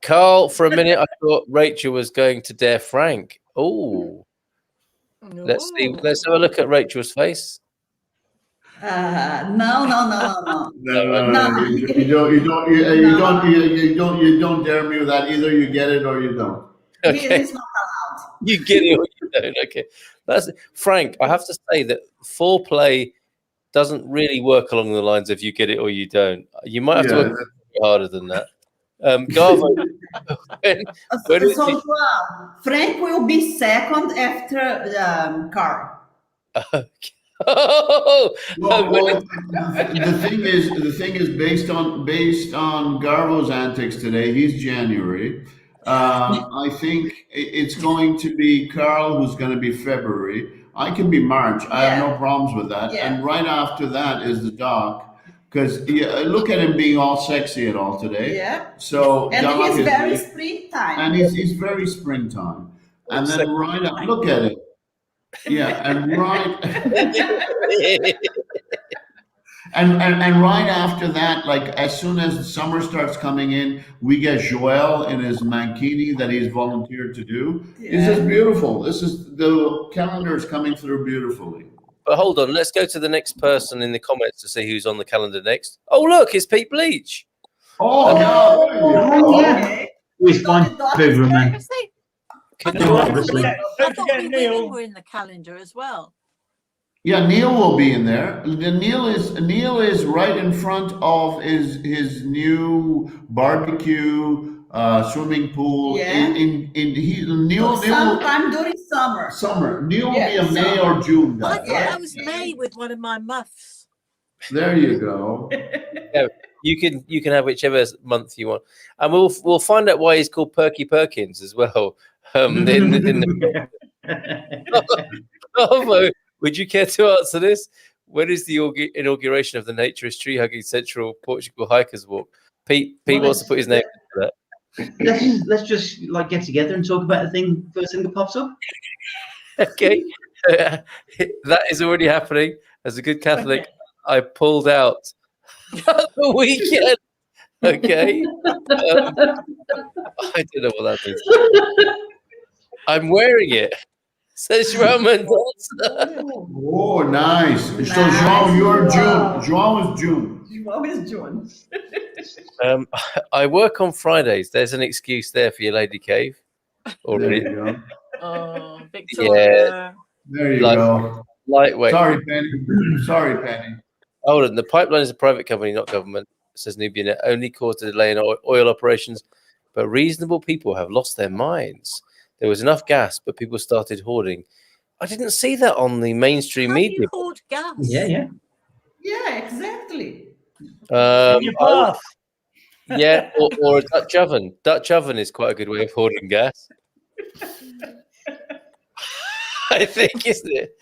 Carl, for a minute, I thought Rachel was going to dare Frank. Oh, let's see. Let's have a look at Rachel's face. No. No. You don't dare me with that. Either you get it or you don't. Okay. It's not allowed. You get it or you don't. Okay, that's Frank. I have to say that foreplay doesn't really work along the lines of you get it or you don't. You might have to work harder than that. Garvo, Frank will be second after Carl. Okay. The thing is based on Garvo's antics today. He's January. I think it's going to be Carl who's going to be February. I can be March. I have no problems with that. Yeah. And right after that is the Doc. Because look at him being all sexy and all today. Yeah. So And Doc he's very springtime. And he's very springtime. And then right up, look at it. Yeah, and right and right after that, like as soon as summer starts coming in, we get Joel in his mankini that he's volunteered to do. This is beautiful. The calendar is coming through beautifully. But hold on, let's go to the next person in the comments to see who's on the calendar next. Oh, look, it's Pete Bleach. Yeah. We've fine, man. I thought Neil were in the calendar as well. Yeah, Neil will be in there. Neil is right in front of his new barbecue swimming pool. Yeah. Neil sometime during summer. Neil will be a May or June guy. I thought that was May with one of my muffs. There you go. Yeah, you can have whichever month you want, and we'll find out why he's called Perky Perkins as well. Bravo. Would you care to answer this? When is the inauguration of the Naturist Tree Hugging Central Portugal Hikers Walk? Pete wants to put his name into that. Let's just like get together and talk about the thing first thing that pops up. Okay, that is already happening. As a good Catholic, I pulled out the weekend. Okay, I don't know what that means. I'm wearing it. Says Roman. Oh, nice. So João, you're June. João is June. João is June. I work on Fridays. There's an excuse there for your lady cave. Already. There you go. Oh, Victoria. Yeah. There you go. Lightweight. Sorry, Penny. Hold on. The pipeline is a private company, not government. Says Nubian. It only caused a delay in oil operations, but reasonable people have lost their minds. There was enough gas, but people started hoarding. I didn't see that on the mainstream media. You hoard gas? Yeah, exactly. Yeah, or a Dutch oven. Dutch oven is quite a good way of hoarding gas. I think, isn't it?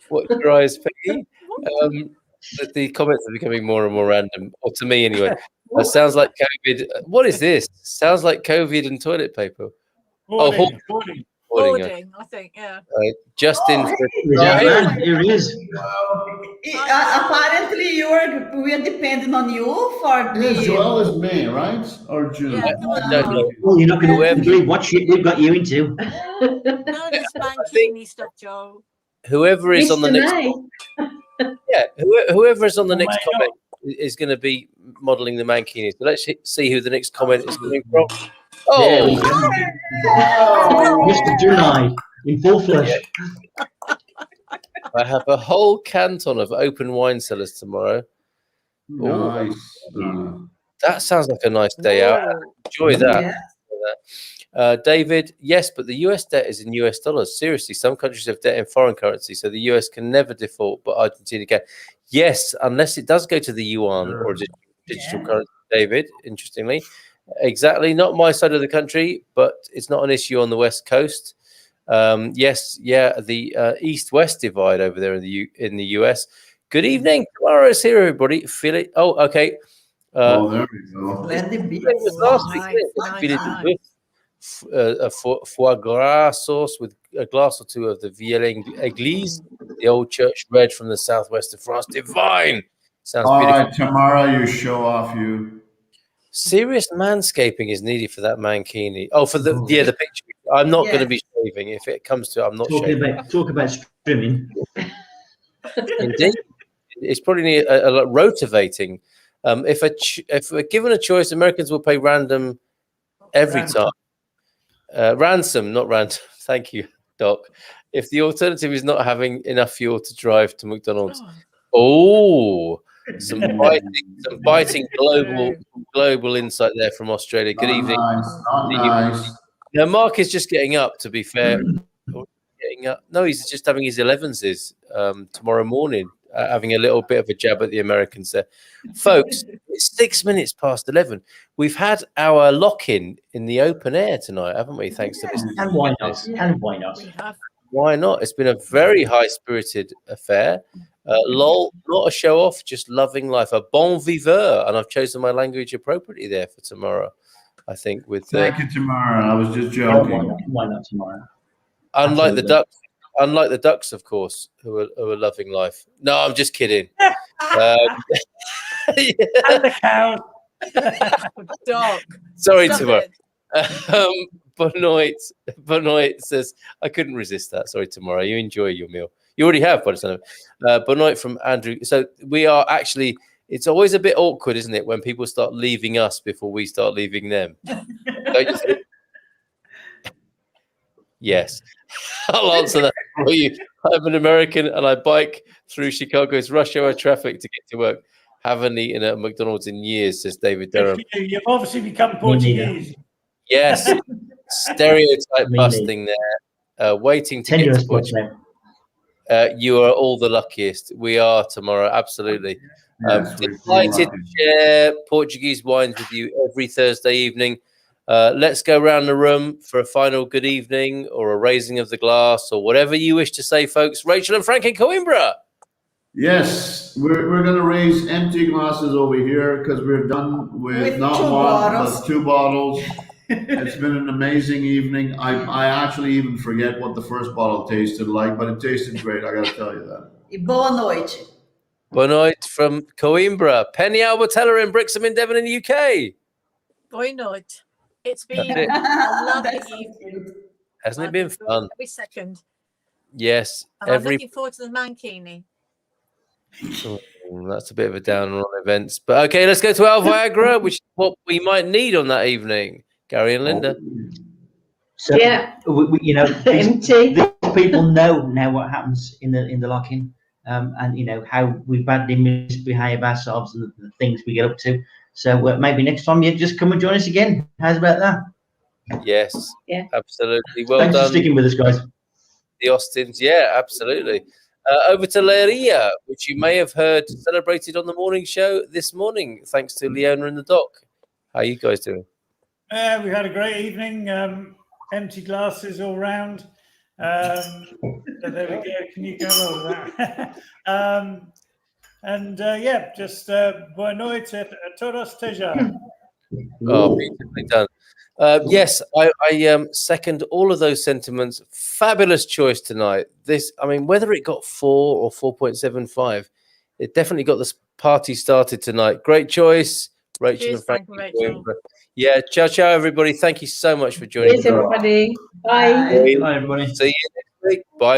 What drives Peggy? The comments are becoming more and more random, or to me anyway. Sounds like COVID. What is this? Sounds like COVID and toilet paper. Hoarding. Hoarding, I think, yeah. Justin. Here he is. Apparently, we are depending on you for the. Joel is May, right? Or June? Yeah, well, you're not going to believe what shit we've got you into. None of this mankini stuff, Joel. Whoever is on the next. Whoever is on the next comment is going to be modelling the mankini. So let's see who the next comment is coming from. Oh, Mr. July in full flesh. I have a whole canton of open wine cellars tomorrow. Nice. That sounds like a nice day out. Enjoy that. Yeah. David, yes, but the US debt is in US dollars. Seriously, some countries have debt in foreign currency, so the US can never default, but Argentina can. Yes, unless it does go to the yuan or digital currency, David, interestingly. Exactly, not my side of the country, but it's not an issue on the West Coast. The East-West divide over there in the US. Good evening. Tomorrow is here, everybody. Feel it. Oh, okay. There we go. It was last week. A foie gras sauce with a glass or two of the Vieille Église, the old church red from the southwest of France. Divine. Sounds All beautiful. right, Tamara, you show off, you. Serious manscaping is needed for that mankini. Oh, for the picture. I'm not going to be shaving. If it comes to it, I'm not shaving. Talk about trimming. Indeed. It's probably a lot rotivating. If we're given a choice, Americans will pay random every time. Ransom, not random. Thank you, Doc. If the alternative is not having enough fuel to drive to McDonald's. Some biting global insight there from Australia. Good evening. Nice. Now, Mark is just getting up, to be fair. Getting up. No, he's just having his 11s tomorrow morning, having a little bit of a jab at the Americans there. Folks, it's 6 minutes past 11. We've had our lock-in in the open air tonight, haven't we? Thanks to this. And why not? And why not? Why not? It's been a very high-spirited affair. Lol, not a show-off, just loving life. A bon viveur. And I've chosen my language appropriately there for tomorrow, I think. Thank you, Tamara. I was just joking. Why not tomorrow? Unlike the ducks, of course, who are loving life. No, I'm just kidding. And the cow. Dog. Sorry, Tamara. Benoit says, I couldn't resist that. Sorry, Tamara. You enjoy your meal. You already have, by the sound of it. Benoit from Andrew. So we are actually, it's always a bit awkward, isn't it, when people start leaving us before we start leaving them? Don't you think? Yes. I'll answer that for you. I'm an American and I bike through Chicago's rush hour traffic to get to work. Haven't eaten at McDonald's in years, says David Durham. You've obviously become Portuguese. Yes. Stereotype busting there. Waiting to get to Portugal. You are all the luckiest. We are tomorrow. Absolutely. Delighted to share Portuguese wines with you every Thursday evening. Let's go around the room for a final good evening or a raising of the glass or whatever you wish to say, folks. Rachel and Frank in Coimbra. Yes, we're going to raise empty glasses over here because we're done with not one, but 2 bottles. It's been an amazing evening. I actually even forget what the first bottle tasted like, but it tasted great. I got to tell you that. Boa noite. Boa noite from Coimbra. Penny Albertella in Brixham in Devon in the UK. Boa noite. It's been a lovely evening. Hasn't it been fun? Every second. Yes. And I'm looking forward to the mankini. That's a bit of a downer on events. But okay, let's go to our Viagra, which is what we might need on that evening. Gary and Linda. So, these people know now what happens in the lock-in, and how we badly misbehave ourselves and the things we get up to. So maybe next time you just come and join us again. How's about that? Yes. Yeah. Absolutely. Well Thanks done. for sticking with us, guys. The Austins. Yeah, absolutely. Over to Leiria, which you may have heard celebrated on the morning show this morning, thanks to Leona and the Doc. How are you guys doing? We had a great evening. Empty glasses all round. So there we go. Can you go over that? Just boa noite a todos teja. Oh, beautifully done. Yes, I second all of those sentiments. Fabulous choice tonight. Whether it got 4 or 4.75, it definitely got this party started tonight. Great choice, Rachel. Cheers, and Frank. Rachel. Yeah, ciao, everybody. Thank you so much for joining. Cheers, everybody. Bye. Bye, everybody. See you next week. Bye.